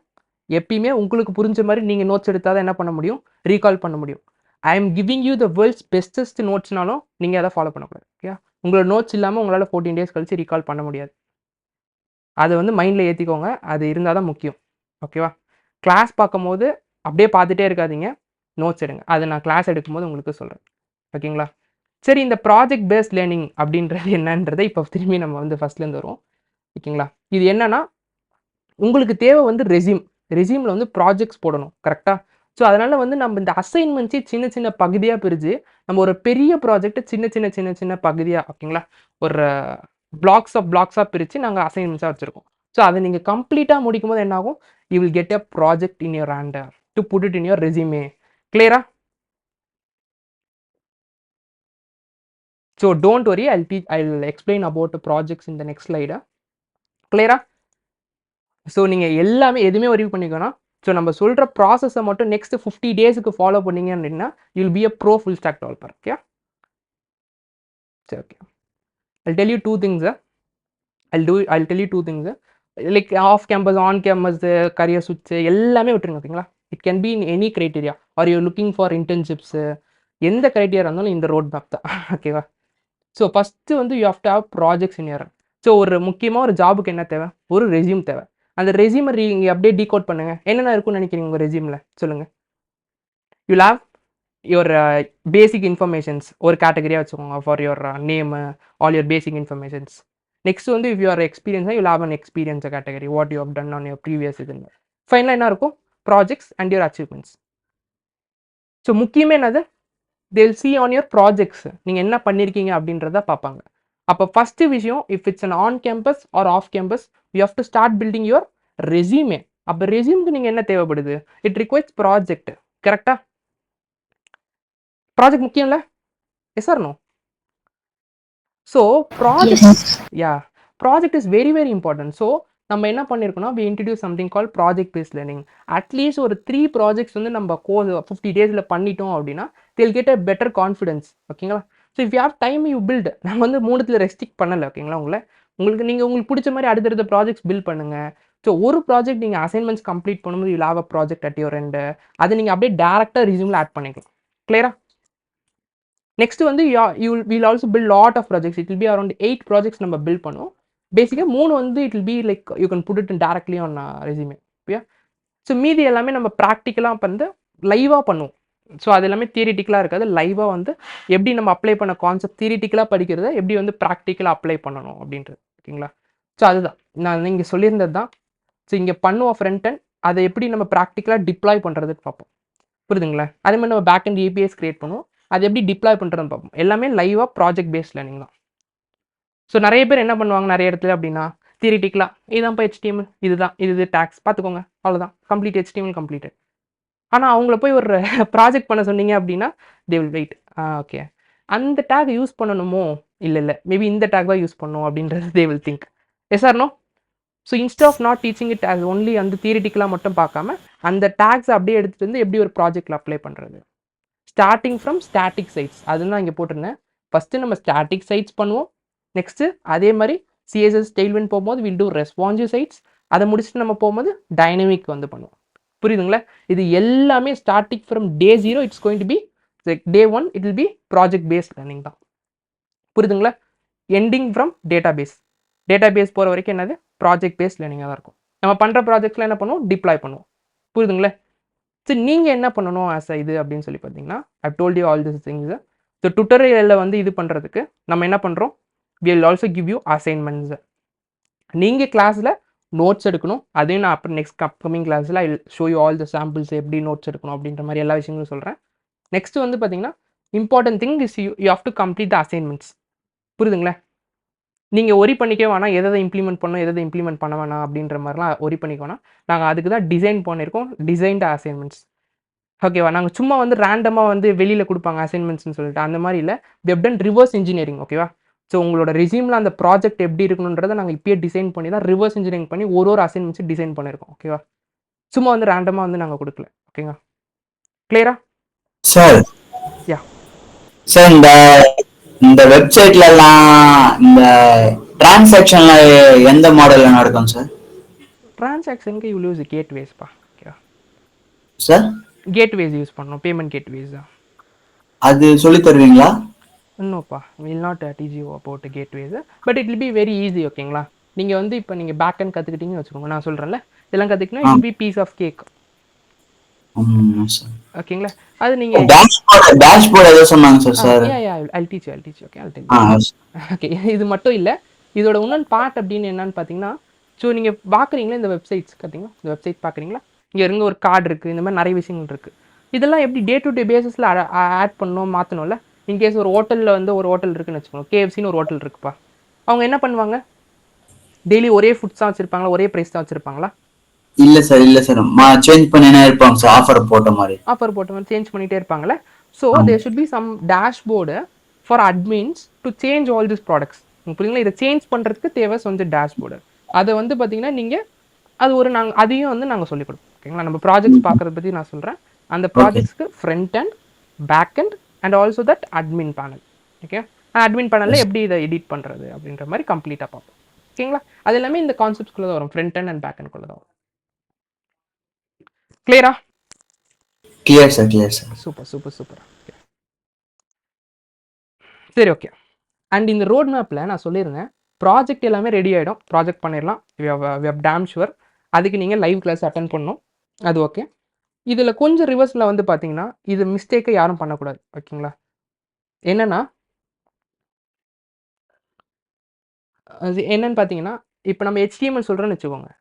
எப்பயுமே உங்களுக்கு புரிஞ்ச மாதிரி நீங்கள் நோட்ஸ் எடுத்தால் தான் என்ன பண்ண முடியும்? ரீகால் பண்ண முடியும். I am giving you the world's bestest நோட்ஸ்னாலும் நீங்கள் அதை ஃபாலோ பண்ணக்கூடாது. ஓகே? உங்களோட நோட்ஸ் இல்லாமல் உங்களால் 14 days கழிச்சு ரீகால் பண்ண முடியாது. அதை வந்து மைண்டில் ஏற்றிக்கோங்க. அது இருந்தால் தான் முக்கியம். ஓகேவா? கிளாஸ் பார்க்கும்போது அப்படியே பார்த்துட்டே இருக்காதீங்க. நோட்ஸ் எடுங்க. அதை நான் கிளாஸ் எடுக்கும்போது உங்களுக்கு சொல்கிறேன். ஓகேங்களா? சரி, இந்த ப்ராஜெக்ட் பேஸ்ட் லேர்னிங் அப்படின்றது என்னன்றதை இப்போ திரும்பி நம்ம வந்து ஃபஸ்ட்லேருந்து வருவோம். ஓகேங்களா? இது என்னன்னா உங்களுக்கு தேவை வந்து ரெஸ்யூமில் வந்து ப்ராஜெக்ட்ஸ் போடணும். கரெக்டாக? ஸோ அதனால் வந்து நம்ம இந்த அசைன்மெண்ட்ஸே சின்ன சின்ன பகுதியாக பிரித்து நம்ம ஒரு பெரிய ப்ராஜெக்ட்டை சின்ன பகுதியாக, ஓகேங்களா, ஒரு பிளாக்ஸாக பிரித்து நாங்கள் அசைன்மெண்ட்ஸாக வச்சுருக்கோம். ஸோ அதை நீங்கள் கம்ப்ளீட்டாக முடிக்கும் போது என்ன ஆகும்? You will get a project in your hand to put it in your resume. கிளியரா? So don't worry, I'll explain about the projects in the next slide. கிளியரா? ஸோ நீங்கள் எல்லாமே எதுவுமே வரி பண்ணிக்கணும். ஸோ நம்ம சொல்கிற ப்ராசஸை மட்டும் நெக்ஸ்ட் 50 daysக்கு ஃபாலோ பண்ணீங்க அப்படின்னா you will be a pro full stack developer. Okay? சரி, okay. I'll tell you two things. I'll tell you two things. Like off campus, on campus, career சுவிட்ச் எல்லாமே விட்டுருங்க. ஓகேங்களா? It can be in any criteria. Are you looking for internships, எந்த க்ரைட்டீரியா இருந்தாலும் இந்த ரோட் மேப் தான். ஓகேவா? ஸோ ஃபஸ்ட்டு வந்து you have to have projects in your. ஸோ ஒரு முக்கியமாக ஒரு ஜாபுக்கு என்ன தேவை? ஒரு ரெஸ்யூம் தேவை. அந்த ரெஸ்யூமை நீங்கள் அப்படியே டீகோட் பண்ணுங்கள். என்னென்ன இருக்குன்னு நினைக்கிறீங்க உங்கள் ரெஸ்யூமில்? சொல்லுங்கள். You have your basic informations ஒரு கேட்டகரியாக வச்சுக்கோங்க. For your name, all your basic informations. Next வந்து இஃப் யுவர் எக்ஸ்பீரியன்ஸாக you have an experience category, what you have done on your previous இதுன்னு. ஃபைனலாக என்ன இருக்கும்? Projects and your achievements. So முக்கியமே என்னது? they will see on your projects நீங்கள் என்ன பண்ணியிருக்கீங்க அப்படின்றத பார்ப்பாங்க. அப்போ ஃபஸ்ட்டு விஷயம், if it's an on campus or off campus, you have to start building your resume. அப்போ ரெஸ்யூமுக்கு நீங்கள் என்ன தேவைப்படுது? It requires project. கரெக்டாக? ப்ராஜெக்ட் முக்கியம் இல்லை? Yes or no? So project is very very important. So நம்ம என்ன பண்ணியிருக்கோம்னா we introduce something called project based learning. At least ஒரு 3 ப்ராஜெக்ட்ஸ் வந்து நம்ம கோர்ஸ் 50 daysல பண்ணிட்டோம் அப்படின்னா they'll get a better confidence. ஓகேங்களா? So if you have time you build. நாங்கள் வந்து 3த்துல ரெஸ்ட்ரிக்ட் பண்ணலை. ஓகேங்களா? உங்களுக்கு பிடிச்ச மாதிரி அடுத்தடுத்த ப்ராஜெக்ட்ஸ் பில்ட் பண்ணுங்கள். ஸோ ஒரு ப்ராஜெக்ட் நீங்கள் அசைன்மெண்ட்ஸ் கம்ப்ளீட் பண்ணும்போது you have a project at your end. அதை நீங்கள் அப்படியே டேரெக்டாக ரெஸ்யூமில் ஆட் பண்ணிக்கலாம். கிளியரா? நெக்ஸ்ட் வந்து will also build lot of projects. It will be around 8 projects நம்ம பில்ட் பண்ணுவோம். பேசிக்காக 3 வந்து it will be like you can put it directly on resume. Okay? So மீதி எல்லாமே நம்ம ப்ராக்டிக்கலாக வந்து லைவாக பண்ணுவோம். ஸோ அது எல்லாமே தியரிட்டிக்கலாக இருக்காது. லைவாக வந்து எப்படி நம்ம அப்ளை பண்ண கான்செப்ட் தியரிட்டிக்கலாக படிக்கிறத எப்படி வந்து ப்ராக்டிக்கலாக அப்ளை பண்ணணும் அப்படின்றது. ஓகேங்களா? ஸோ அதுதான் நான் இங்கே சொல்லியிருந்தது தான். ஸோ இங்கே பண்ணுவோம் ஃப்ரண்ட் அண்ட், அதை எப்படி நம்ம ப்ராக்டிக்கலாக டிப்ளாய் பண்ணுறதுன்னு பார்ப்போம். புரியுதுங்களா? அதே மாதிரி நம்ம பேக் அண்ட் ஏபிஎஸ் கிரியேட் பண்ணுவோம். அது எப்படி டிப்ளாய் பண்ணுறதுன்னு பார்ப்போம். எல்லாமே லைவாக ப்ராஜெக்ட் பேஸ்ட் லேர்னிங் தான். ஸோ நிறைய பேர் என்ன பண்ணுவாங்க நிறைய இடத்துல அப்படின்னா தியரிட்டிக்கலாக இதுதான் இப்போ HTML, இது டேக்ஸ் பார்த்துக்கோங்க, அவ்வளோதான், கம்ப்ளீட் HTML கம்ப்ளீட்டட். ஆனால் அவங்கள போய் ஒரு ப்ராஜெக்ட் பண்ண சொன்னீங்க அப்படின்னா தே வில் வெயிட். ஓகே, அந்த டேக் யூஸ் பண்ணணுமோ இல்லை மேபி இந்த டேக் தான் யூஸ் பண்ணும் அப்படின்றது they will think. Yes or no? So instead of not teaching it as only வந்து தியரிட்டிக்கலாக மட்டும் பார்க்காம அந்த டேக்ஸ் அப்படியே எடுத்துகிட்டு வந்து எப்படி ஒரு ப்ராஜெக்டில் அப்ளை பண்ணுறது, ஸ்டார்டிங் ஃப்ரம் ஸ்டாட்டிக் சைட்ஸ் அதுன்னு நான் இங்கே போட்டிருந்தேன். ஃபஸ்ட்டு நம்ம ஸ்டாட்டிக் சைட்ஸ் பண்ணுவோம். நெக்ஸ்ட்டு அதே மாதிரி சிஎஸ்எஸ் டெய்ல்வின் போகும்போது வில் டூ ரெஸ்பான்சிவ் சைட்ஸ். அதை முடிச்சுட்டு நம்ம போகும்போது டைனமிக் வந்து பண்ணுவோம். புரியுதுங்களா? இது எல்லாமே starting from day 0 it's going to be day 1 it will be project based learning தான். புரியுதுங்களா? எண்டிங் ஃப்ரம் டேட்டா பேஸ் போகிற வரைக்கும் என்னது ப்ராஜெக்ட் பேஸ்ட் லேர்னிங்காக தான் இருக்கும். நம்ம பண்ணுற ப்ராஜெக்ட்ஸில் என்ன பண்ணுவோம், டிப்ளாய் பண்ணுவோம். புரியுதுங்களா? சரி, நீங்கள் என்ன பண்ணணும் ஆஸ் இது அப்படின்னு சொல்லி பார்த்தீங்கன்னா, I told you all this things. So டுட்டோரியலில் வந்து இது பண்ணுறதுக்கு நம்ம என்ன பண்ணுறோம், we will also give you assignments. நீங்கள் கிளாஸில் நோட்ஸ் எடுக்கணும். அதையும் நான் அப்புறம் நெக்ஸ்ட் அப்கமிங் கிளாஸில் I show you all the samples எப்படி நோட்ஸ் எடுக்கணும் அப்படின்ற மாதிரி எல்லா விஷயங்களும் சொல்கிறேன். நெக்ஸ்ட் வந்து பார்த்தீங்கன்னா important thing is you have to complete the assignments. புரியுதுங்களா? நீங்கள் ஒரி பண்ணிக்க வேணாம், எதை இம்ப்ளிமெண்ட் பண்ணணும் எதை இம்ப்ளிமெண்ட் பண்ண வேணாம் அப்படின்ற மாதிரிலாம் ஒரி பண்ணிக்க வேணாம். நாங்கள் அதுக்கு தான் டிசைன் பண்ணியிருக்கோம், டிசைன்டு அசைன்மெண்ட்ஸ். ஓகேவா? நாங்கள் சும்மா வந்து ரேண்டமாக வந்து வெளியில் கொடுப்பாங்க அசைன்மெண்ட்ஸ்னு சொல்லிட்டு அந்த மாதிரி இல்லை. We have done reverse engineering. ஓகேவா? ஸோ உங்களோட ரெஸ்யூமில் அந்த ப்ராஜெக்ட் எப்படி இருக்கணுன்றதை நாங்கள் இப்பயே டிசைன் பண்ணி தான் ரிவர்ஸ் இன்ஜினியரிங் பண்ணி ஒரு அசைன்மெண்ட்ஸும் டிசைன் பண்ணியிருக்கோம். ஓகேவா? சும்மா வந்து ரேண்டமாக வந்து நாங்கள் கொடுக்கல. ஓகேங்களா? கிளியரா சார்? யா சார், இந்த வெப்சைட்லலாம் இந்த டிரான்சாக்ஷன்ல எந்த மாடல்ல நடக்கும் சார்? டிரான்சாக்ஷனுக்கு யூ யூஸ் கேட்வேஸ்ப்பா. ஓகேவா? சார், கேட்வேஸ் யூஸ் பண்ணணும், பேமெண்ட் கேட்வேஸ் தான். அது சொல்லி தருவீங்களா? இன்னோப்பா will not teach you about gateways, but it will be very easy. ஓகேங்களா? நீங்கள் வந்து இப்போ நீங்கள் பேக் அண்ட் கற்றுக்கிட்டீங்கன்னு வச்சுக்கோங்க, நான் சொல்கிறேன்ல இதெல்லாம் கற்றுக்கிட்டீங்கன்னா it will be piece of cake. ஓகேங்களா? அது நீங்கள் டேஷ்போர்ட் ஏதோ சொன்னாங்க sir. I'll teach you. Okay, I'll tell you. Okay, இது மட்டும் இல்லை, இதோட இன்னொன்று பார்ட் அப்படின்னு என்னன்னு பார்த்தீங்கன்னா, ஸோ நீங்கள் பார்க்குறீங்களா இந்த வெப்சைட்ஸ் பார்த்தீங்களா, இந்த வெப்சைட் பார்க்குறீங்களா, இங்கே இருங்க ஒரு கார்டு இருக்குது, இந்த மாதிரி நிறைய விஷயங்கள் இருக்குது. இதெல்லாம் எப்படி டே டு டே பேசிஸில் ஆட் பண்ணணும் மாற்றணும்ல. இன்கேஸ் ஒரு ஹோட்டலில் வந்து ஒரு ஹோட்டல் இருக்குன்னு வச்சுக்கோங்க, கேஎஃப்சின்னு ஒரு ஹோட்டல் இருக்குப்பா. அவங்க என்ன பண்ணுவாங்க, டெய்லி ஒரே ஃபுட்ஸ் தான் வச்சுருப்பாங்களா, ஒரே ப்ரைஸ் தான் வச்சுருப்பாங்களா? இல்ல சார் சேஞ்ச் பண்ணினே இருப்பாங்க சார். ஆஃபர் போட்ட மாதிரி சேஞ்ச் பண்ணிட்டே இருப்பாங்களே. So there should be some dashboard for admins to change all this products. புரியுங்களா? இதை சேஞ்ச் பண்ணுறதுக்கு தேவை கொஞ்சம் டேஷ்போர்டு. அதை வந்து பார்த்தீங்கன்னா நீங்கள் அது ஒரு அதையும் வந்து நாங்கள் சொல்லிக் கொடுப்போம். ஓகேங்களா? நம்ம ப்ராஜெக்ட்ஸ் பார்க்குறத பற்றி நான் சொல்கிறேன். அந்த ப்ராஜெக்ட்ஸ்க்கு front and back and and also that admin panel. Okay, admin பேனலில் எப்படி இதை எடிட் பண்ணுறது அப்படின்ற மாதிரி கம்ப்ளீட்டாக பார்ப்போம். ஓகேங்களா? அது எல்லாமே இந்த கான்செப்ட்ஸ்குள்ளே தான் வரும், ஃப்ரண்ட் அண்ட் பேக் அண்ட்குள்ளே தான் வரும். கிளியரா? Clear sir. சூப்பர். சரி, ஓகே. அண்ட் இந்த ரோட் மேப்பில் நான் சொல்லியிருந்தேன், ப்ராஜெக்ட் எல்லாமே ரெடி ஆகிடும், ப்ராஜெக்ட் பண்ணிடலாம். வி ஹவ் டேம் ஷுவர். அதுக்கு நீங்கள் லைவ் கிளாஸ் அட்டன் பண்ணணும், அது ஓகே. இதில் கொஞ்சம் ரிவர்ஸில் வந்து பார்த்தீங்கன்னா இது மிஸ்டேக்கை யாரும் பண்ணக்கூடாது. ஓகேங்களா? என்னென்னு பார்த்தீங்கன்னா, இப்போ நம்ம HTML சொல்கிறோன்னு வச்சுக்கோங்க,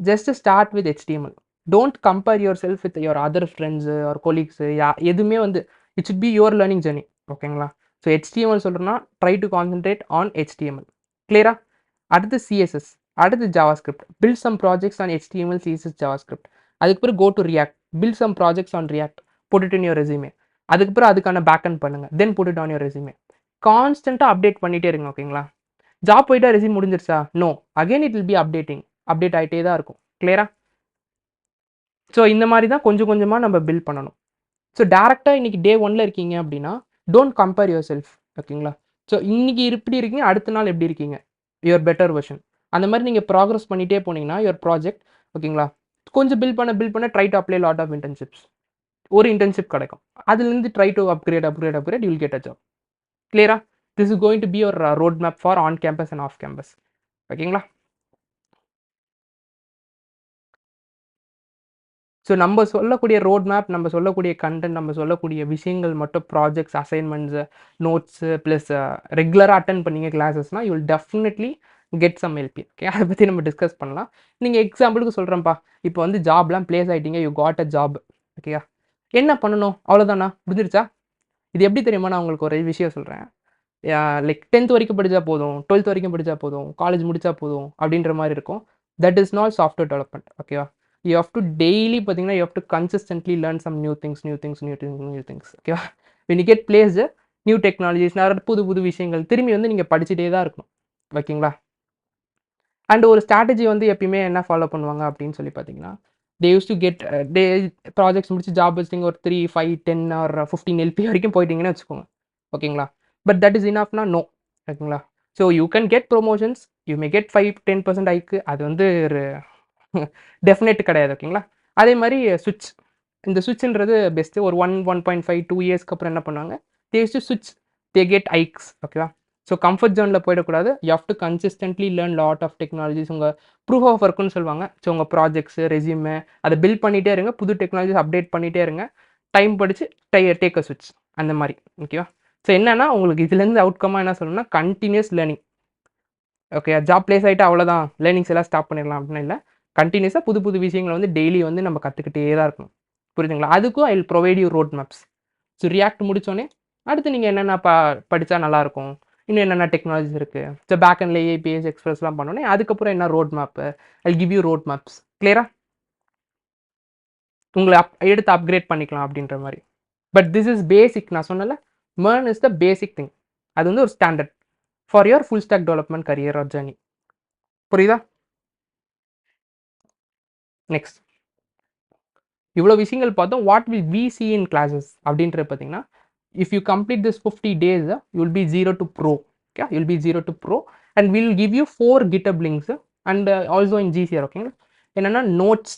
just start with HTML. Don't compare yourself with your other friends or colleagues. எதுவுமே வந்து it should be your learning journey. ஓகேங்களா? ஸோ HTML சொல்கிறேன்னா try to concentrate on HTML. கிளியரா? அடுத்து CSS, அடுத்து JavaScript. Build some projects on HTML, CSS, JavaScript. அதுக்கப்புறம் go to React, build some projects on React, put it in your resume. அதுக்கப்புறம் அதுக்கான பேக் அண்ட் பண்ணுங்கள், then put it on your resume. கான்ஸ்டண்ட்டாக அப்டேட் பண்ணிகிட்டே இருங்க. ஓகேங்களா? ஜாப் போயிட்டா ரெஸ்யூம் முடிஞ்சிருச்சா? No, again it will be update ஆகிட்டே தான் இருக்கும். கிளியரா? ஸோ இந்த மாதிரி தான் கொஞ்சம் கொஞ்சமாக நம்ம பில்ட் பண்ணணும். ஸோ டேரெக்டாக இன்றைக்கி டே 1ல் இருக்கீங்க அப்படின்னா டோன்ட் கம்பேர் யுவர் செல்ஃப். ஓகேங்களா? ஸோ இன்றைக்கி இப்படி இருக்கீங்க, அடுத்த நாள் எப்படி இருக்கீங்க, யுவர் பெட்டர் வெர்ஷன். அந்த மாதிரி நீங்கள் ப்ராக்ரஸ் பண்ணிகிட்டே போனீங்கன்னா யுவர் ப்ராஜெக்ட், ஓகேங்களா, கொஞ்சம் பில்ட் பண்ண try to apply lot of internships. ஒரு இன்டர்ன்ஷிப் கிடைக்கும், அதுலேருந்து try to upgrade you will get a job. கிளியரா? This is going to be your road map for on campus and off campus. ஓகேங்களா? ஸோ நம்ம சொல்லக்கூடிய ரோட் மேப், நம்ம சொல்லக்கூடிய கண்டென்ட், நம்ம சொல்லக்கூடிய விஷயங்கள் மட்டும் ப்ராஜெக்ட்ஸ், அசைன்மெண்ட்ஸு, நோட்ஸு ப்ளஸ் ரெகுலராக அட்டன் பண்ணிங்க கிளாஸஸ்னால் you will definitely get some help. Okay, அதை பற்றி நம்ம டிஸ்கஸ் பண்ணலாம். நீங்கள் எக்ஸாம்பிளுக்கு சொல்கிறேன்ப்பா, இப்போ வந்து ஜாப்லாம் ப்ளேஸ் ஆகிட்டீங்க, யூ காட் அ ஜாப். ஓகேயா? என்ன பண்ணணும்? அவ்வளோதானா? முடிஞ்சிருச்சா? இது எப்படி தெரியுமா? நான் உங்களுக்கு ஒரு விஷயம் சொல்கிறேன். லைக் 10th வரைக்கும் படித்தா போதும், 12th வரைக்கும் படித்தா போதும், காலேஜ் முடித்தா போதும் அப்படின்ற மாதிரி இருக்கும். That is not software development. ஓகேவா? You have to daily பார்த்தீங்கன்னா you have to consistently learn some new things. ஓகேவா? when you get placed new technologies, நிறைய புது புது விஷயங்கள் திரும்பி வந்து நீங்கள் படிச்சுட்டே தான் இருக்கணும். ஓகேங்களா? அண்ட் ஒரு ஸ்ட்ராட்டஜி வந்து எப்பயுமே என்ன ஃபாலோ பண்ணுவாங்க அப்படின்னு சொல்லி பார்த்தீங்கன்னா, they use to get the projects முடிச்சு ஜாப் வச்சிங்க ஒரு 3, 5, 10 ஆர் 15 எல்பி வரைக்கும் போயிட்டீங்கன்னு வச்சுக்கோங்க. ஓகேங்களா? பட் தட் இஸ் இனஃப்னா நோ. ஓகேங்களா? So you can get promotions, you may get 5-10% ஹைக்கு. அது வந்து ஒரு டெஃபினெட் கிடையாது. ஓகேங்களா? அதே மாதிரி ஸ்விட்ச், இந்த ஸ்விட்ச்ன்றது பெஸ்ட்டு. ஒரு 1.5, 2 இயர்ஸ்க்கு அப்புறம் என்ன பண்ணுவாங்க, தே யூஸ் டு ஸ்விட்ச், தே கெட் ஹைக்ஸ். ஓகேவா? ஸோ கம்ஃபர்ட் ஜோனில் போயிடக்கூடாது. You have to consistently learn lot of technologies. உங்கள் ப்ரூஃப் ஆஃப் ஒர்க்குன்னு சொல்லுவாங்க. ஸோ உங்கள் ப்ராஜெக்ட்ஸு, ரெஸ்யூமே அதை பில்ட் பண்ணிகிட்டே இருங்க. புது டெக்னாலஜிஸ் அப்டேட் பண்ணிகிட்டே இருங்க. டைம் படித்து டேக் அ ஸ்விட்ச் அந்த மாதிரி. ஓகேவா? ஸோ என்னன்னா உங்களுக்கு இதுலேருந்து அவுட்கமாக என்ன சொல்லணும்னா continuous learning. Okay, job place ஆகிட்டு அவ்வளோதான், லேர்னிங்ஸ் எல்லாம் ஸ்டாப் பண்ணிடலாம் அப்படின்னு இல்லை. கண்டினியூஸாக புது புது விஷயங்களை வந்து டெய்லி வந்து நம்ம கற்றுக்கிட்டே தான் இருக்கணும். புரியுதுங்களா? அதுக்கும் I will provide you road maps. So React முடித்தோடனே அடுத்து நீங்கள் என்னென்ன படித்தா நல்லாயிருக்கும், இன்னும் என்னென்ன டெக்னாலஜிஸ் இருக்குது, ஸோ பேக் அண்டில் ஏபிஎஸ் எக்ஸ்பிரஸ்லாம் பண்ணோன்னே அதுக்கப்புறம் என்ன road map, I give you road maps. கிளியரா? உங்களை எடுத்து அப்கிரேட் பண்ணிக்கலாம் அப்படின்ற மாதிரி. But this is basic. நான் சொன்னல, MERN is the basic thing. அது வந்து ஒரு standard for your full stack development career or journey. புரியுதா? நெக்ஸ்ட், இவ்வளோ விஷயங்கள் பார்த்தோம். What will we see in classes அப்படின்றது பார்த்தீங்கன்னா, if you complete this 50 days, you will be 0 to pro. Okay, you will be 0 to pro and will give you 4 GitHub links and also in GCR. ஓகேங்களா? என்னென்னா நோட்ஸ்,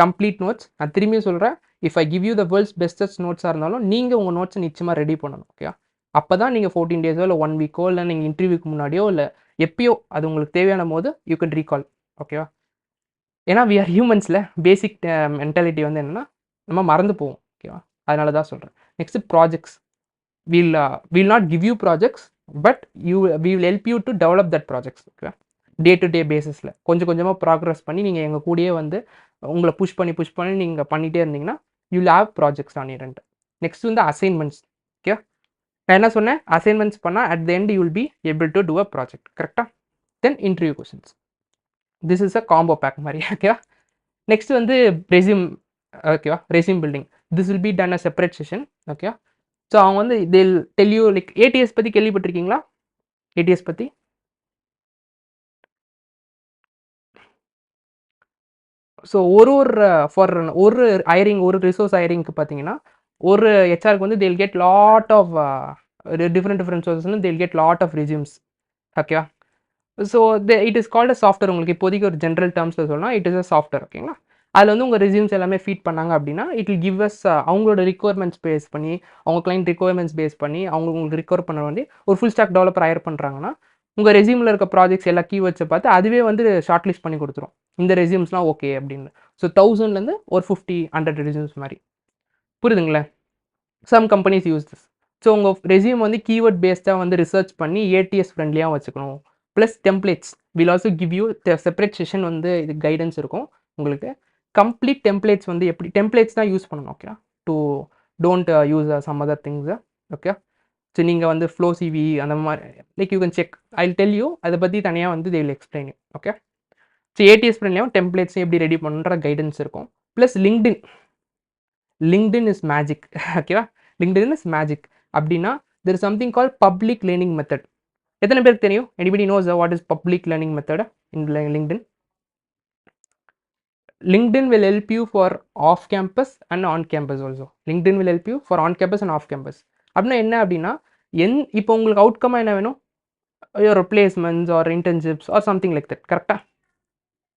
கம்ப்ளீட் நோட்ஸ். நான் திரும்பியும் சொல்கிறேன், if I give you the world's bestest நோட்ஸாக இருந்தாலும் நீங்கள் உங்கள் நோட்ஸை நிச்சயமாக ரெடி பண்ணணும். ஓகே, அப்போ தான் நீங்கள் 14 days இல்லை 1 week இல்லை நீங்கள் இன்டர்வியூக்கு முன்னாடியோ இல்லை எப்பயோ அது உங்களுக்கு தேவையான போது யூ கேன் ரீகால். ஓகேவா? ஏன்னா வி ஆர் ஹியூமன்ஸில் பேசிக் மென்டாலிட்டி வந்து என்னென்னா நம்ம மறந்து போவோம். ஓகேவா? அதனால தான் சொல்கிறேன். Next projects. Will not give you projects, but we will help you to develop that projects. ஓகேவா? டே டு டே பேசிஸில் கொஞ்சம் கொஞ்சமாக ப்ராக்ரஸ் பண்ணி நீங்கள் எங்கள் கூடயே வந்து உங்களை புஷ் பண்ணி நீங்கள் பண்ணிகிட்டே இருந்தீங்கன்னா you will have projects on your end. Next வந்து அசைன்மெண்ட்ஸ். ஓகே, நான் என்ன சொன்னேன், அசைன்மெண்ட்ஸ் பண்ணால் at the end you will be able to do a project. கரெக்டாக? Then interview questions. This is a combo pack மாதிரி. ஓகேவா? நெக்ஸ்ட் வந்து ரெஸ்யூம். ஓகேவா? Resume building. This will be done a separate session. ஓகேவா? ஸோ அவங்க வந்து தில் டெல் யூ லைக் ஏடிஎஸ் பற்றி கேள்விப்பட்டிருக்கீங்களா? ஏடிஎஸ் பற்றி ஸோ ஒரு ஹைரிங், ஒரு ரிசோர்ஸ் ஹைரிங்க்கு பார்த்தீங்கன்னா ஒரு ஹெச்ஆருக்கு வந்து they'll get lot of different sources, they'll get lot of resumes. ஓகேவா? So it is called a software. உங்களுக்கு இப்போதைக்கு ஒரு ஜென்ரல் டேர்ம்ஸில் சொல்லலாம், இட் இஸ் அ சாஃப்ட்வேர். ஓகேங்களா? அதில் வந்து உங்கள் ரெஸ்யூம்ஸ் எல்லாமே ஃபீட் பண்ணாங்க அப்படின்னா இட் வில் கிவ் அஸ் அவங்களோட ரிக்குவயர்மெண்ட்ஸ் பேஸ் பண்ணி, அவங்க கிளைண்ட் ரிக்குவயர்மெண்ட்ஸ் பேஸ் பண்ணி அவங்க உங்களுக்கு ரிக்கவர் பண்ண வேண்டி ஒரு ஃபுல் ஸ்டாக் டெவலப்பர் ஹையர் பண்ணுறாங்கன்னா உங்கள் ரெஸ்யூமில் இருக்க ப்ராஜெக்ட்ஸ் எல்லா கீவேர்ட்ஸை பார்த்து அதுவே வந்து ஷார்ட் லிஸ்ட் பண்ணி கொடுத்துரும். இந்த ரெஸ்யூம்ஸ்லாம் ஓகே அப்படின்னு. ஸோ 1000லேருந்து ஒரு 50-100 ரெஸ்யூம்ஸ் மாதிரி. புரியுதுங்களா? Some companies use this. So உங்கள் ரெஸ்யூம் வந்து கீவேர்ட் பேஸ்டாக வந்து ரிசர்ச் பண்ணி ஏடிஎஸ் ஃப்ரெண்ட்லியாக வச்சுக்கணும். Plus templates will also give you separate session வந்து இது கைடன்ஸ் இருக்கும் உங்களுக்கு. கம்ப்ளீட் டெம்ப்ளேட்ஸ் வந்து எப்படி டெம்ப்ளேட்ஸ் தான் யூஸ் பண்ணணும். Okay, to don't use some other things. Okay, so நீங்கள் வந்து ஃப்ளோ சிவி அந்த மாதிரி like you can check. I will tell you, அதை பற்றி தனியாக வந்து they will explain you. Okay, so ATS ஃப்ரெண்ட்லியாகவும் டெம்ப்ளேட்ஸ் எப்படி ரெடி பண்ணுற கைடன்ஸ் இருக்கும். Plus LinkedIn is magic. ஓகேவா? லிங்க்டின் இஸ் மேஜிக் அப்படின்னா there is something call public learning method. எத்தனை பேருக்கு தெரியும்? Anybody knows what is public learning method in LinkedIn? LinkedIn will help you for off campus and on campus also. LinkedIn will help you for on campus and off campus. அப்படின்னா என்ன அப்படின்னா இப்போ உங்களுக்கு அவுட்கமாக என்ன வேணும்? your placements or internships or something like that. கரெக்டாக?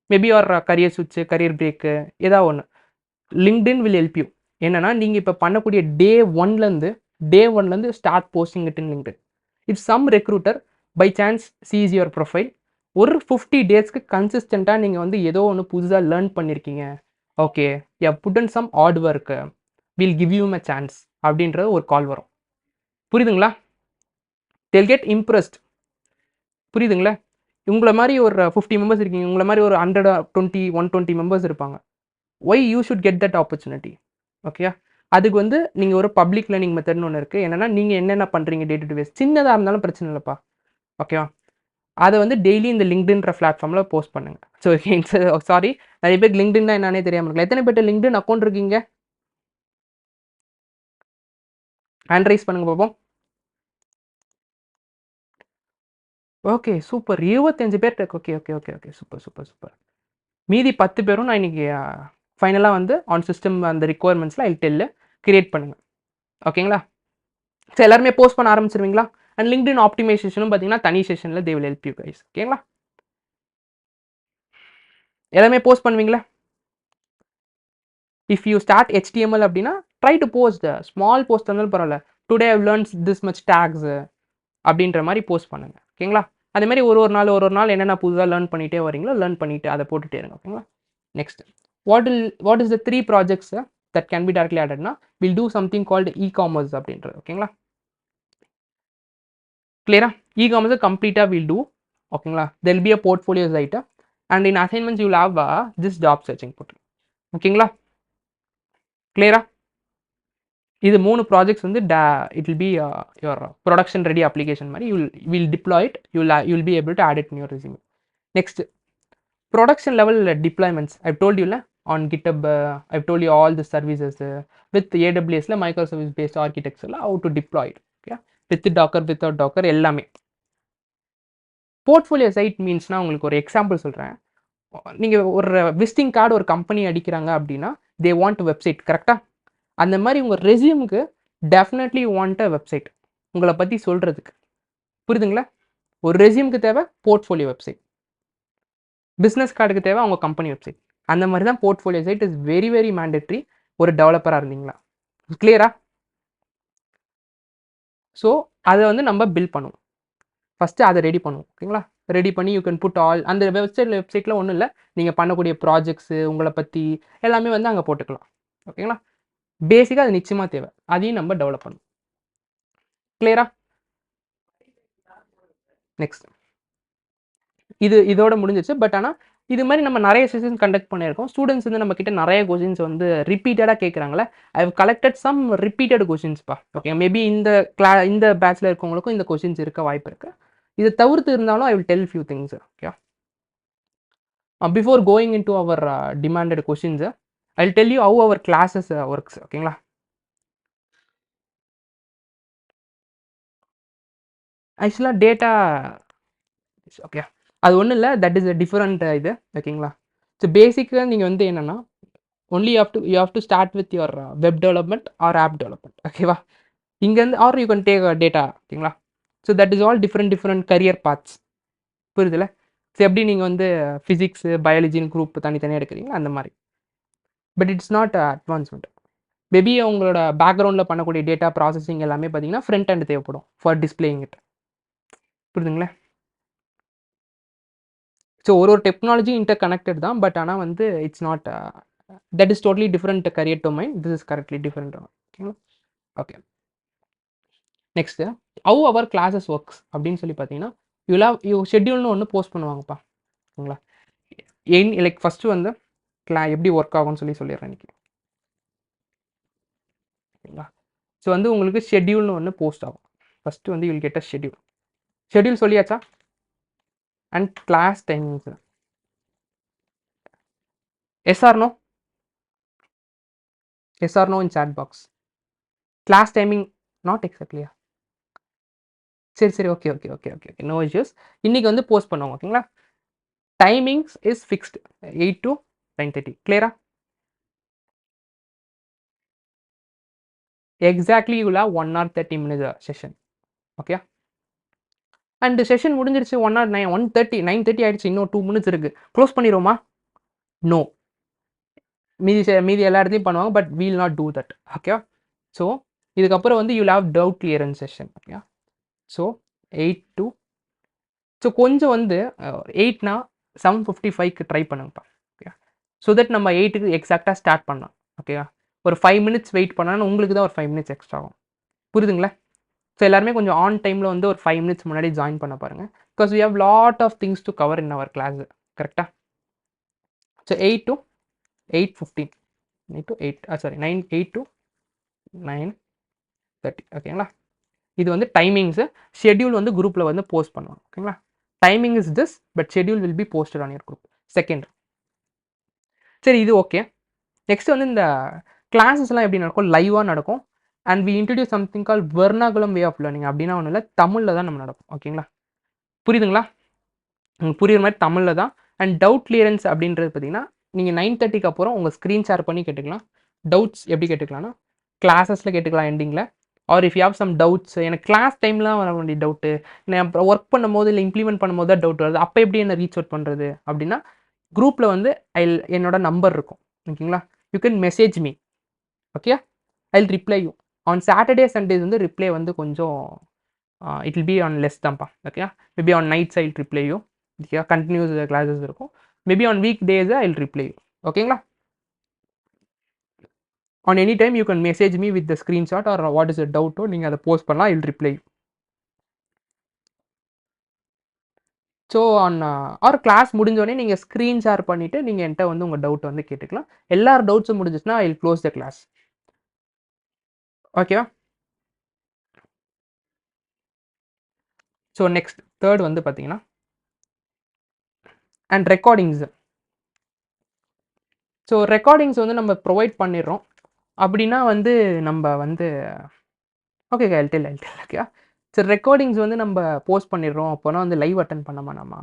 மேபி ஒரு கரியர் சுவிட்சு, கரியர் பிரேக்கு, ஏதாவது ஒன்று. LinkedIn will help you. என்னன்னா நீங்கள் இப்போ பண்ணக்கூடிய டே ஒன்லேருந்து start posting it in LinkedIn. If some recruiter by chance sees your profile, ஒரு 50 டேஸ்க்கு கன்சிஸ்டண்ட்டாக நீங்கள் வந்து ஏதோ ஒன்று புதுசாக லேர்ன் பண்ணியிருக்கீங்க, okay, you put in some hard work, will give you a chance அப்படின்றது ஒரு கால் வரும். புரியுதுங்களா? தேல் கெட் இம்ப்ரெஸ்ட். புரியுதுங்களா? உங்களை மாதிரி ஒரு 50 மெம்பர்ஸ் இருக்கீங்க, உங்களை மாதிரி ஒரு 120 மெம்பர்ஸ் இருப்பாங்க. Why you should get that opportunity. Okay, அதுக்கு வந்து நீங்கள் ஒரு பப்ளிக் லேர்னிங் மெத்தட்னு ஒன்று இருக்குது. என்னென்னா நீங்கள் என்னென்ன பண்ணுறீங்க டே டு டே பேஸ், சின்னதாக இருந்தாலும் பிரச்சனை இல்லைப்பா. ஓகேவா? அதை வந்து டெய்லி இந்த லிங்க்டின்ற பிளாட்ஃபார்மில் போஸ்ட் பண்ணுங்கள். ஸோ சாரி, நிறைய பேருக்கு லிங்க்டின்னா என்னன்னே தெரியாமல் இருக்கலாம். எத்தனை பேர்ட்ட லிங்க்டின் அக்கௌண்ட் இருக்கீங்க? ஹேண்ட் ரைஸ் பண்ணுங்க பார்ப்போம். Okay super. 25 பேர்ட்ட okay, okay, okay, okay. Super, super, super. மீதி 10 பேரும் நான் இன்னைக்கு ஃபைனலா வந்து ஆன் சிஸ்டம் அந்த ரிக்வயர்மெண்ட்ஸ்ல ஐ வில் டெல் கிரியேட் பண்ணுங்க. ஓகேங்களா? ஸோ எல்லாருமே போஸ்ட் பண்ண ஆரம்பிச்சிருவீங்களா? அண்ட் லிங்க்டின் ஆப்டிமைசேஷனும் பார்த்தீங்கன்னா தனி செஷனில் they will help you guys. ஓகேங்களா? எல்லாமே போஸ்ட் பண்ணுவீங்களா? இஃப் யூ ஸ்டார்ட் HTML அப்படின்னா try to post small post இருந்தாலும் பரவாயில்ல. Today I learns this much tags அப்படின்ற மாதிரி போஸ்ட் பண்ணுங்க. ஓகேங்களா? அதே மாதிரி ஒரு நாள் என்னென்ன புதுசாக லேர்ன் பண்ணிகிட்டே வரீங்களோ லேர்ன் பண்ணிட்டு அதை போட்டுட்டே இருங்க. ஓகேங்களா? Next what is the 3 projects that can be directly ஆடட்னா will do something called e-commerce அப்படின்றது. ஓகேங்களா? கிளியரா? இ-காமர்ஸ் கம்ப்ளீட்டாக வில் டூ. ஓகேங்களா? They'll be a portfolio site and in assignments you will have this job searching போட்டு. ஓகேங்களா? கிளியரா? இது 3 ப்ராஜெக்ட்ஸ் வந்து it will be your production ready application மாதிரி will deploy it you will be able to add it in your resume. Next production level deployments I told யூல on GitHub I told you all the services with AWSல மைக்ரோ சர்வீஸ் பேஸ்ட் ஆர்கிடெக்சர்ல how to deploy it. Okay, with Docker without Docker எல்லாமே. போர்ட்ஃபோலியோ சைட் மீன்ஸ்னா உங்களுக்கு ஒரு எக்ஸாம்பிள் சொல்கிறேன். நீங்கள் ஒரு விசிட்டிங் கார்டு ஒரு கம்பெனி அடிக்கிறாங்க அப்படின்னா தே வாண்ட் வெப்சைட். கரெக்டாக அந்த மாதிரி உங்கள் ரெஸ்யூமுக்கு டெஃபினெட்லி வாண்ட் அ வெப்சைட் உங்களை பற்றி சொல்கிறதுக்கு. புரியுதுங்களா? ஒரு ரெஸ்யூமுக்கு தேவை போர்ட்ஃபோலியோ வெப்சைட், பிஸ்னஸ் கார்டுக்கு தேவை அவங்க கம்பெனி வெப்சைட். அந்த மாதிரி தான் portfolio site is very very mandatory ஒரு டெவலப்பராக இருந்தீங்களா. கிளியரா? ஸோ அதை வந்து நம்ம பில்ட் பண்ணுவோம். ஃபஸ்ட்டு அதை ரெடி பண்ணுவோம். ஓகேங்களா? ரெடி பண்ணி யூ கேன் புட் ஆல் அந்த வெப்சைட்டில் ஒன்றும் இல்லை, நீங்கள் பண்ணக்கூடிய ப்ராஜெக்ட்ஸு உங்களை பற்றி எல்லாமே வந்து அங்கே போட்டுக்கலாம். ஓகேங்களா? பேசிக்காக அது நிச்சயமாக தேவை, அதையும் நம்ம டெவலப் பண்ணுவோம். கிளியரா? நெக்ஸ்ட் இதோட முடிஞ்சிச்சு. பட் ஆனால் இது மாதிரி நம்ம நிறைய செஷன்ஸ் கண்டக்ட் பண்ணியிருக்கோம். ஸ்டூடெண்ட்ஸ் வந்து நம்ம கிட்ட நிறைய கொஷின்ஸ் வந்து ரிப்பீட்டடாக கேட்குறாங்களே. I have collected some repeated கொஷின்ஸ்ப்பா. ஓகே, மேபி இந்த பேட்சில் இருக்கவங்களுக்கும் இந்த கொஷின்ஸ் இருக்க வாய்ப்பு இருக்குது. இது தவிர்த்து இருந்தாலும் I will tell few things. Okay, before going in to our demanded questions I will tell you how our classes works. ஓகேங்களா? ஆக்சுவலாக டேட்டா ஓகே அது ஒன்றும் இல்லை, தட் இஸ் அ டிஃப்ரெண்ட் இது. ஓகேங்களா? ஸோ பேசிக்காக நீங்கள் வந்து என்னென்னா only you have to start with your web development or app development. ஓகேவா? இங்கேருந்து or you can take data. ஓகேங்களா? So that is all different career paths. புரியுதுல்ல? ஸோ எப்படி நீங்கள் வந்து ஃபிசிக்ஸு பயாலஜின்னு குரூப் தனித்தனியாக எடுக்கிறீங்களா அந்த மாதிரி. But it's not advancement. Maybe உங்களோட பேக்ரவுண்டில் பண்ணக்கூடிய டேட்டா ப்ராசஸிங் எல்லாமே பார்த்தீங்கன்னா ஃப்ரண்ட் ஹேண்ட் தேவைப்படும் ஃபார் டிஸ்பிளேயிங் இட். புரியுதுங்களா? ஸோ ஒரு டெக்னாலஜி இன்டர் கனெக்டட் தான். பட் ஆனால் வந்து it's not that is totally different career domain. This is correctly different. ஓகேங்களா? Okay, next how our classes works அப்படின்னு சொல்லி பார்த்தீங்கன்னா யூ ஷெட்யூல்னு ஒன்று போஸ்ட் பண்ணுவாங்கப்பா. ஓகேங்களா? லைக் ஃபஸ்ட்டு வந்து எப்படி ஒர்க் ஆகும்னு சொல்லிடுறேன் இன்னைக்கு. ஓகேங்களா? ஸோ வந்து உங்களுக்கு ஷெட்யூல்னு ஒன்று போஸ்ட் ஆகும். ஃபஸ்ட்டு வந்து யூல் கெட் அ ஷெட்யூல் சொல்லியாச்சா? And class timings yes or no in chat box. Class timing not எக்ஸாக்ட்லியா? சரி okay okay okay okay okay no issues. இன்றைக்கி வந்து போஸ்ட் பண்ணுவோம். ஓகேங்களா? Timings is fixed 8 to 9:30. கிளியரா? Exactly you will have 1 hour 30 minutes session. Okay, and session முடிஞ்சிருச்சு 1:30 ஆயிடுச்சு, இன்னும் 2 minutes இருக்குது, க்ளோஸ் பண்ணிடுவோமா? நோ, மீதி எல்லா இடத்துலையும் பண்ணுவாங்க. But wheel not do that. Okay, so இதுக்கப்புறம் வந்து you will have doubt clearance session. Okay, so 8 to so கொஞ்சம் வந்து 8னா 7:55க்கு ட்ரை பண்ணுங்கப்பா. ஓகே, ஸோ தட் நம்ம 8க்கு எக்ஸாக்டாக ஸ்டார்ட் பண்ணலாம். ஓகே, ஒரு 5 minutes வெயிட் பண்ணாலும் உங்களுக்கு தான் ஒரு 5 minutes எக்ஸ்ட்ரா ஆகும். புரியுதுங்களா? ஸோ எல்லாருமே கொஞ்சம் ஆன் டைமில் வந்து ஒரு 5 minutes முன்னாடி ஜாயின் பண்ண பாருங்கள். Because we have lot of things to cover in our class. கரெக்டாக? So 8 to 8:15 8 to 9:30. ஓகேங்களா? இது வந்து டைமிங்ஸு. ஷெட்யூல் வந்து குரூப்பில் வந்து போஸ்ட் பண்ணுவாங்க. ஓகேங்களா? Timing is this, but schedule will be posted on your group. Second, சரி இது ஓகே. நெக்ஸ்ட் வந்து இந்த கிளாஸஸ்லாம் எப்படி நடக்கும்? லைவாக நடக்கும். And we introduce something call vernacular way of learning. அப்படின்னா ஒன்றும் இல்லை, தமிழில் தான் நம்ம நடக்கும். ஓகேங்களா? புரியுதுங்களா? உங்களுக்கு புரியுற மாதிரி தமிழில் தான். அண்ட் டவுட் கிளியரன்ஸ் அப்படின்றது பார்த்தீங்கன்னா, நீங்கள் 9:30க்கு அப்புறம் உங்கள் ஸ்க்ரீன் ஷேர் பண்ணி கேட்டுக்கலாம். டவுட்ஸ் எப்படி கேட்டுக்கலாம்னா, கிளாஸஸில் கேட்டுக்கலாம் எண்டிங்கில். Or if you have some doubts, எனக்கு கிளாஸ் டைம்லாம் வர வேண்டிய டவுட்டு, நான் அப்புறம் ஒர்க் பண்ணும்போது இல்லை இம்ப்ளிமெண்ட் பண்ணும்போது தான் டவுட் வருது, அப்போ எப்படி என்ன ரீச் அவுட் பண்ணுறது அப்படின்னா, குரூப்பில் வந்து என்னோட நம்பர் இருக்கும். ஓகேங்களா? You can message me. Okay, I will reply you. On Saturday Sundays வந்து ரிப்ளை வந்து கொஞ்சம் it will be on less தான்ப்பா. Okay, maybe on nights I will reply you. Okay, continuous classes இருக்கும். Maybe on week days I will reply you. ஓகேங்களா? On any time you can message me with the screenshot or what is a டவுட்டோ நீங்கள் அதை போஸ்ட் பண்ணலாம். I will reply you. So on R class முடிஞ்சோடனே நீங்கள் ஸ்க்ரீன் ஷேர் பண்ணிவிட்டு நீங்கள் என்கிட்ட வந்து உங்கள் டவுட் வந்து கேட்டுக்கலாம். எல்லார் டவுட்ஸும் முடிஞ்சிச்சுன்னா I will close the class. ஓகேவா? ஸோ நெக்ஸ்ட் தேர்ட் வந்து பார்த்தீங்கன்னா அண்ட் ரெக்கார்டிங்ஸு. ஸோ ரெக்கார்டிங்ஸ் வந்து நம்ம ப்ரொவைட் பண்ணிடுறோம். அப்படின்னா வந்து நம்ம வந்து ஓகே ஐல் ஓகேவா? சரி, ரெக்கார்டிங்ஸ் வந்து நம்ம போஸ்ட் பண்ணிடுறோம், அப்போனா வந்து லைவ் அட்டன் பண்ண வேணாமா?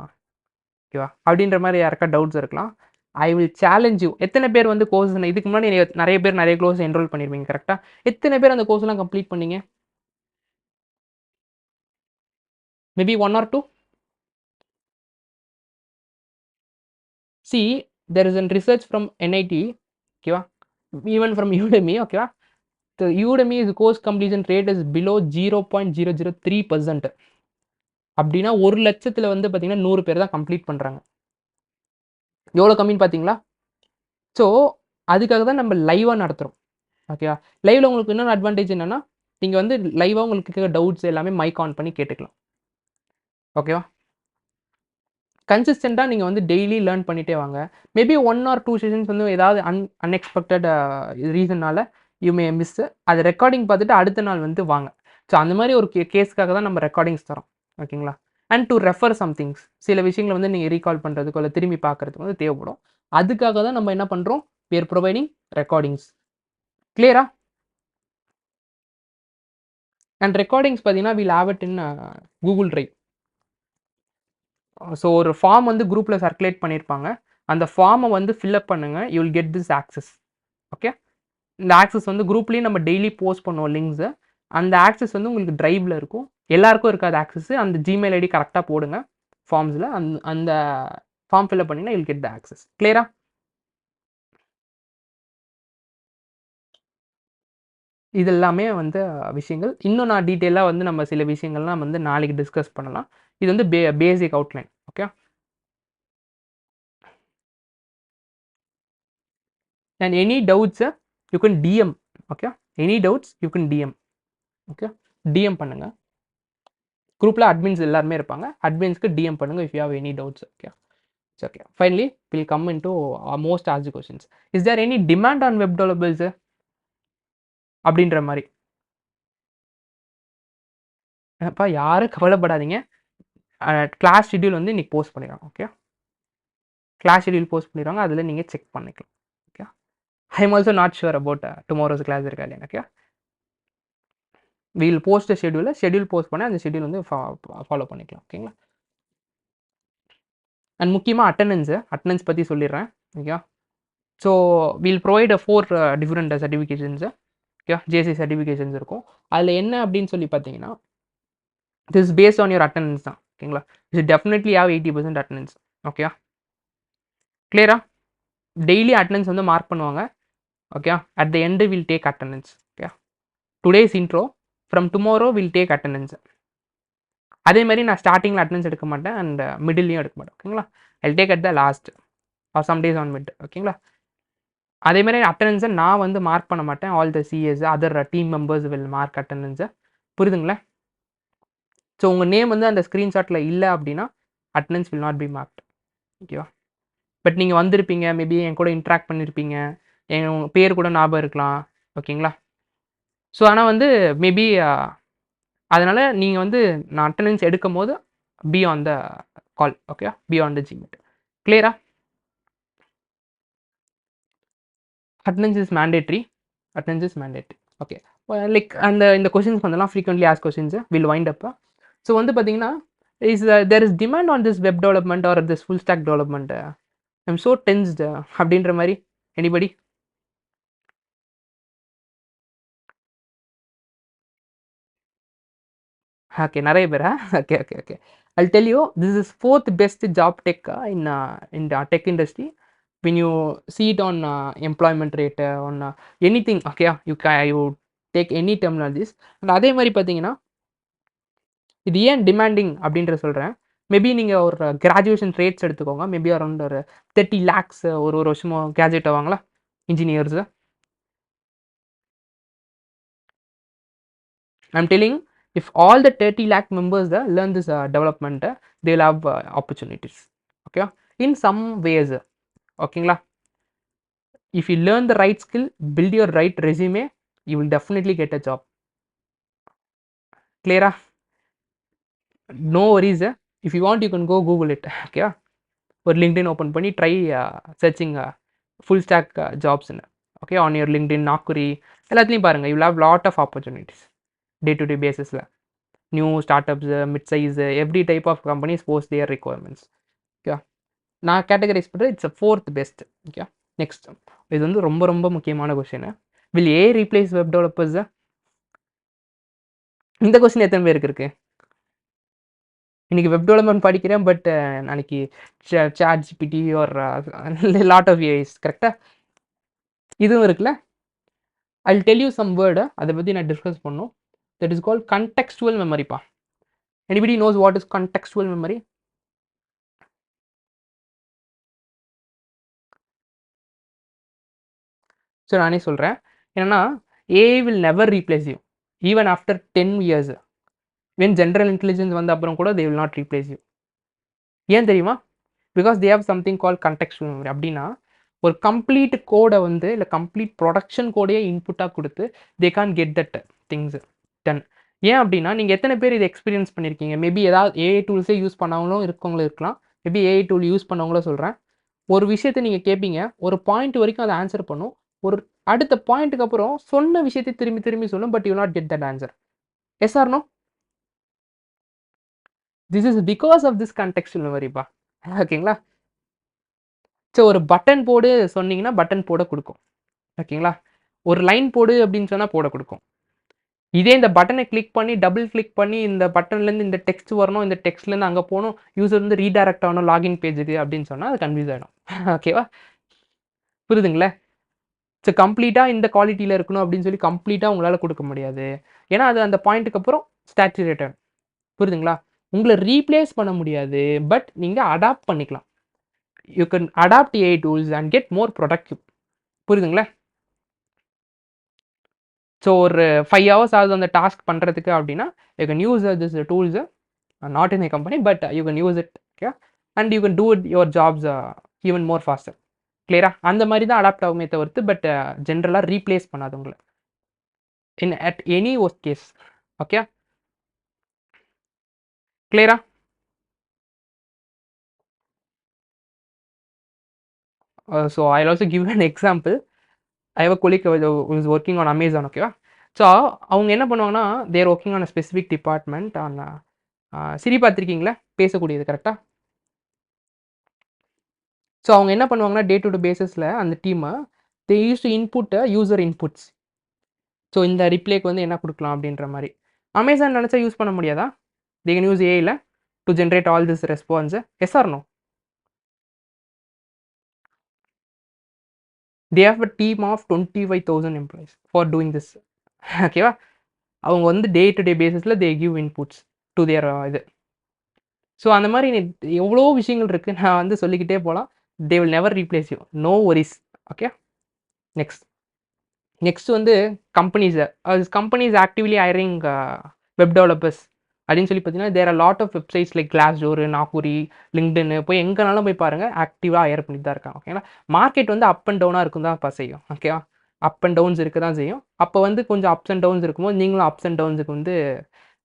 ஓகேவா? அப்படின்ற மாதிரி யாருக்கா டவுட்ஸ் இருக்கலாம். I will challenge you. எத்தனை பேர் வந்து கோர்ஸ் இதுக்கு முன்னாடி நிறைய பேர் நிறைய கோர்ஸ் என்ரோல் பண்ணியிருப்பீங்க கரெக்டாக? எத்தனை பேர் அந்த கோர்ஸ்லாம் கம்ப்ளீட் பண்ணீங்க? Maybe 1 or 2. See, there is a research from NIT, ஓகேவா? even from Udemy, ஓகேவா? The Udemy's course completion rate is below 0.003%. அப்படின்னா 1 லட்சத்தில் வந்து பார்த்தீங்கன்னா 100 பேர் தான் கம்ப்ளீட் பண்ணுறாங்க. எவ்வளோ கம்மின்னு பார்த்தீங்களா? ஸோ அதுக்காக தான் நம்ம லைவாக நடத்துகிறோம். ஓகேவா? லைவில் உங்களுக்கு இன்னொரு அட்வான்டேஜ் என்னென்னா, நீங்கள் வந்து லைவாக உங்களுக்கு கேட்குற டவுட்ஸ் எல்லாமே மைக் ஆன் பண்ணி கேட்டுக்கலாம். ஓகேவா? கன்சிஸ்டண்ட்டாக நீங்கள் வந்து டெய்லி லேர்ன் பண்ணிகிட்டே வாங்க. மேபி 1 or 2 செஷன்ஸ் வந்து ஏதாவது அன்எக்ஸ்பெக்டட் ரீசனால் யூ மே மிஸ். அது ரெக்கார்டிங் பார்த்துட்டு அடுத்த நாள் வந்து வாங்க. ஸோ அந்த மாதிரி ஒரு கேஸ்க்காக தான் நம்ம ரெக்கார்டிங்ஸ் தரோம். ஓகேங்களா? அண்ட் டு ரெஃபர் சம்திங்ஸ், சில விஷயங்களை வந்து நீங்கள் ரீகால் பண்ணுறதுக்கோ இல்லை திரும்பி பார்க்குறதுக்கு வந்து தேவைப்படும். அதுக்காக தான் நம்ம என்ன பண்ணுறோம், we are providing recordings. கிளியரா? அண்ட் ரெக்கார்டிங்ஸ் பார்த்தீங்கன்னா we'll have it in Google Drive. So ஒரு ஃபார்ம் வந்து குரூப்பில் சர்க்குலேட் பண்ணியிருப்பாங்க. அந்த ஃபார்மை வந்து ஃபில்அப் பண்ணுங்கள், you will get this access. Okay, இந்த ஆக்சஸ் வந்து குரூப்லேயும் நம்ம டெய்லி போஸ்ட் பண்ணுவோம் லிங்க்ஸை. அந்த ஆக்சஸ் வந்து உங்களுக்கு ட்ரைவில் இருக்கும். எல்லாருக்கும் இருக்காது ஆக்சஸ். அந்த ஜிமெயில் ஐடி கரெக்டாக போடுங்க ஃபார்ம்ஸில். அந்த ஃபார்ம் ஃபில்அப் பண்ணிங்கன்னா you will get the access. கிளியரா? இது எல்லாமே வந்து விஷயங்கள். இன்னும் நான் டீட்டெயிலாக வந்து நம்ம சில விஷயங்கள்லாம் வந்து நாளைக்கு டிஸ்கஸ் பண்ணலாம். இது வந்து basic outline. Okay, and any doubts you can DM. Okay, any doubts you can DM. Okay, DM பண்ணுங்கள். குரூப்பில் அட்மின்ஸ் எல்லாருமே இருப்பாங்க. அட்மின்ஸ்க்கு டிஎம் பண்ணுங்கள் if you have any doubts. Okay, okay. Finally will come in to most asked questions. Is there any demand on web developers அப்படின்ற மாதிரி? அப்பா யாரும் கவலைப்படாதீங்க. கிளாஸ் ஷெட்யூல் வந்து இன்றைக்கி போஸ்ட் பண்ணிடுவாங்க. ஓகே, கிளாஸ் ஷெட்யூல் போஸ்ட் பண்ணிடுவாங்க, அதில் நீங்கள் செக் பண்ணிக்கலாம். Okay, I am also not sure about tomorrow's class இருக்கா இல்லையா. Okay, we'll post schedule post பண்ண அந்த ஷெட்யூல் வந்து ஃபாலோ பண்ணிக்கலாம். ஓகேங்களா? அண்ட் முக்கியமாக அட்டண்டன்ஸ் பற்றி சொல்லிடுறேன். Okay, so we'll provide 4 different certifications. Okay, JC certifications இருக்கும். அதில் என்ன அப்படின்னு சொல்லி பார்த்தீங்கன்னா, this based on your attendance தான். ஓகேங்களா? You definitely have 80% attendance. Okay, கிளியரா? டெய்லி அட்டண்டன்ஸ் வந்து மார்க் பண்ணுவாங்க. Okay, at the end will take attendance. Okay, today's intro, from tomorrow will take attendance. அதே மாதிரி நான் ஸ்டார்டிங்கில் அட்டண்டன்ஸ் எடுக்க மாட்டேன் அண்ட் மிடில்லையும் எடுக்க மாட்டேன். ஓகேங்களா? I take at the last or some days on mid. ஓகேங்களா? அதே மாதிரி அட்டண்டன்ஸை நான் வந்து மார்க் பண்ண மாட்டேன். All the CS other team members will mark அட்டண்டன்ஸை. புரியுதுங்களா? ஸோ உங்கள் நேம் வந்து அந்த ஸ்க்ரீன்ஷாட்டில் இல்லை அப்படின்னா attendance will not be marked. ஓகேவா? பட் நீங்கள் வந்திருப்பீங்க, மேபி என் கூட இன்ட்ராக்ட் பண்ணியிருப்பீங்க, உங்கள் பேர் கூட ஞாபகம் இருக்கலாம். ஓகேங்களா? ஸோ ஆனால் வந்து மேபி அதனால் நீங்கள் வந்து நான் அட்டண்டன்ஸ் எடுக்கும் போது be on the call. Okay, be on the G Meet. கிளியரா? Attendance is mandatory. Okay, like இந்த கொஸ்டின்ஸ் வந்தெல்லாம் frequently ask questions will wind up. So வந்து பார்த்தீங்கன்னா there is demand on this web development or this full stack development? I'm so tensed. அப்படின்ற மாதிரி anybody? Okay, நிறைய பேரா? Okay, okay, okay. I'll tell you, this is fourth best job tech in the tech industry. When you see it on employment rate, on anything, okay, you take any terminologies. And அதே மாதிரி பார்த்தீங்கன்னா இது ஏன் டிமாண்டிங் அப்படின்ற சொல்கிறேன். மேபி நீங்கள் ஒரு கிராஜுவேஷன் ரேட்ஸ் எடுத்துக்கோங்க. மேபி அரௌண்ட் ஒரு 30 lakhs ஒரு வருஷமும் கிராஜுவேட் ஆவாங்களா engineers. I'm telling, if all the 30 lakh members learn this development, they will have opportunities. Okay, in some ways. ஓகேங்களா, if you learn the right skill, build your right resume, you will definitely get a job. Clear? No worries. If you want, you can go Google it. Okay, or LinkedIn open பண்ணி try searching full stack jobs. Okay, on your LinkedIn, Naukri எல்லாத்தையும் பாருங்க. You will have lot of opportunities day to day basisல. New startups, mid-size, every type of companies post their requirements. Okay, நான் கேட்டகரைஸ் பண்ணுறது it's fourth best. Okay, next இது வந்து ரொம்ப ரொம்ப முக்கியமான question. Will A replace web developers? இந்த கொஸ்டின் எத்தனை பேருக்கு இருக்கு? இன்னைக்கு வெப் டெவலப்மெண்ட் படிக்கிறேன், பட் நாளைக்கு சாட் ஜிபிடி ஒரு லாட் ஆஃப் ஏஐஸ், கரெக்டாக இதுவும் இருக்குல்ல. I'll tell you some word, அதை பற்றி நான் டிஸ்கஸ் பண்ணோம். தட் இஸ் கால்ட் கண்டெக்ஸ்டுவல் மெமரிப்பா. Anybody knows what is contextual memory? So நானே சொல்கிறேன் என்னென்னா, AI will never replace you even after 10 years. When general intelligence வந்த அப்புறம் கூட they will not replace you. ஏன் தெரியுமா? Because they have something call contextual memory. அப்படின்னா ஒரு கம்ப்ளீட் கோடை வந்து இல்லை கம்ப்ளீட் ப்ரொடக்ஷன் கோடையே இன்புட்டாக கொடுத்து they can't get that things done. ஏன் அப்படின்னா, நீங்கள் எத்தனை பேர் இதை எக்ஸ்பீரியன்ஸ் பண்ணியிருக்கீங்க? மேபி ஏதாவது ஏஐ டூல்ஸே யூஸ் பண்ணவங்களும் இருக்கவங்களும் இருக்கலாம். மேபி ஏஐ டூல் யூஸ் பண்ணவங்களும் சொல்கிறேன். ஒரு விஷயத்தை நீங்கள் கேட்பீங்க, ஒரு பாயிண்ட் வரைக்கும் அதை ஆன்சர் பண்ணும். ஒரு அடுத்த பாயிண்ட்டுக்கு அப்புறம் சொன்ன விஷயத்தை திரும்பி திரும்பி சொல்லும், but you not get that answer. Yes or no? This is because of this contextual மெமரிப்பா. ஓகேங்களா? ஸோ ஒரு பட்டன் போடு சொன்னீங்கன்னா பட்டன் போட கொடுக்கும். ஓகேங்களா? ஒரு லைன் போடு அப்படின்னு சொன்னால் போட கொடுக்கும். இதே இந்த பட்டனை கிளிக் பண்ணி டபுள் கிளிக் பண்ணி இந்த பட்டன்லேருந்து இந்த டெக்ஸ்ட் வரணும், இந்த டெக்ஸ்ட்லேருந்து அங்கே போகணும், யூசர் வந்து ரீடைரக்ட் ஆகணும் லாகின் பேஜுக்கு அப்படின்னு சொன்னால் அது கன்ஃபியூஸ் ஆகிடும். ஓகேவா? புரியுதுங்களே? ஸோ கம்ப்ளீட்டாக இந்த குவாலிட்டியில் இருக்கணும் அப்படின்னு சொல்லி கம்ப்ளீட்டாக உங்களால் கொடுக்க முடியாது. ஏன்னா அது அந்த பாயிண்ட்டுக்கு அப்புறம் ஸ்டாச்சுரேட்டட். புரியுதுங்களா? உங்களை ரீப்ளேஸ் பண்ண முடியாது, பட் நீங்கள் அடாப்ட் பண்ணிக்கலாம். You can adapt AI tools and get more productive. புரியுதுங்களா? ஸோ ஒரு 5 hours ஆகுது அந்த டாஸ்க் பண்ணுறதுக்கு அப்படின்னா, you can use this tools, not in a company, but you can use it. Okay, and you can do it your jobs even more faster. கிளியரா? அந்த மாதிரி தான் அடாப்ட் ஆகுமே தவிர்த்து, பட் ஜென்ரலாக ரீப்ளேஸ் பண்ணாது உங்களை in at any work case. Okay, கிளியரா? So I also give an example. I have a colleague who is working on Amazon. ஓகேவா? ஸோ அவங்க என்ன பண்ணுவாங்கன்னா, they're working on a specific department on Siri. பார்த்துருக்கீங்களா பேசக்கூடியது? கரெக்டாக. ஸோ அவங்க என்ன பண்ணுவாங்கன்னா, டே டு டே பேசிஸில் அந்த டீமை they use to input user inputs. So இந்த ரிப்ளேக்கு வந்து என்ன கொடுக்கலாம் அப்படின்ற மாதிரி. அமேசான் நினச்சா யூஸ் பண்ண முடியாதா? தே கேன் யூஸ் ஏஐல to generate all this response. Yes or no? they have a team of 25,000 employees for doing this. ஓகேவா? அவங்க வந்து டே டு டே பேசிஸில் they give inputs to their இது. ஸோ அந்த மாதிரி எவ்வளோ விஷயங்கள் இருக்குது, நான் வந்து சொல்லிக்கிட்டே போகலாம். They will never replace you, no worries. Okay, next வந்து companies actively hiring web developers அப்படின்னு சொல்லி பார்த்தீங்கன்னா, there are lot of websites like Glassdoor, Naukri, LinkedIn, போய் எங்கேனாலும் போய் பாருங்கள், ஆக்டிவாக ஹையர் பண்ணி தான் இருக்காங்க. ஓகேங்களா? மார்க்கெட் வந்து அப் அண்ட் டவுனாக இருக்கும் தான் செய்யும். ஓகேவா? அப் அண்ட் டவுன்ஸ் இருக்க தான் செய்யும். அப்போ வந்து கொஞ்சம் அப்ஸ் அண்ட் டவுன்ஸ் இருக்கும்போது நீங்களும் அப்ஸ் அண்ட் டவுன்ஸுக்கு வந்து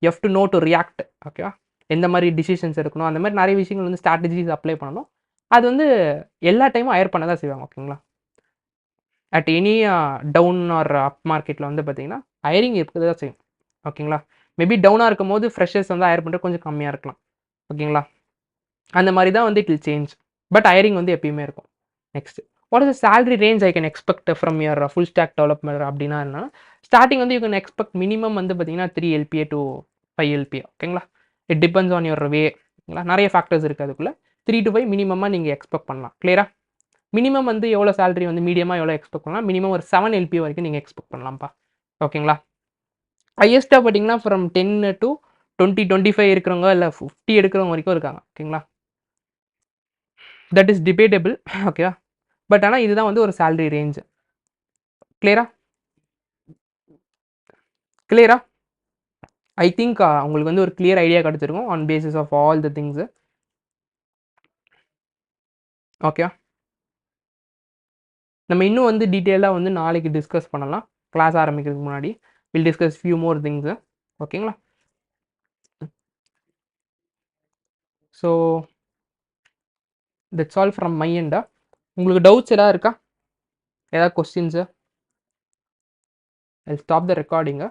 you have to know to react. ஓகேவா? எந்த மாதிரி டிசிஷன்ஸ் எடுக்கணும், அந்த மாதிரி நிறைய விஷயங்கள் வந்து ஸ்ட்ராட்டஜிஸ் அப்ளை பண்ணணும். அது வந்து எல்லா டைமும் ஹையர் பண்ண தான் செய்வாங்க. ஓகேங்களா? அட் எனி டவுன் ஆர் அப் மார்க்கெட்டில் வந்து பார்த்தீங்கன்னா ஹையரிங் இருக்க தான் செய்யும். ஓகேங்களா? மேபி டவுனாக இருக்கும் போது ஃப்ரெஷர்ஸ் வந்து ஹையர் பண்ணுறது கொஞ்சம் கம்மியாக இருக்கலாம். ஓகேங்களா? அந்த மாதிரி தான் வந்து it will change. But hiring வந்து எப்பயுமே இருக்கும். Next what is the salary range I can expect from your full stack development அப்படின்னா என்ன, ஸ்டார்டிங் வந்து யூ கேன் எக்ஸ்பெக்ட் மினிமம் வந்து பார்த்தீங்கன்னா 3 LPA to 5 LPA. ஓகேங்களா? It depends on your way. ஓகேங்களா? நிறைய ஃபேக்டர்ஸ் இருக்குது அதுக்குள்ளே. 3 to 5 மினிமமாக நீங்கள் எக்ஸ்பெக்ட் பண்ணலாம். கிளியரா? மினிமம் வந்து எவ்வளோ சேலரி வந்து மீடியமாக எவ்வளோ எக்ஸ்பெக்ட் பண்ணலாம், மினிமம் ஒரு 7 LPA வரைக்கும் நீங்கள் எக்ஸ்பெக்ட் பண்ணலாம்ப்பா. ஓகேங்களா? ஹையஸ்ட்டாக பார்த்தீங்கன்னா ஃப்ரம் 10 to 20, 25 இருக்கிறவங்க இல்லை 50 எடுக்கிறவங்க வரைக்கும் இருக்காங்க. ஓகேங்களா? That is debatable. ஓகேவா? பட் ஆனால் இதுதான் வந்து ஒரு சேலரி ரேஞ்ச். கிளியரா? கிளியரா? ஐ திங்க் உங்களுக்கு வந்து ஒரு கிளியர் ஐடியா கிடச்சிருக்கும் on basis of all the things. Okay, நம்ம இன்னும் வந்து டீட்டெயிலாக வந்து நாளைக்கு டிஸ்கஸ் பண்ணலாம். கிளாஸ் ஆரம்பிக்கிறதுக்கு முன்னாடி will discuss few more things. ஓகேங்களா? So that's all from my எண்டா. உங்களுக்கு டவுட்ஸ் ஏதாவது இருக்கா? ஏதாவது questions? I stop the recording.